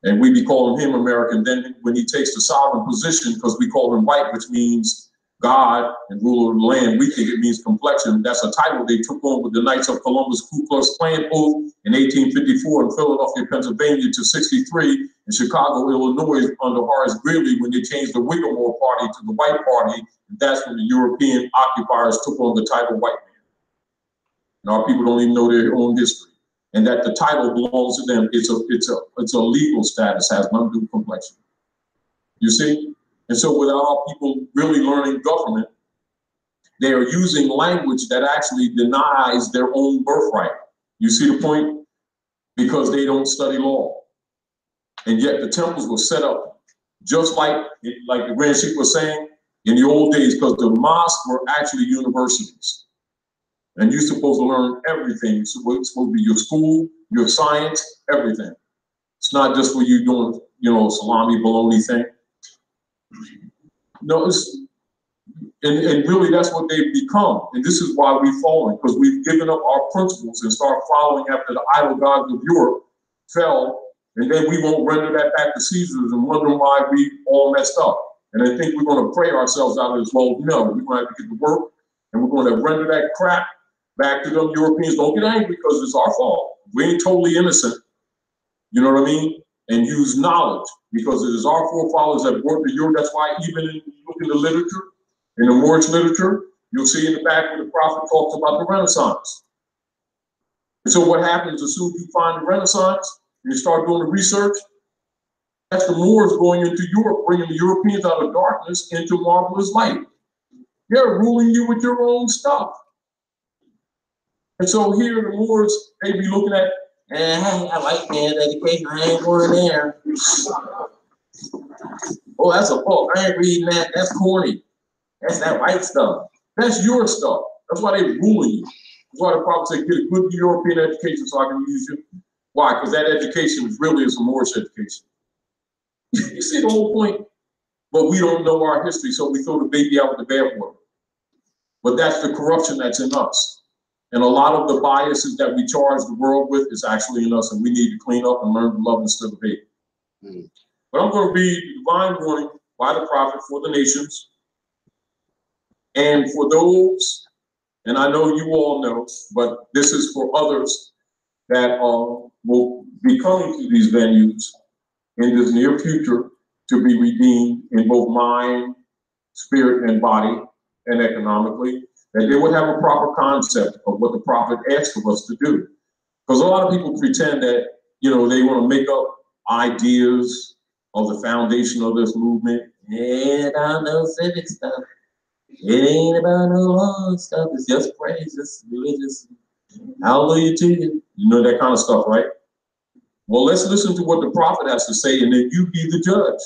And we be calling him American. Then when he takes the sovereign position, because we call him white, which means God and ruler of the land, we think it means complexion. That's a title they took on with the Knights of Columbus Ku Klux Klan oath in 1854 in Philadelphia, Pennsylvania to 63 in Chicago, Illinois under Horace Greeley when they changed the Whiggamore Party to the White Party. And that's when the European occupiers took on the title white man. And our people don't even know their own history. And that the title belongs to them. It's a legal status, has nothing to do with complexion. You see? And so without our people really learning government, they are using language that actually denies their own birthright. You see the point? Because they don't study law. And yet the temples were set up just like the Grand Sheik was saying in the old days, because the mosques were actually universities. And you're supposed to learn everything. So it's supposed to be your school, your science, everything. It's not just for you doing, salami, bologna thing. No, and really that's what they've become. And this is why we've fallen, because we've given up our principles and started following after the idol gods of Europe fell, and then we won't render that back to Caesars and wonder why we all messed up. And I think we're going to pray ourselves out of this. Well, no, we're going to have to get to work, and we're going to render that crap back to them Europeans. Don't get angry because it's our fault. We ain't totally innocent. You know what I mean? And use knowledge, because it is our forefathers that brought to Europe. That's why even in look in the literature, in the Moorish literature, you'll see in the back where the prophet talks about the Renaissance. And so what happens as soon as you find the Renaissance and you start doing the research, that's the Moors going into Europe, bringing the Europeans out of darkness into marvelous light. They're ruling you with your own stuff. And so here the Moors, they be looking at, I like man's education, I ain't going there. Oh, that's a book. I ain't reading that. That's corny. That's that white stuff. That's your stuff. That's why they ruling you. That's why the prophet said, get a good European education so I can use you. Why? Because that education really is a Moorish education. You see the whole point? But we don't know our history, so we throw the baby out with the bathwater. But that's the corruption that's in us. And a lot of the biases that we charge the world with is actually in us, and we need to clean up and learn to love and still hate. But I'm going to read the divine warning by the prophet for the nations. And for those, and I know you all know, but this is for others that will be coming to these venues in this near future to be redeemed in both mind, spirit, and body, and economically, that they would have a proper concept of what the prophet asked of us to do. Because a lot of people pretend that, you know, they want to make up ideas of the foundation of this movement. Yeah, about no civic stuff. It ain't about no law stuff. It's just praise, it's religious. Hallelujah to you. You know that kind of stuff, right? Well, let's listen to what the prophet has to say, and then you be the judge.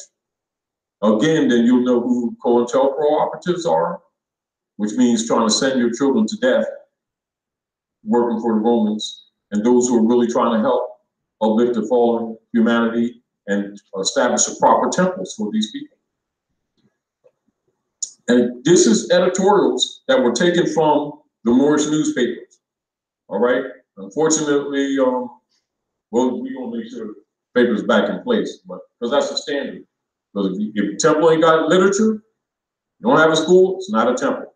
Again, then you'll know who COINTELPRO operatives are, which means trying to send your children to death, working for the Romans, and those who are really trying to help uplift the fallen humanity and establish the proper temples for these people. And this is editorials that were taken from the Moorish newspapers, all right? Unfortunately, well, we're gonna make sure the paper's back in place, but because that's the standard. Because if a temple ain't got literature, you don't have a school, it's not a temple.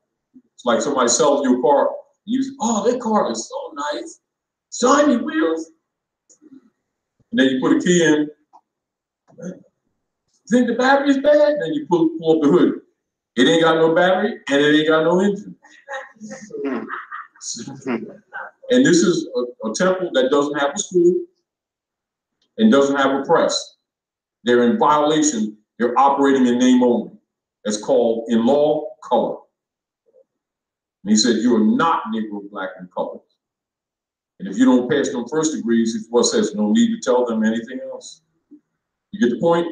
It's like somebody sells you a car, and you say, oh, that car is so nice, shiny wheels. And then you put a key in, think the battery's bad? Then you pull up the hood. It ain't got no battery, and it ain't got no engine. And this is a temple that doesn't have a school and doesn't have a press. They're in violation. They're operating in name only. It's called, in law, color. And he said, you are not Negro, black, and colored. And if you don't pass them first degrees, it's what says no need to tell them anything else. You get the point?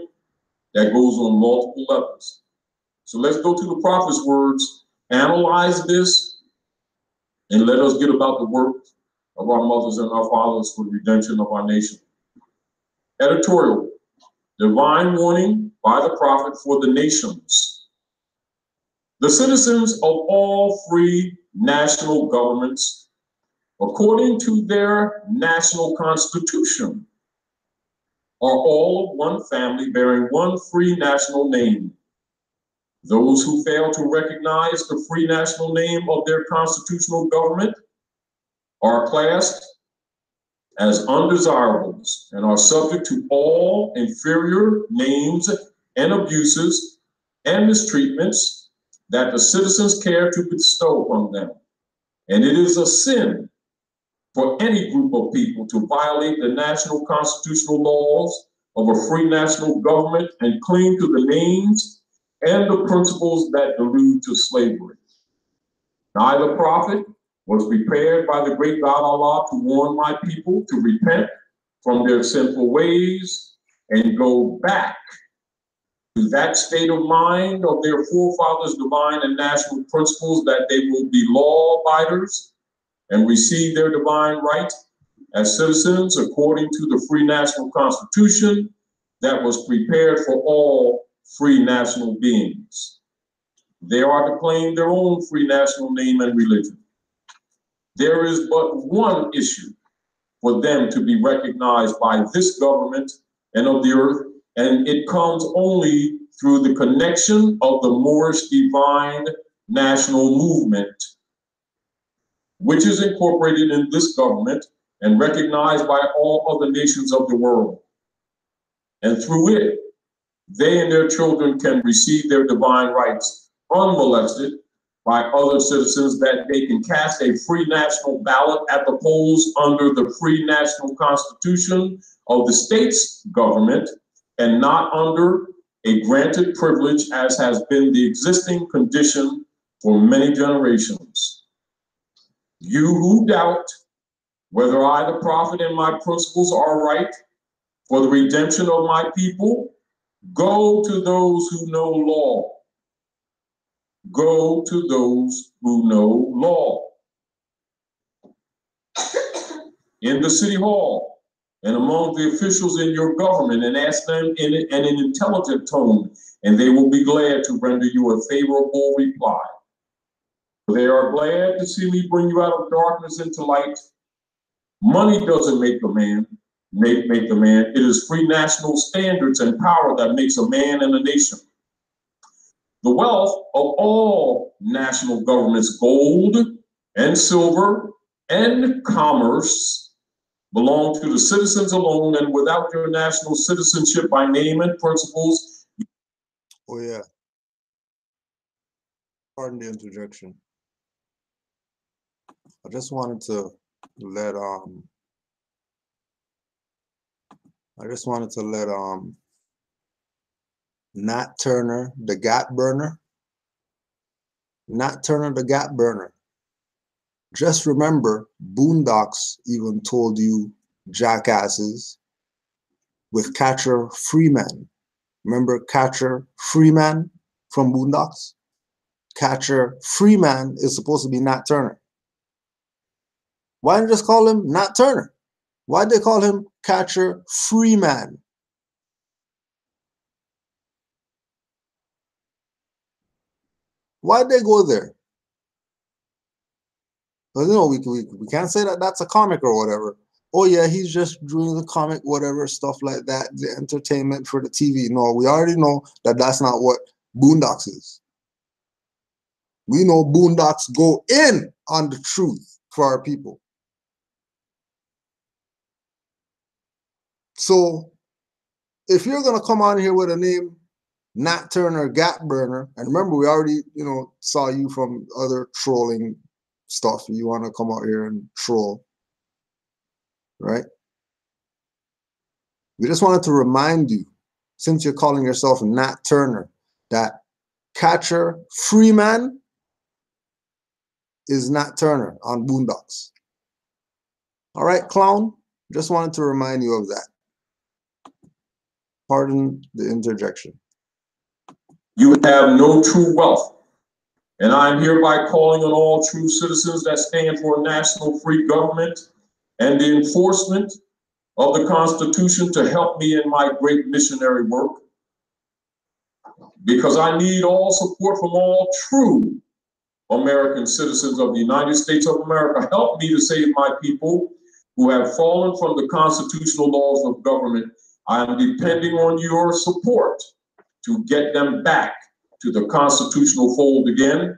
That goes on multiple levels. So let's go to the prophet's words, analyze this, and let us get about the work of our mothers and our fathers for the redemption of our nation. Editorial, divine warning by the prophet for the nations. The citizens of all free national governments, according to their national constitution, are all of one family bearing one free national name. Those who fail to recognize the free national name of their constitutional government are classed as undesirables and are subject to all inferior names and abuses and mistreatments that the citizens care to bestow upon them. And it is a sin for any group of people to violate the national constitutional laws of a free national government and cling to the names and the principles that allude to slavery. I, the prophet, was prepared by the great God Allah to warn my people to repent from their sinful ways and go back to that state of mind of their forefathers' divine and national principles, that they will be law abiders and receive their divine right as citizens according to the free national constitution that was prepared for all free national beings. They are to claim their own free national name and religion. There is but one issue for them to be recognized by this government and of the earth, and it comes only through the connection of the Moorish divine national movement, which is incorporated in this government and recognized by all other nations of the world. And through it, they and their children can receive their divine rights unmolested by other citizens, that they can cast a free national ballot at the polls under the free national constitution of the state's government and not under a granted privilege as has been the existing condition for many generations. You who doubt whether I, the prophet, and my principles are right for the redemption of my people, Go to those who know law. Go to those who know law. In the city hall and among the officials in your government, and ask them in an intelligent tone, and they will be glad to render you a favorable reply. They are glad to see me bring you out of darkness into light. Money doesn't make a man, make the man. It is free national standards and power that makes a man and a nation. The wealth of all national governments, gold and silver and commerce, belong to the citizens alone, and without your national citizenship by name and principles. Oh yeah. Pardon the interjection. I just wanted to let Nat Turner, the gap burner. Nat Turner, the gap burner. Just remember, Boondocks even told you jackasses with Catcher Freeman. Remember Catcher Freeman from Boondocks? Catcher Freeman is supposed to be Nat Turner. Why didn't they just call him Nat Turner? Why'd they call him Catcher Freeman? Why'd they go there? Because, you know, we can't say that that's a comic or whatever. Oh yeah, he's just doing the comic, whatever, stuff like that, the entertainment for the TV. No, we already know that that's not what Boondocks is. We know Boondocks go in on the truth for our people. So if you're gonna come on here with a name, Nat Turner, Gap Burner, and remember we already, you know, saw you from other trolling stuff. You want to come out here and troll, right? We just wanted to remind you, since you're calling yourself Nat Turner, that Catcher Freeman is Nat Turner on Boondocks. All right, clown? Just wanted to remind you of that. Pardon the interjection. You have no true wealth, and I am hereby calling on all true citizens that stand for a national free government and the enforcement of the Constitution to help me in my great missionary work, because I need all support from all true American citizens of the United States of America. Help me to save my people who have fallen from the constitutional laws of government. I am depending on your support to get them back to the constitutional fold again,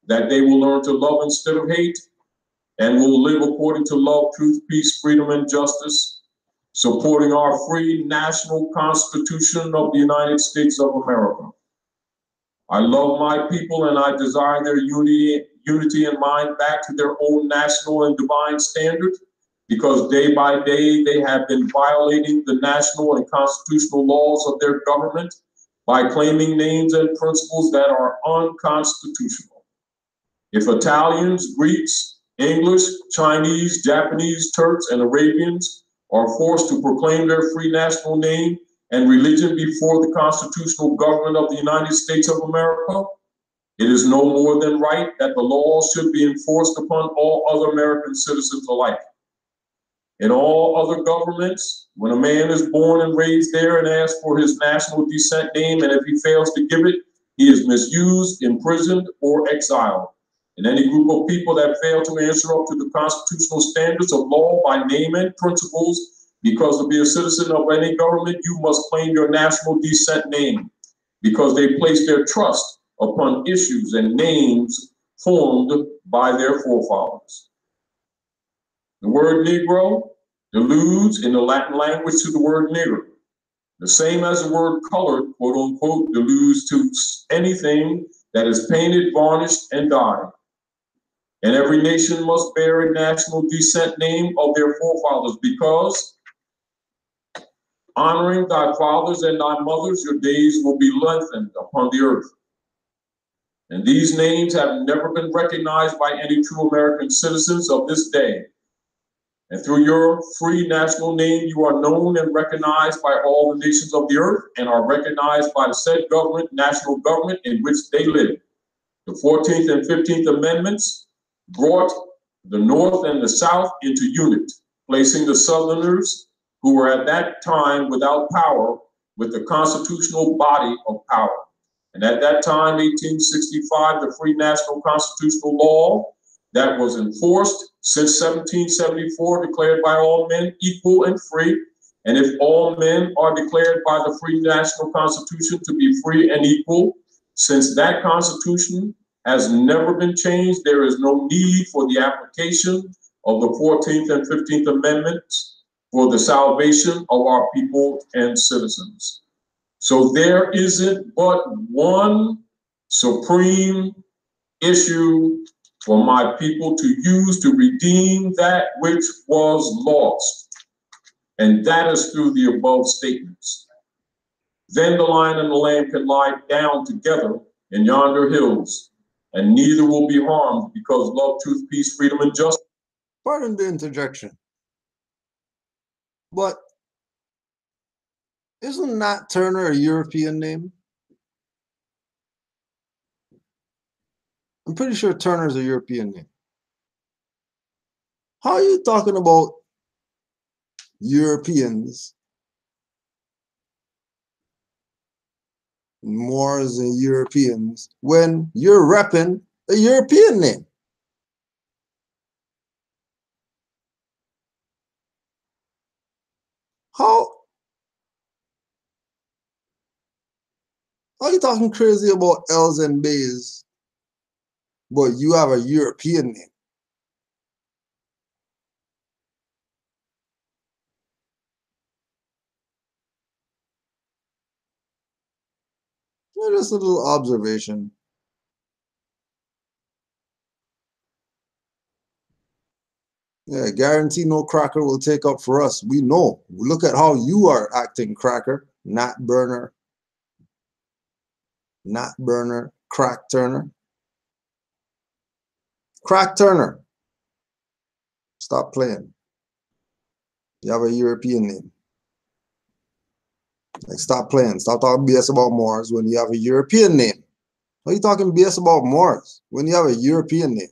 that they will learn to love instead of hate, and will live according to love, truth, peace, freedom, and justice, supporting our free national Constitution of the United States of America. I love my people, and I desire their unity in mind back to their own national and divine standard, because day by day they have been violating the national and constitutional laws of their government by claiming names and principles that are unconstitutional. If Italians, Greeks, English, Chinese, Japanese, Turks, and Arabians are forced to proclaim their free national name and religion before the constitutional government of the United States of America, it is no more than right that the laws should be enforced upon all other American citizens alike. In all other governments, when a man is born and raised there and asks for his national descent name, and if he fails to give it, he is misused, imprisoned, or exiled. And any group of people that fail to answer up to the constitutional standards of law by name and principles, because to be a citizen of any government, you must claim your national descent name, because they place their trust upon issues and names formed by their forefathers. The word Negro alludes in the Latin language to the word nigger, the same as the word colored, quote unquote, alludes to anything that is painted, varnished, and dyed. And every nation must bear a national descent name of their forefathers, because honoring thy fathers and thy mothers, your days will be lengthened upon the earth. And these names have never been recognized by any true American citizens of this day. And through your free national name, you are known and recognized by all the nations of the earth and are recognized by the said government, national government in which they live. The 14th and 15th Amendments brought the North and the South into unit, placing the Southerners, who were at that time without power, with the constitutional body of power. And at that time, 1865, the free national constitutional law that was enforced since 1774 declared by all men equal and free. And if all men are declared by the free national constitution to be free and equal, since that constitution has never been changed, there is no need for the application of the 14th and 15th Amendments for the salvation of our people and citizens. So there isn't but one supreme issue for my people to use to redeem that which was lost, and that is through the above statements. Then the lion and the lamb can lie down together in yonder hills, and neither will be harmed, because love, truth, peace, freedom, and justice. Pardon the interjection, but isn't Nat Turner a European name? I'm pretty sure Turner's a European name. How are you talking about Europeans, Moors and Europeans, when you're repping a European name? How are you talking crazy about L's and B's, but you have a European name? Just a little observation. Yeah, guarantee no cracker will take up for us. We know. Look at how you are acting, cracker. Nat burner. Nat burner. Crack Turner. Crack Turner. Stop playing. You have a European name. Like, stop playing. Stop talking BS about Moors when you have a European name. Why are you talking BS about Moors when you have a European name?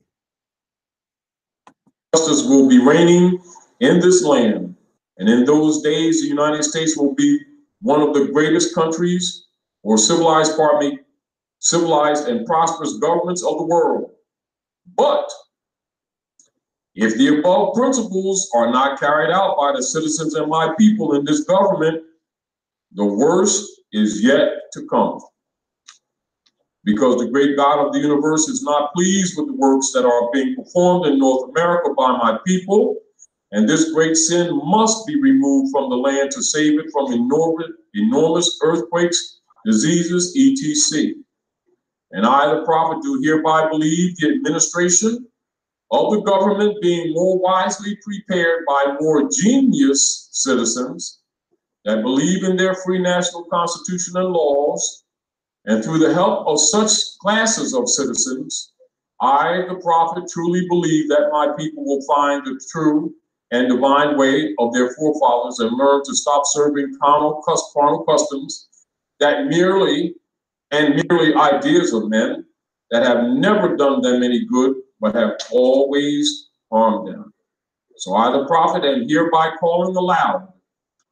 Justice will be reigning in this land. And in those days, the United States will be one of the greatest countries, or civilized and prosperous governments of the world. But if the above principles are not carried out by the citizens and my people in this government, the worst is yet to come. Because the great God of the universe is not pleased with the works that are being performed in North America by my people, and this great sin must be removed from the land to save it from enormous earthquakes, diseases, etc. And I, the prophet, do hereby believe the administration of the government being more wisely prepared by more genius citizens that believe in their free national constitution and laws, and through the help of such classes of citizens, I, the prophet, truly believe that my people will find the true and divine way of their forefathers and learn to stop serving carnal customs that merely ideas of men that have never done them any good, but have always harmed them. So I, the prophet, am hereby calling aloud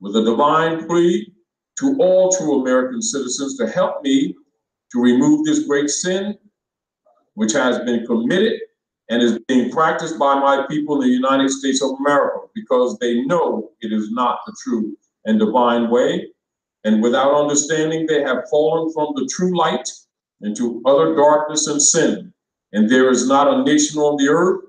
with a divine plea to all true American citizens to help me to remove this great sin which has been committed and is being practiced by my people in the United States of America, because they know it is not the true and divine way. And without understanding, they have fallen from the true light into utter darkness and sin. And there is not a nation on the earth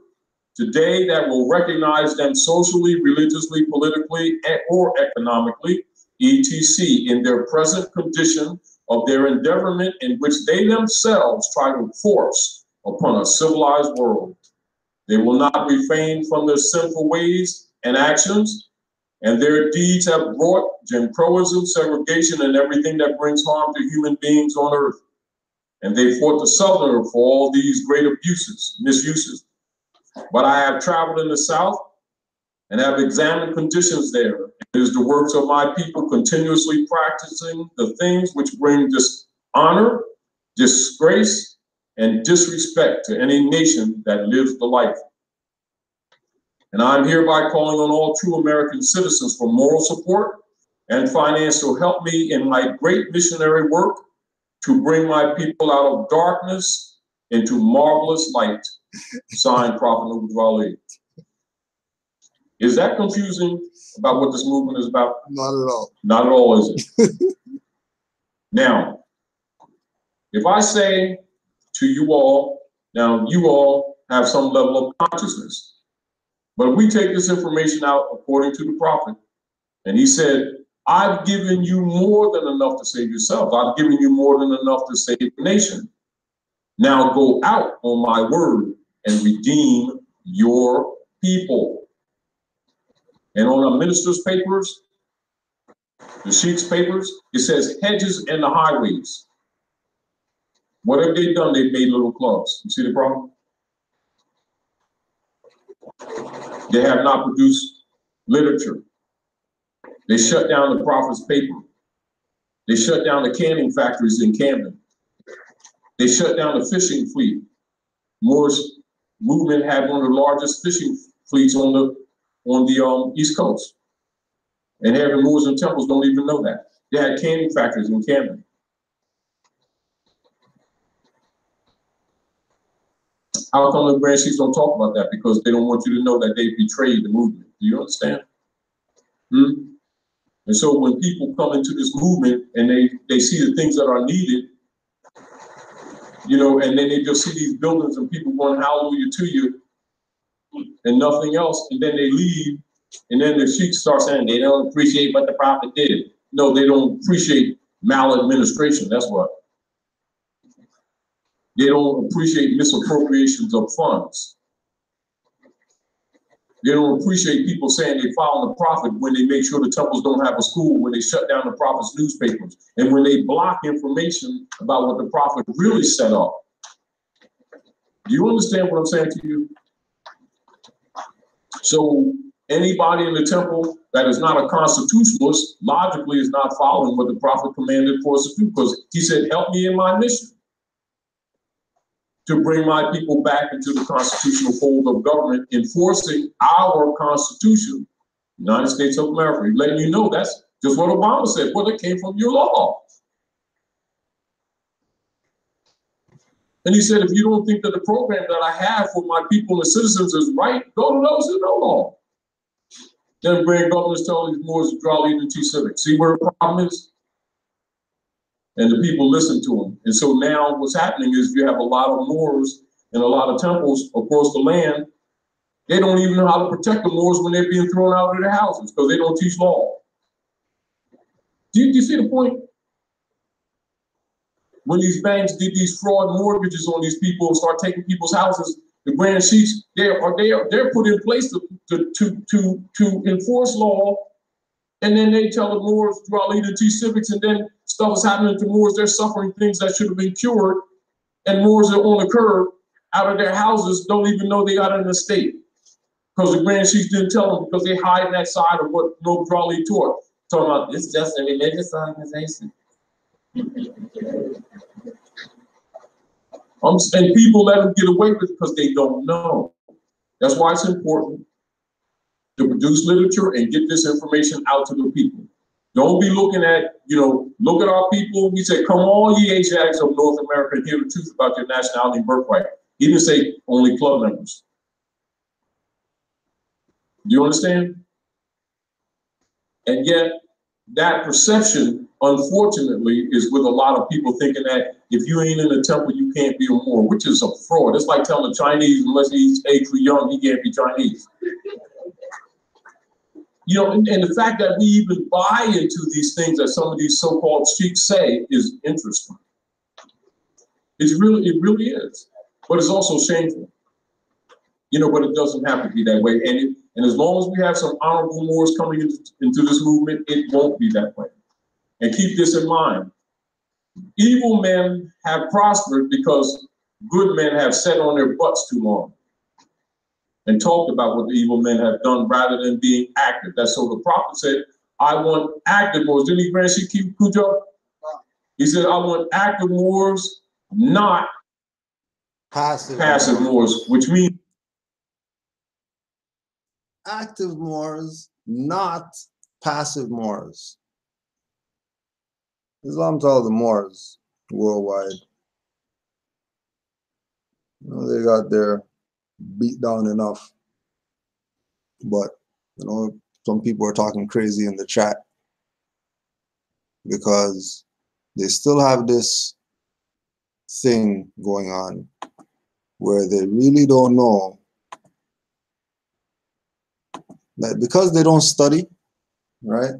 today that will recognize them socially, religiously, politically, or economically, etc., in their present condition of their endeavorment in which they themselves try to force upon a civilized world. They will not refrain from their sinful ways and actions, and their deeds have brought Jim Crowism, segregation, and everything that brings harm to human beings on earth. And they fought the Southerner for all these great abuses, misuses. But I have traveled in the South, and have examined conditions there. It is the works of my people continuously practicing the things which bring dishonor, disgrace, and disrespect to any nation that lives the life. And I'm hereby calling on all true American citizens for moral support and financial help me in my great missionary work to bring my people out of darkness into marvelous light. Signed, Prophet Nubrali. Is that confusing about what this movement is about? Not at all. Not at all, is it? Now, if I say to you all, now you all have some level of consciousness, but we take this information out according to the prophet, and he said, I've given you more than enough to save yourself. I've given you more than enough to save the nation. Now go out on my word and redeem your people. And on our minister's papers, the sheikh's papers, it says hedges and the highways. What have they done? They've made little clubs. You see the problem? They have not produced literature. They shut down the prophet's paper. They shut down the canning factories in Camden. They shut down the fishing fleet. Moorish movement had one of the largest fishing fleets on the East Coast. And having Moors and temples don't even know that. They had canning factories in Camden. How come the Grand Chiefs don't talk about that? Because they don't want you to know that they betrayed the movement. Do you understand? And so when people come into this movement and they see the things that are needed, you know, and then they just see these buildings and people going hallelujah to you and nothing else, and then they leave, and then the sheiks start saying they don't appreciate what the prophet did. No, they don't appreciate maladministration, that's what. They don't appreciate misappropriations of funds. They don't appreciate people saying they follow the prophet when they make sure the temples don't have a school, when they shut down the prophet's newspapers, and when they block information about what the prophet really set up. Do you understand what I'm saying to you? So anybody in the temple that is not a constitutionalist logically is not following what the prophet commanded for us to do, because he said, help me in my mission to bring my people back into the constitutional fold of government, enforcing our Constitution, United States of America. Letting you know that's just what Obama said. Well, it came from your law. And he said, if you don't think that the program that I have for my people and the citizens is right, go to those who know law. Then bring governors telling these Moors to draw lead in T-Civic. See where the problem is? And the people listen to them. And so now what's happening is you have a lot of Moors and a lot of temples across the land. They don't even know how to protect the Moors when they're being thrown out of their houses because they don't teach law. Do you see the point? When these banks did these fraud mortgages on these people and start taking people's houses, the Grand Chiefs, they're put in place to enforce law. And then they tell the Moors to lead the T-Civics, and then stuff is happening to Moors. They're suffering things that should have been cured, and Moors are on the curb out of their houses, don't even know they got an estate. Because the Grand Chiefs didn't tell them, because they hide that side of what no Drawley taught. Talking about, it's just a religious organization. And people let them get away with it because they don't know. That's why it's important to produce literature and get this information out to the people. Don't be looking at, look at our people. He said, come all ye Asiatics of North America and hear the truth about your nationality and birthright. He didn't say only club members. Do you understand? And yet that perception, unfortunately, is with a lot of people thinking that if you ain't in the temple, you can't be a Moor, which is a fraud. It's like telling the Chinese, unless he's age too young, he can't be Chinese. And the fact that we even buy into these things that some of these so-called sheiks say is interesting. It really is. But it's also shameful. But it doesn't have to be that way. And as long as we have some honorable Moors coming into this movement, it won't be that way. And keep this in mind. Evil men have prospered because good men have sat on their butts too long. and talked about what the evil men have done rather than being active. That's so the prophet said, I want active Moors. Didn't he, Grand Chief Cujo? He said, I want active Moors, not passive Moors, which means active Moors, not passive Moors. Islam told the Moors worldwide. You know, they got their beat down enough. But, you know, some people are talking crazy in the chat because they still have this thing going on where they really don't know that because they don't study, right?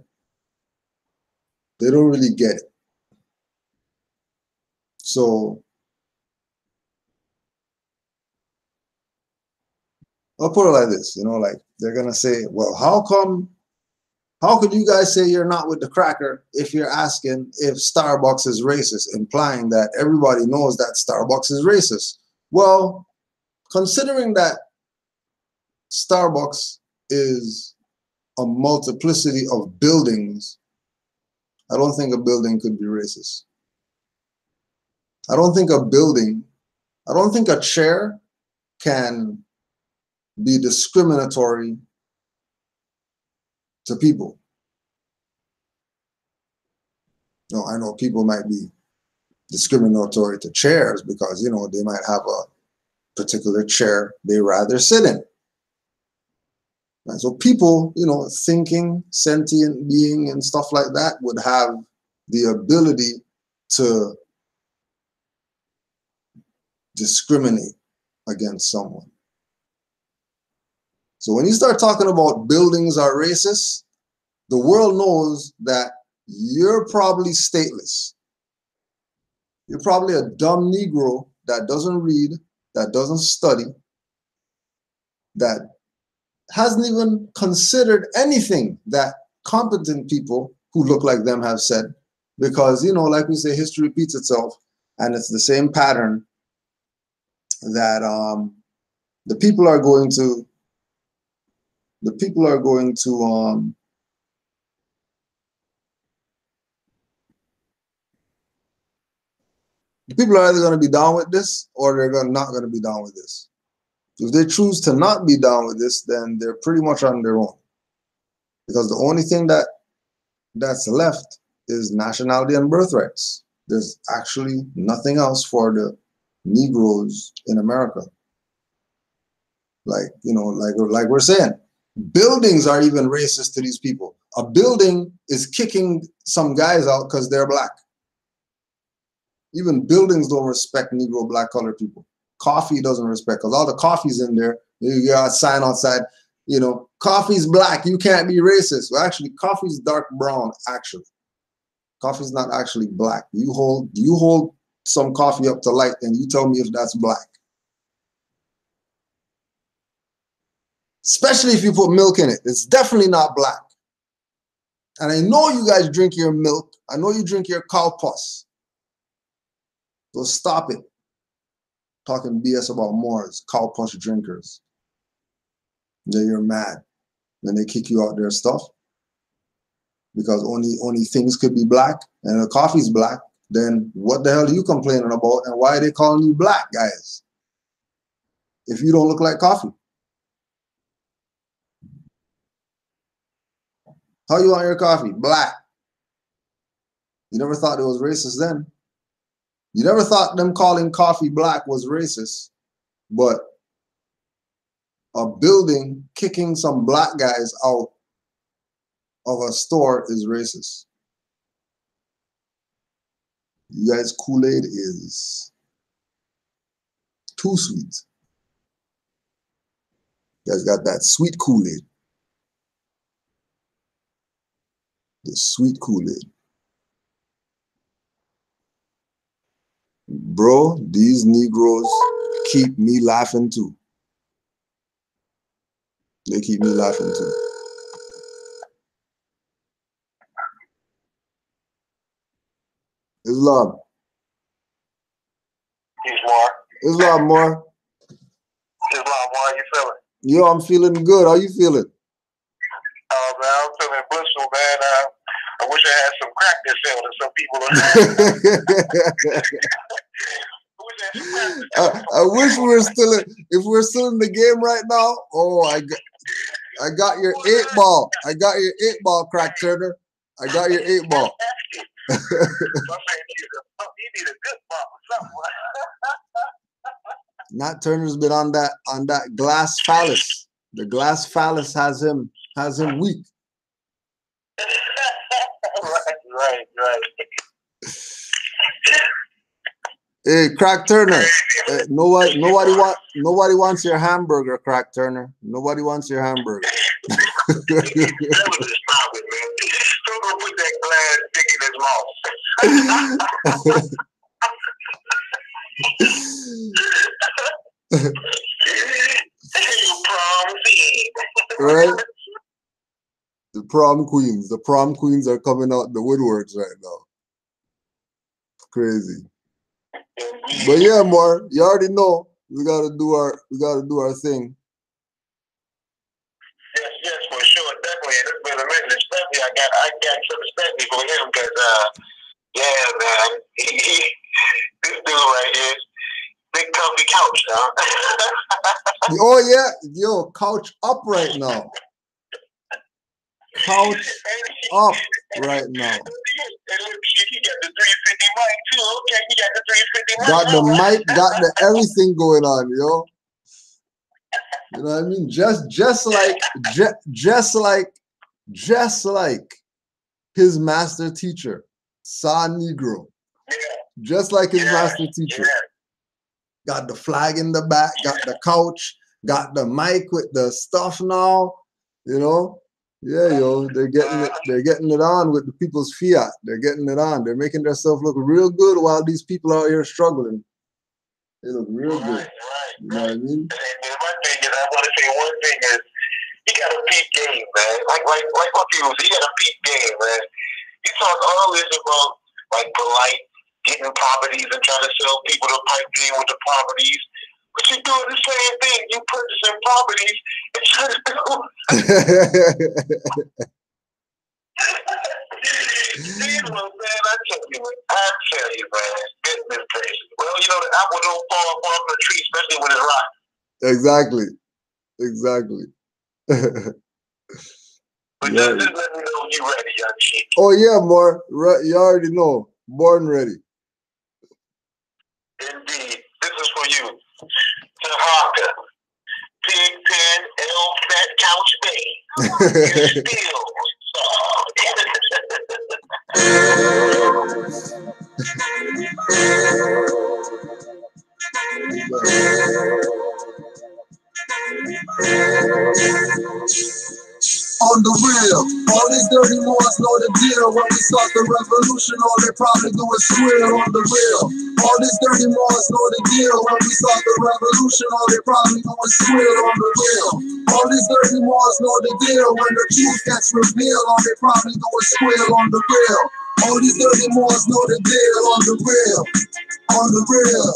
They don't really get it. So I'll put it like this, you know, like they're gonna say, well, how could you guys say you're not with the cracker if you're asking if Starbucks is racist, implying that everybody knows that Starbucks is racist? Well, considering that Starbucks is a multiplicity of buildings, I don't think a building could be racist. I don't think a chair can be discriminatory to people. No, I know people might be discriminatory to chairs because, you know, they might have a particular chair they rather sit in. Right? So people, you know, thinking, sentient being and stuff like that would have the ability to discriminate against someone. So when you start talking about buildings are racist, the world knows that you're probably stateless. You're probably a dumb Negro that doesn't read, that doesn't study, that hasn't even considered anything that competent people who look like them have said. Because, you know, like we say, history repeats itself, and it's the same pattern that the people are either going to be down with this or they're not going to be down with this. If they choose to not be down with this, then they're pretty much on their own. Because the only thing that's left is nationality and birthrights. There's actually nothing else for the Negroes in America. Like, you know, like we're saying, buildings are even racist to these people. A building is kicking some guys out because they're black. Even buildings don't respect Negro, black, colored people. Coffee doesn't respect, because all the coffee's in there. You got a sign outside, you know, coffee's black, you can't be racist. Well, actually, coffee's dark brown, actually. Coffee's not actually black. You hold some coffee up to light and you tell me if that's black. Especially if you put milk in it. It's definitely not black. And I know you guys drink your milk. I know you drink your cow pus. So stop it. Talking BS about Moors, cow pus drinkers. Then you're mad. Then they kick you out their stuff. Because only things could be black and the coffee's black. Then what the hell are you complaining about? And why are they calling you black, guys? If you don't look like coffee. How you want your coffee? Black. You never thought it was racist then. You never thought them calling coffee black was racist, but a building kicking some black guys out of a store is racist. You guys' Kool-Aid is too sweet. You guys got that sweet Kool-Aid. The sweet Kool-Aid. Bro, these Negroes keep me laughing too. They keep me laughing too. Islam. He's more. Islam more. Islam, how you feeling? Yo, I'm feeling good. How you feeling? Oh, man, I'm feeling blissful, man. I wish I had some crack to sell to some people. I wish we were still in, if we're still in the game right now. Oh, I got your 8-ball. I got your 8-ball, Crack Turner. I got your 8-ball. You need a good ball or something. Nat Turner's been on that glass phallus. The glass phallus has him weak. Right. Hey, Crack Turner. Nobody wants your hamburger, Crack Turner. Nobody wants your hamburger. That was his topic, man. Don't go put that glass dick in his mouth. Right? The prom queens are coming out the woodworks right now. Crazy. But yeah, more, you already know we gotta do our thing. Yes, for sure, definitely. And it's been a minute, especially I got some respect for him because yeah, man, this dude right here, big comfy couch, huh? Oh yeah, yo, couch up right now. Couch up right now. And look, he got the 350 mic too. Okay, he got the 350 mic. Got the mic, got the everything going on, yo. You know what I mean? Just like his master teacher, Sa Negro. Yeah. Just like his master teacher. Yeah. Got the flag in the back, got the couch, got the mic with the stuff now, you know? Yeah, yo, they're getting it on with the people's fiat. They're getting it on. They're making themselves look real good while these people out here struggling. They look real good. You know what I mean? And my thing is, I want to say one thing is, he got a peak game, man. Like what people say, he got a peak game, man. He talks all this about like polite, getting properties and trying to sell people the pipe game with the properties. But you're doing the same thing. You purchasing properties and trying to do. Man, I tell you, man. Goodness gracious. Well, you know, the apple don't fall far from the tree, especially when it's rotten. Exactly. But just let me know when you're ready, young chief. Oh yeah, more. You already know. Born ready. Indeed. This is for you. Tahaka. Pigpen, L Fat Couch Bay. Still. On the real, all these dirty Moors know the deal. When we start the revolution, all they probably do is squeal. On the real, all these dirty Moors know the deal. When we start the revolution, all they probably do is squeal. On the real, all these dirty Moors know the deal. When the truth gets revealed, all they probably do is squeal. On the real, all these dirty Moors know the deal. On the real, on the real.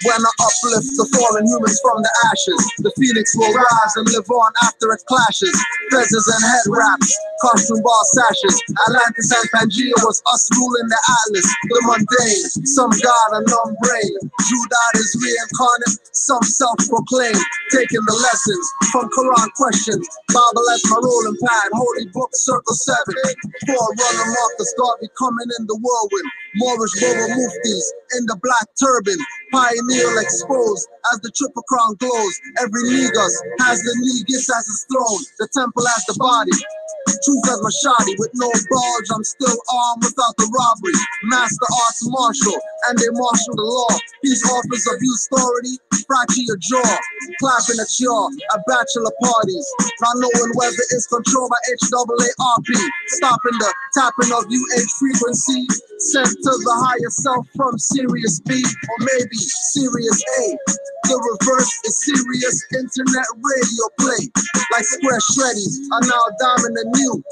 When I uplift the fallen humans from the ashes, the phoenix will rise and live on after it clashes. Feathers and head wraps, costume ball sashes. Atlantis and Pangea was us ruling the atlas. The mundane, some god and none brain. Judah is reincarnate, some self-proclaimed. Taking the lessons from Quran questions. Bible as my rolling pad, holy book circle 7. Forerunner Marcus, God be coming in the whirlwind. Moorish Boba Muftis in the black turban. Pioneer exposed as the triple crown glows. Every Negus has the Negus as his throne. The temple as the body. Truth as my shoddy. With no bulge, I'm still armed without the robbery. Master arts martial, and they marshal the law. Peace offers of authority, fracture your jaw. Clapping at yaw at bachelor parties. Not knowing whether it's controlled by HAARP. Stopping the tapping of UH frequency. Sent to the higher self from Sirius B, or maybe Sirius A. The reverse is serious internet radio play. Like square shreddies are now diamond and new.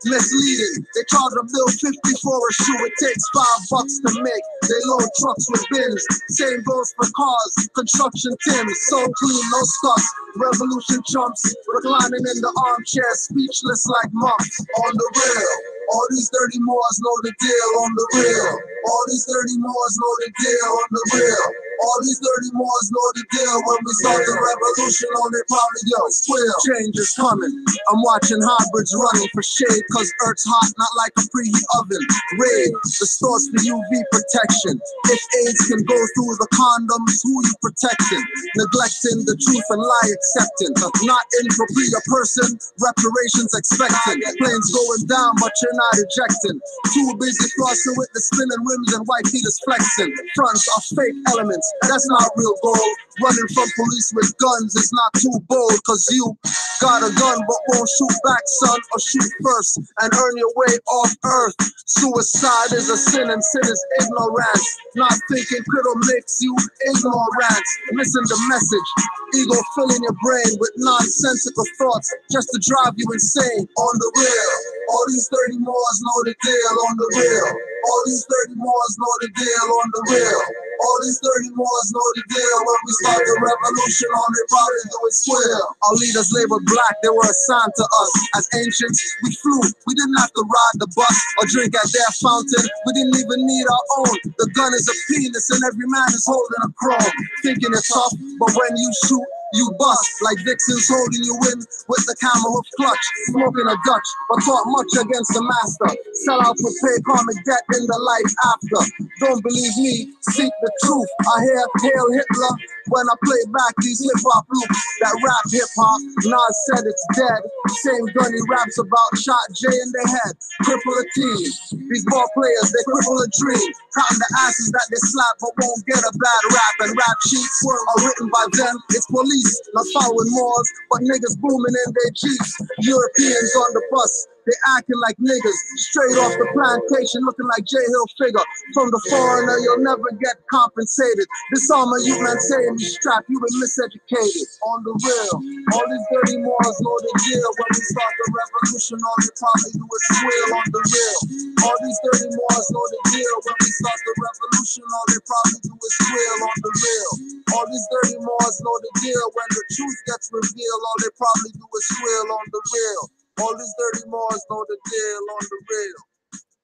Misleading, they charge a bill 50 for a shoe. It takes $5 to make. They load trucks with bins. Same goes for cars, construction Tims. So clean, no scuffs. Revolution chumps, reclining in the armchair, speechless like monks. On the real, all these dirty Moors know the deal. On the real, all these dirty Moors know the deal. On the real, all these dirty Moors know the deal. When we start the revolution, on they probably go squeal. Change is coming. I'm watching hybrids running for shade, cause Earth's hot, not like a preheat oven. Raid the stores for UV protection. If AIDS can go through the condoms, who you protecting? Neglecting the truth and lie accepting. Not in for free a person, reparations expecting. Planes going down, but you're not ejecting. Too busy flossing with the spinning rims and white feet is flexing. Fronts are fake elements, that's not real gold. Running from police with guns is not too bold, cause you got a gun but won't shoot back, son, or shoot first and earn your way off earth. Suicide is a sin and sin is ignorance. Not thinking could makes you ignorant. Missing the message. Ego filling your brain with nonsensical thoughts just to drive you insane. On the real, all these dirty Moors know the deal. On the real, all these dirty Moors know the deal. On the real, all these dirty Moors know the deal. When we start the revolution, all they probably do is swear. Our leaders labeled black, they were assigned to us. As ancients, we flew. We didn't have to ride the bus or drink at their fountain. We didn't even need our own. The gun is a penis and every man is holding a chrome. Thinking it's tough, but when you shoot, you bust like Vixens holding you in with the camel hoof clutch. Smoking a Dutch, but taught much against the master. Sell out for pay karmic debt in the life after. Don't believe me, seek the truth. I hear Hail Hitler when I play back these hip-hop loops that rap hip-hop. Nas said it's dead. Same gun he raps about, shot Jay in the head. Cripple a team. These ball players, they cripple a dream. Counting the asses that they slap but won't get a bad rap. And rap sheets are written by them. It's police, not following Moors, but niggas booming in their Jeeps. Europeans on the bus, they acting like niggas. Straight off the plantation, looking like J Hill figure. From the foreigner, you'll never get compensated. This armor you man saying you strapped, you been miseducated. On the real, all these dirty Moors know the deal. When we start the revolution, all they probably do is squeal. On the real, all these dirty Moors know the deal. When we start the revolution, all they probably do is squeal. On the real, all these dirty Moors know the deal. When the truth gets revealed, all they probably do is squeal. On the real, all these dirty Moors know the deal. On the real,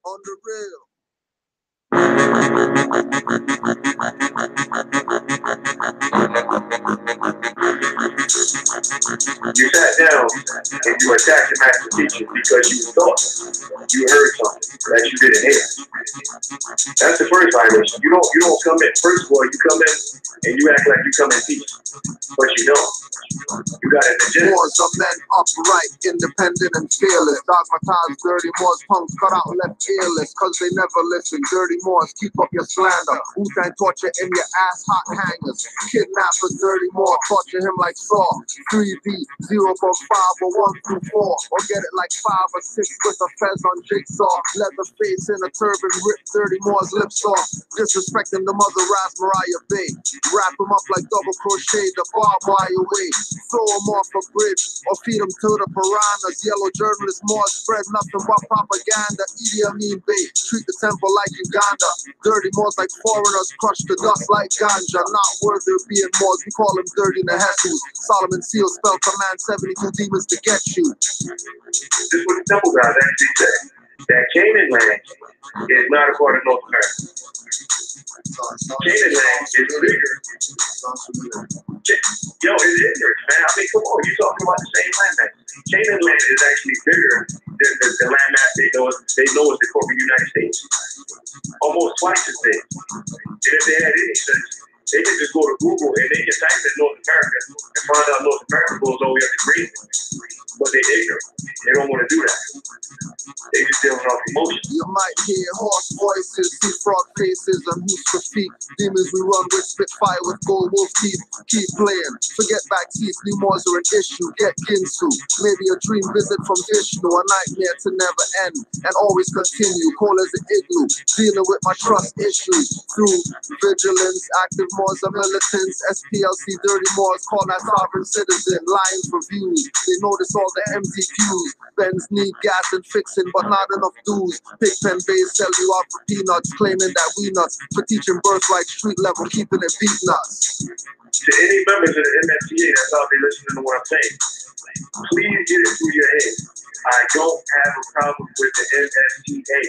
on the real. You sat down and you attacked the master teacher because you thought you heard something that you didn't hear. That's the first violation. You don't come in. First of all, you come in and you act like you come and teach, but you don't. You got an agenda. Moors are men upright, independent and fearless. Dogmatized dirty Moors, punks cut out and left earless, cause they never listen. Dirty Moors, keep up your slander. Wu-Tang torture in your ass, hot hangers. Kidnappers, dirty Moor, torture him like Saw. 3D, 0.5 or 1 through 4. Or get it like 5 or 6 with a fez on jigsaw. Leather face in a turban, rip dirty Moors lips off. Disrespecting the mother Ras Mariah Bay. Wrap him up like double crochet, the barbed wire away. Throw him off a bridge or feed him to the piranhas. Yellow journalists more spread nothing but propaganda. Idi Amin bait, treat the temple like Uganda. Dirty Moors like foreigners, crush the dust like ganja. Not worthy of being Moors, we call them dirty Nehesus. Solomon Seal spell command 72 demons to get you. This is what the temple guys actually say. That Canaanland is not a part of North America. Canaanland is bigger. Yo, it's ignorant, man. I mean, come on, you're talking about the same land mass. Canaanland is actually bigger than the land mass they know is the corporate United States. Almost twice as big. And if they had any sense, they can just go to Google and they can type in North America and find out North America goes all the way up to Greenland. But they're ignorant. They don't want to do that. They just dealing off emotion. You might hear hoarse voices, see frog faces, and who's for feet. Demons we run with, spit fire with gold wolf teeth. Keep playing, forget back teeth. New Moors are an issue, get Ginsu. Maybe a dream visit from Vishnu, a nightmare to never end and always continue. Cold as an igloo, dealing with my trust issues through vigilance, active Moors are militants. SPLC dirty Moors call that sovereign citizen. Lions for views. They notice all the empty pews. Benz need gas and fixing, but not enough dues. Pigpen Bays sell you out for peanuts, claiming that we nuts for teaching birthright street level, keeping it beat nuts. To any members of the MFTA that's out there listening to what I'm saying, please get it through your head. I don't have a problem with the MFTA.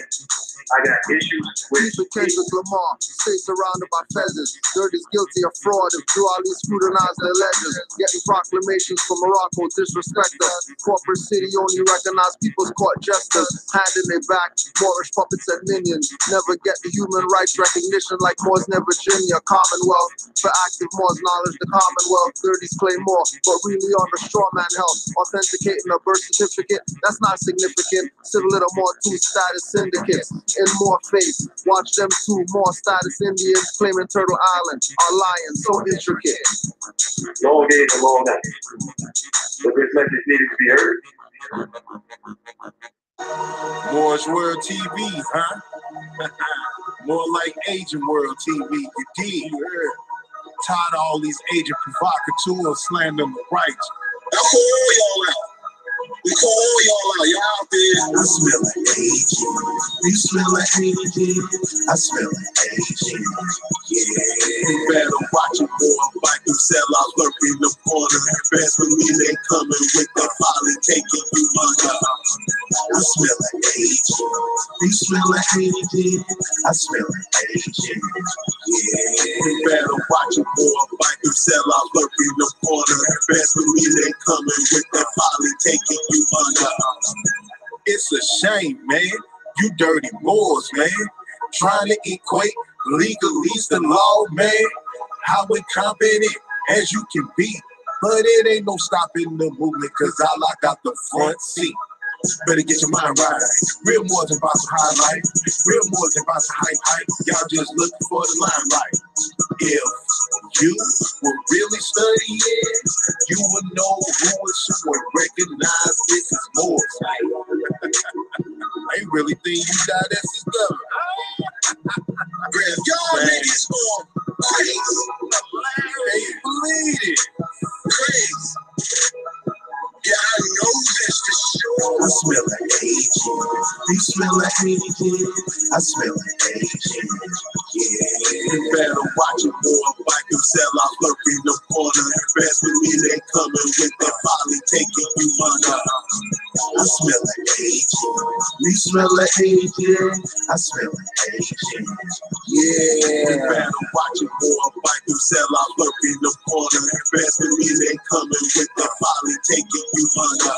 I got issues with Kendrick Lamar, stay surrounded by feathers. Dirty's guilty of fraud if dually scrutinize their ledgers. Getting proclamations from Morocco, disrespect us. Corporate city only recognize people's court jesters. Hand in their back, Moorish puppets and minions. Never get the human rights recognition like Moors near Virginia. Commonwealth, for active Moors knowledge, the Commonwealth. Dirty's claim more, but really on the straw man help. Authenticating a birth certificate, that's not significant. Still a little more two-status syndicates. In more face, watch them two more status Indians claiming Turtle Island are lying so intricate. long days and long nights. But this message needed to be heard. Moorish World TV, huh? More like Asian World TV, you dig? Tired of all these agent provocateurs slandering the rights. I call y'all out. We call y'all out. Y'all out there. I smell like aging. You smell like aging. I smell like aging. Yeah. You better watch it, boy. Fight them sell out, lurk in the corner. Best believe they coming with the folly, taking you under. I smell like aging. You smell like aging. I smell like aging. Yeah. You better watch it, boy. Fight them sell out, lurk in the corner. Best believe they coming with the folly, taking you under. It's a shame, man. You dirty Moors, man. Trying to equate legalese to law, man. How incompetent as you can be. But it ain't no stopping the movement, cause I lock out the front seat. Better get your mind right. Real Moors about to highlight. Real Moors about to hype. Y'all just looking for the limelight. If you would really study it, you would know who is who and recognize this is Moors. I ain't really think you got that stuff. Y'all niggas on crazy. They believe it. Crazy. Yeah, I know this for sure. I smell like aging. You smell like aging. I smell like aging. Yeah. You better watch it, boy. Fight them sell out, lurk in the corner. Best believe they coming with that folly, taking you under. I smell like aging. You smell like aging. I smell like aging. Yeah. You better watch it, boy. Fight them sell out, lurk in the corner. Best believe they coming with that folly, taking you under.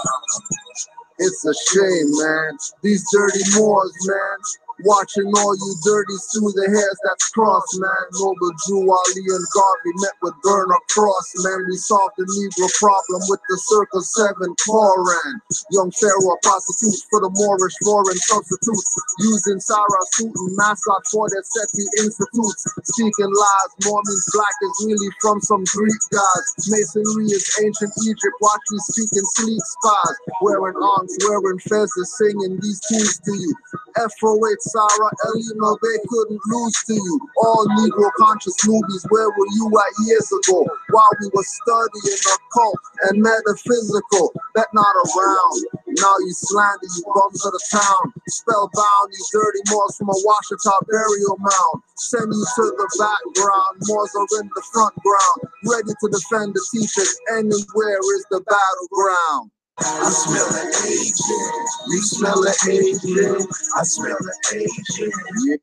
It's a shame, man. These dirty Moors, man. Watching all you dirties through the hairs that's crossed, man. Noble Jew, Ali, and Garvey met with Burner Cross, man. We solved the Negro problem with the Circle 7 Koran. Young Pharaoh prostitutes for the Moorish foreign substitutes. Using Sarah suit and mascot for their SETI institutes. Speaking lies, more means black is really from some Greek gods. Masonry is ancient Egypt, watch me speaking sleep spies. Wearing arms, wearing fezzes, singing these tunes to you. F08 Sarah, Elena, they couldn't lose to you. All Negro conscious newbies, where were you at years ago? While we were studying occult and metaphysical, bet not around. Now you slander, you bums of the town. Spellbound, you dirty Moors from a Washita burial mound. Send you to the background, Moors are in the front ground. Ready to defend the teachers, anywhere is the battleground. I smell like aging. You smell like aging. I smell like aging. Yeah,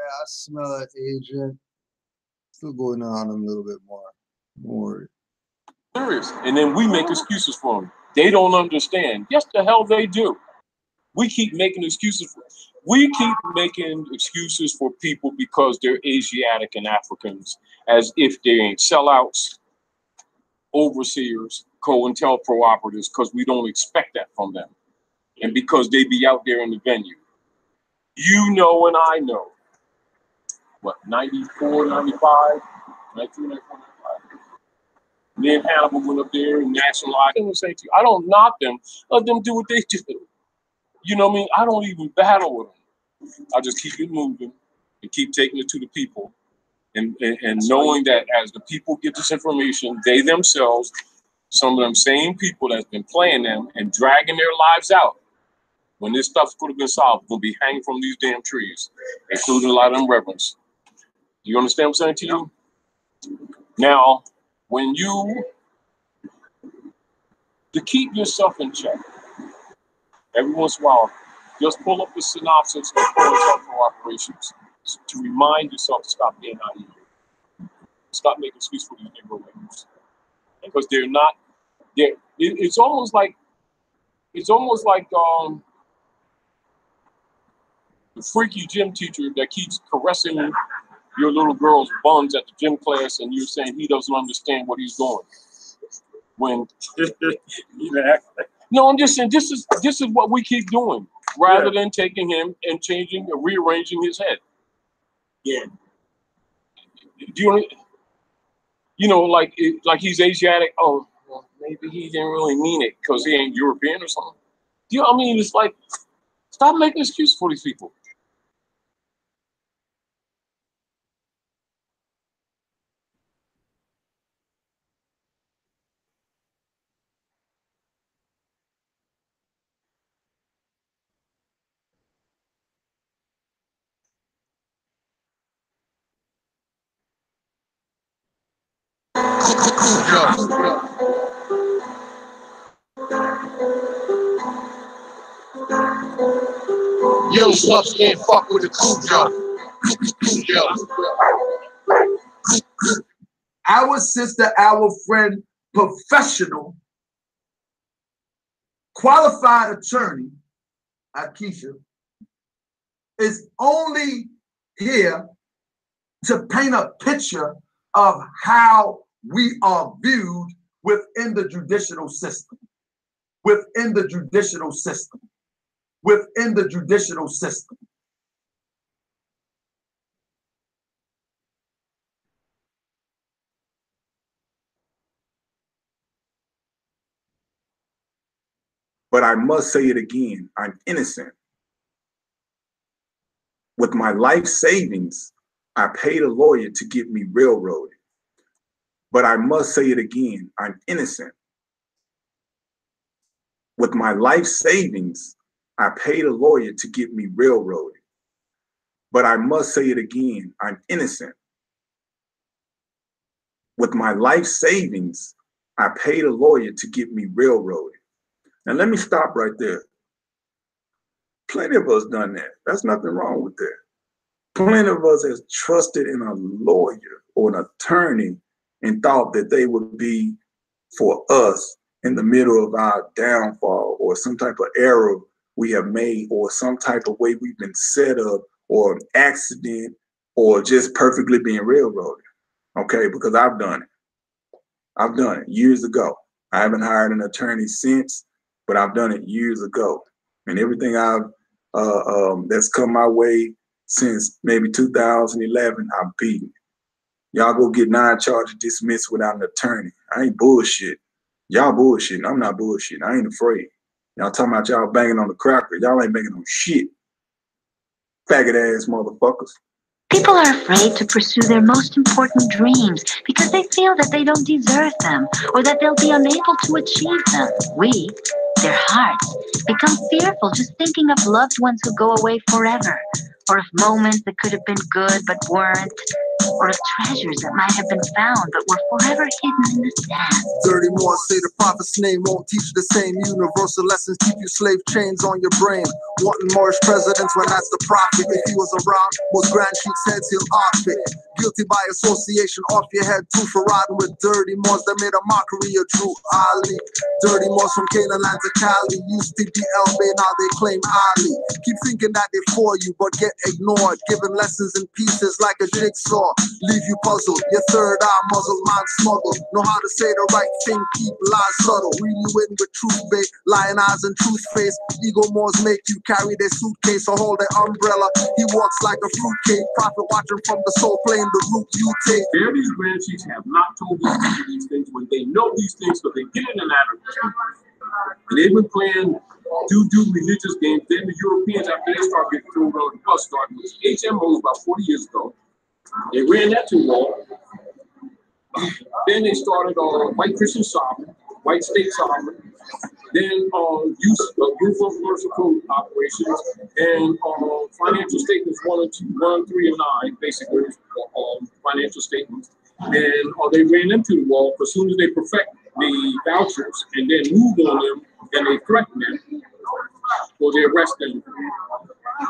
I smell like agent. Still going on a little bit more. Serious. And then we make excuses for them. They don't understand. Yes, the hell they do. We keep making excuses for people because they're Asiatic and Africans, as if they ain't sellouts, overseers, COINTELPRO operatives, because we don't expect that from them. And because they be out there in the venue. You know and I know. What, 94, 95? 93, 94, 95? Me and Hannibal went up there and nationalized. I say to you, I don't knock them. Let them do what they do. You know what I mean? I don't even battle with them. I just keep it moving and keep taking it to the people and knowing that as the people get this information, they themselves, some of them same people that's been playing them and dragging their lives out, when this stuff could have been solved, will be hanging from these damn trees, including a lot of them reverends. You understand what I'm saying to you? Now, when to keep yourself in check, every once in a while, just pull up the synopsis of current operations to remind yourself to stop being naive. Stop making excuses for these Negro labels. Because they're not, it's almost like the freaky gym teacher that keeps caressing your little girl's buns at the gym class, and you're saying he doesn't understand what he's doing. When no, I'm just saying this is what we keep doing, rather than taking him and changing or rearranging his head. Yeah. Do you know, like he's Asiatic? Oh, well, maybe he didn't really mean it because he ain't European or something. Do you know what I mean? It's like, stop making excuses for these people. Yo, sluts can't fuck with the Cujo. Our sister, our friend, professional, qualified attorney, Akeisha, is only here to paint a picture of how we are viewed within the judicial system. Within the judicial system. Within the judicial system. But I must say it again, I'm innocent. With my life savings, I paid a lawyer to get me railroaded. But I must say it again, I'm innocent. With my life savings, I paid a lawyer to get me railroaded. But I must say it again, I'm innocent. With my life savings, I paid a lawyer to get me railroaded. Now let me stop right there. Plenty of us done that. There's nothing wrong with that. Plenty of us has trusted in a lawyer or an attorney and thought that they would be for us in the middle of our downfall or some type of error we have made or some type of way we've been set up or an accident or just perfectly being railroaded. Okay, because I've done it. I've done it years ago. I haven't hired an attorney since, but I've done it years ago. And everything I've that's come my way since maybe 2011, I've beaten. Y'all go get 9 charges dismissed without an attorney. I ain't bullshit. Y'all bullshitting. I'm not bullshitting. I ain't afraid. Y'all talking about y'all banging on the cracker. Y'all ain't banging on shit. Faggot ass motherfuckers. People are afraid to pursue their most important dreams because they feel that they don't deserve them or that they'll be unable to achieve them. We, their hearts, become fearful just thinking of loved ones who go away forever, or of moments that could have been good but weren't, or of treasures that might have been found but were forever hidden in the sand. 30 more say the prophet's name won't teach the same universal lessons, keep you slave chains on your brain. Wanting Moorish presidents when that's the prophet. If he was around, most grand chiefs' heads he'll off it. Guilty by association, off your head too for riding with dirty Moors that made a mockery of Drew Ali. Dirty Moors from Canaanland to Cali used to be LB, now they claim Ali. Keep thinking that they're for you, but get ignored. Giving lessons in pieces like a jigsaw. Leave you puzzled, your third eye muzzled, mind smuggled. Know how to say the right thing, keep lies subtle. Reel you in with truth bait, lying eyes and truth face. Ego Moors make you carry their suitcase or hold their umbrella. He walks like a fruitcake, prophet watching from the soul plane, the route you take. There these grand chiefs have not told these things when they know these things, so they get in an attitude. And they've been playing do religious games. Then the Europeans, after they start getting thrown on the bus, started with HMOs about 40 years ago. They ran that to the wall. Then they started white Christian sovereign, white state sovereign, then use of uniform commercial code operations, and financial statements 1, 3, and 9, basically financial statements. And they ran into the wall as soon as they perfect the vouchers and then move on them, and they threaten them or they arrest them.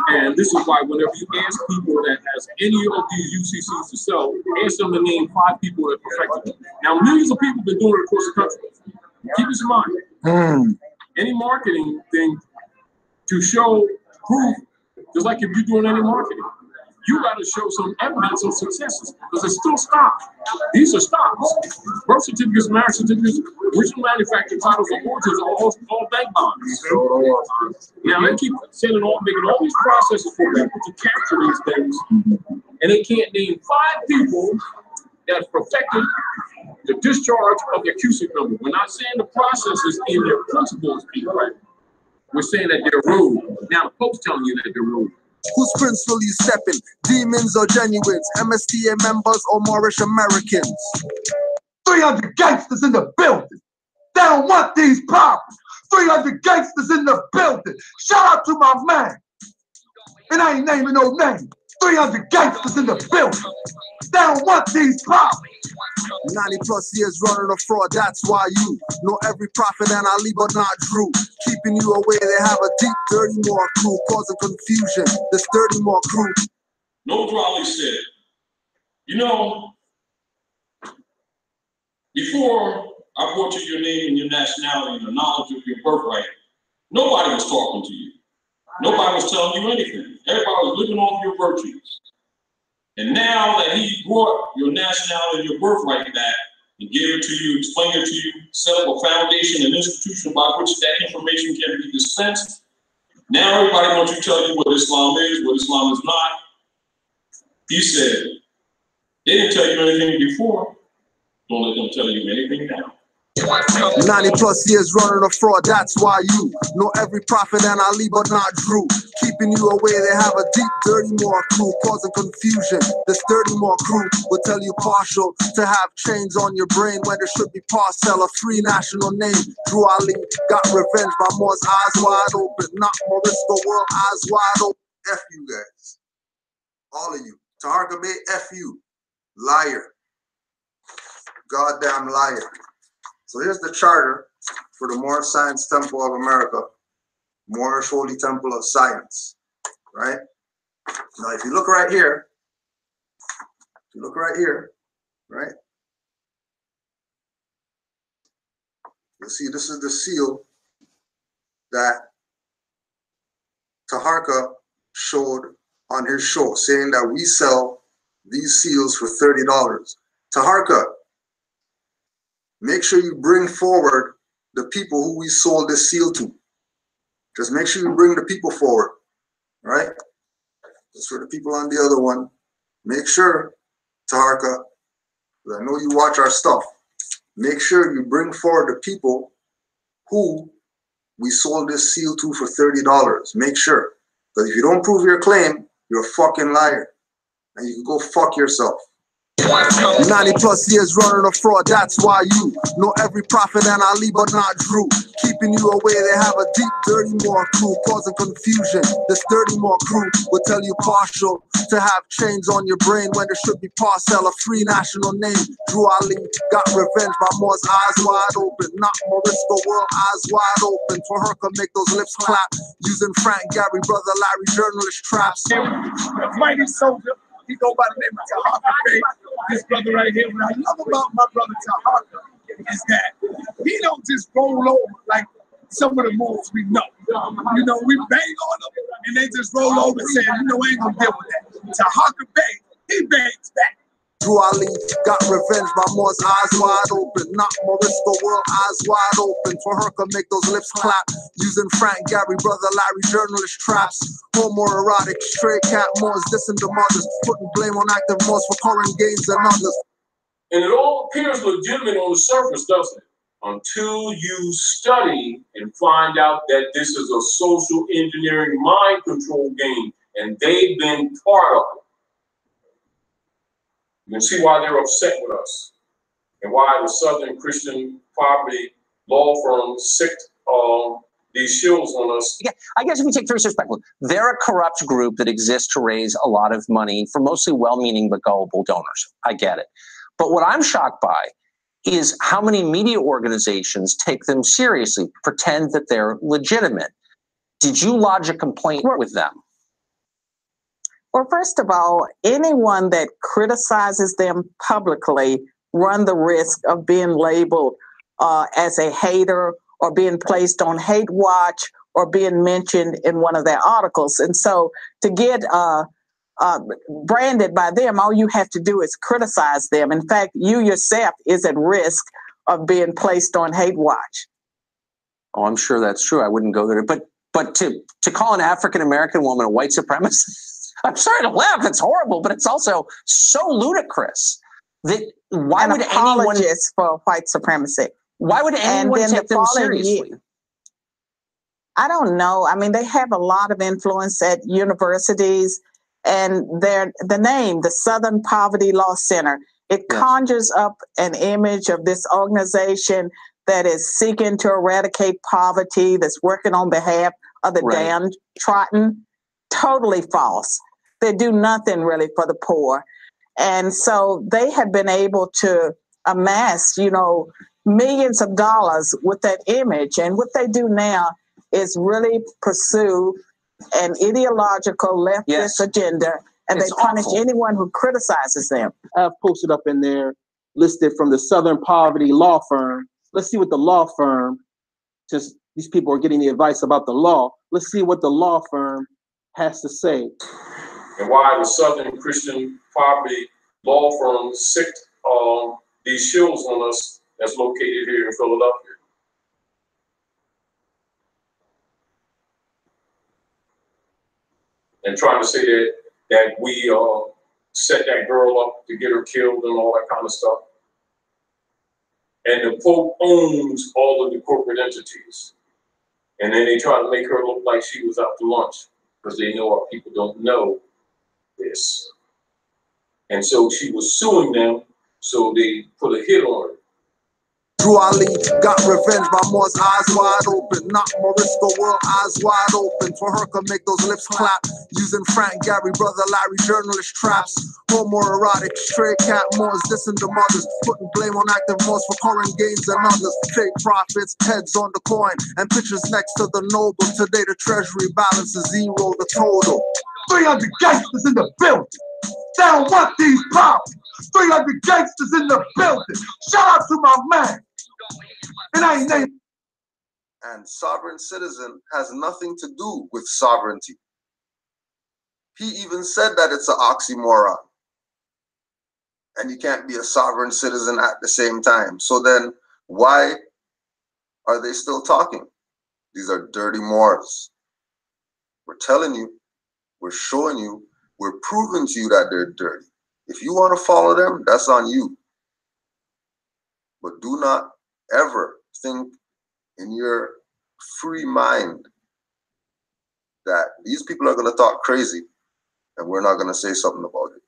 And this is why whenever you ask people that has any of these UCCs to sell, ask them to name 5 people that perfected them. Now, millions of people have been doing it across the country. Keep this in mind. Any marketing thing to show proof, just like if you're doing any marketing, you got to show some evidence of successes because it's still stocks. These are stocks. Birth certificates, marriage certificates, original manufacturing titles, and origins are all bank bonds. Now they keep making all these processes for people to capture these things, and they can't name 5 people that perfected the discharge of their QC number. We're not saying the processes in their principles be correct. We're saying that they're rude. Now the Pope's telling you that they're rude. Who's principally stepping? Demons or genuines? MSTA members or Moorish Americans? 300 gangsters in the building. They don't want these problems. 300 gangsters in the building. Shout out to my man. And I ain't naming no name. 300 gangsters in the building. They don't want these problems. 90+ years running a fraud, that's why you know every prophet and Ali but not Drew. Keeping you away, they have a deep, dirty more crew, causing confusion. This dirty more crew. No Raleigh said, you know, before I brought you your name and your nationality and the knowledge of your birthright, nobody was talking to you. Nobody was telling you anything. Everybody was living off your virtues. And now that he brought your nationality and your birthright back and gave it to you, explained it to you, set up a foundation, an institution by which that information can be dispensed, now everybody wants to tell you what Islam is, what Islam is not. He said, they didn't tell you anything before. Don't let them tell you anything now. 90+ years running a fraud, that's why you know every prophet and Ali but not Drew. Keeping you away, they have a deep, dirty more crew, causing confusion. This dirty more crew will tell you partial to have chains on your brain when there should be parcel. A free national name, Drew Ali got revenge by Moore's eyes wide open, not Morisco world eyes wide open. F you guys, all of you. Taharka Bay, F you, liar, goddamn liar. So here's the charter for the Moorish Science Temple of America, Moorish Holy Temple of Science, right? Now, if you look right here, right? You'll see this is the seal that Taharka showed on his show, saying that we sell these seals for $30. Taharka, make sure you bring forward the people who we sold this seal to. Just make sure you bring the people forward, right? Just for the people on the other one. Make sure, Taharka, because I know you watch our stuff, make sure you bring forward the people who we sold this seal to for $30. Make sure. Because if you don't prove your claim, you're a fucking liar. And you can go fuck yourself. 90+ years running a fraud, that's why you know every prophet and Ali but not Drew. Keeping you away, they have a deep, dirty more crew, causing confusion. This dirty more crew will tell you partial to have chains on your brain when there should be parcel. A free national name, Drew Ali got revenge by Moore's eyes wide open, not Morisco world eyes wide open. For her can make those lips clap, using Frank Gary, brother Larry, journalist traps. Mighty soldier. He go by the name of Taharka Bay. This brother right here. What I love about my brother Taharka is that he don't just roll over like some of the Moors we know. You know, we bang on them and they just roll over and say, you know, I ain't gonna deal with that. Taharka Bay, he bangs back. Drew Ali got revenge by Moore's eyes wide open, not Morisco world eyes wide open. For her can make those lips clap, using Frank Gary, brother Larry, journalist traps. Homoerotic, stray cat Moors, dissing the mothers, putting blame on active Moors for current gains and others. And it all appears legitimate on the surface, doesn't it? Until you study and find out that this is a social engineering mind control game, and they've been part of it. You can see why they're upset with us and why the Southern Christian poverty law firms sicked these shills on us. Yeah, I guess if we take things perspective, they're a corrupt group that exists to raise a lot of money for mostly well-meaning but gullible donors. I get it. But what I'm shocked by is how many media organizations take them seriously, pretend that they're legitimate. Did you lodge a complaint with them? Well, first of all, anyone that criticizes them publicly run the risk of being labeled as a hater or being placed on hate watch or being mentioned in one of their articles. And so to get branded by them, all you have to do is criticize them. In fact, you yourself is at risk of being placed on hate watch. Oh, I'm sure that's true. I wouldn't go there. But to call an African-American woman a white supremacist, I'm sorry to laugh, it's horrible, but it's also so ludicrous that why would anyone for white supremacy? Why would anyone take them seriously? I don't know. I mean, they have a lot of influence at universities, and the name, the Southern Poverty Law Center, it conjures up an image of this organization that is seeking to eradicate poverty, that's working on behalf of the downtrodden. Totally false. They do nothing really for the poor. And so they have been able to amass, millions of dollars with that image. And what they do now is really pursue an ideological leftist agenda, and they punish anyone who criticizes them. I've posted up in there, listed from the Southern Poverty Law Firm. Let's see what the law firm, since these people are getting the advice about the law, let's see what the law firm has to say. And why the Southern Christian Poverty Law Firm sicked these shills on us that's located here in Philadelphia. And trying to say that we set that girl up to get her killed and all that kind of stuff. And the Pope owns all of the corporate entities. And then they try to make her look like she was out to lunch because they know our people don't know this. And so she was suing them, so they put a hit on her. Drew Ali got revenge by Moore's eyes wide open. Not Morisco world eyes wide open. For her could make those lips clap. Using Frank Gary, brother Larry, journalist traps. Homoerotic, stray cat Moors, dissing the mothers. Putting blame on active Moors for current gains and others. Fake profits, heads on the coin. And pictures next to the noble. Today the treasury balance is zero, the total. 300 gangsters in the building. They don't want these problems. 300 gangsters in the building. Shout out to my man. And I ain't named. And sovereign citizen has nothing to do with sovereignty. He even said that it's an oxymoron. And you can't be a sovereign citizen at the same time. So then why are they still talking? These are dirty Moors. We're telling you, we're showing you, we're proving to you that they're dirty. If you want to follow them, that's on you. But do not ever think in your free mind that these people are going to talk crazy and we're not going to say something about it.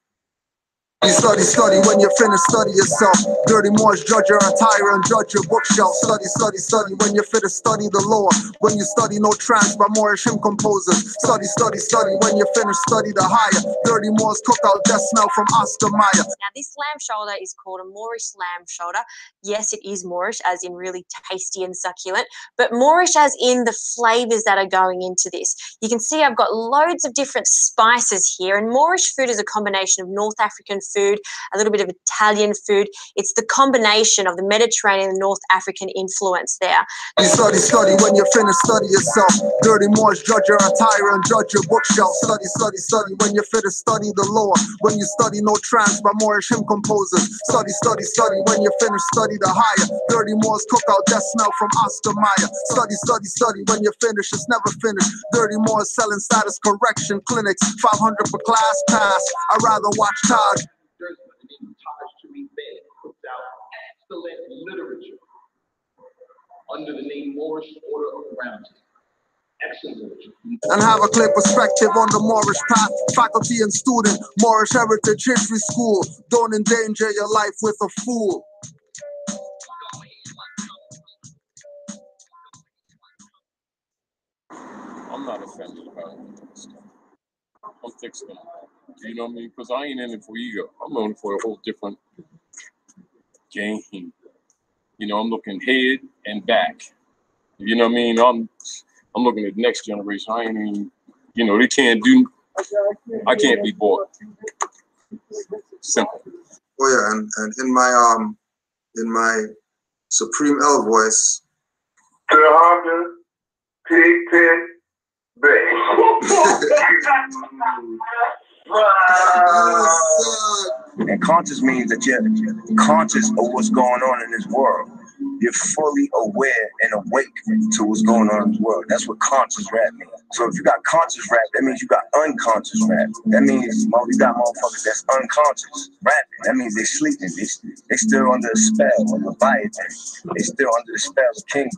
Study, study, when you finish, study yourself. Dirty Moors, judge your attire and judge your bookshelf. Study, study, study, when you finish, study the law. When you study no trance by Moorish hymn composers. Study, study, study, when you finish, study the higher. Dirty Moors cook out death smell from Oscar Mayer. Now this lamb shoulder is called a Moorish lamb shoulder. Yes, it is Moorish, as in really tasty and succulent, but Moorish as in the flavors that are going into this. You can see I've got loads of different spices here, and Moorish food is a combination of North African food, a little bit of Italian food. It's the combination of the Mediterranean and North African influence there. Study, study, when you finish, study yourself. Dirty Moors, judge your attire and judge your bookshelf. Study, study, study, when you finish, study the law. When you study no trance by Moorish hymn composers. Study, study, study, when you finish, study the higher. Dirty Moors cook out death smell from Oscar Mayer. Study, study, study, when you finish, it's never finished. Dirty Moors selling status correction clinics. 500 per class pass. I'd rather watch Taj. To be fed, puts out excellent literature under the name Moorish Order of Roundtable. And have a clear perspective on the Moorish path. Faculty and student, Moorish Heritage History School. Don't endanger your life with a fool. I'm not offended about it. I'm fixing it. You know what I mean? Because I ain't in it for ego. I'm in it for a whole different game. You know, I'm looking head and back. You know what I mean? I'm looking at the next generation. I ain't even, you know, they can't do, I can't be bought. Simple. Oh yeah, and in my Supreme L voice. To the Honda, Pig Pit, And conscious means that you're conscious of what's going on in this world. You're fully aware and awake to what's going on in this world. That's what conscious rap means. So if you got conscious rap, that means you got unconscious rap. That means you got motherfuckers that's unconscious rapping. That means they're sleeping. They still under a spell of Leviathan. They still under the spell of King.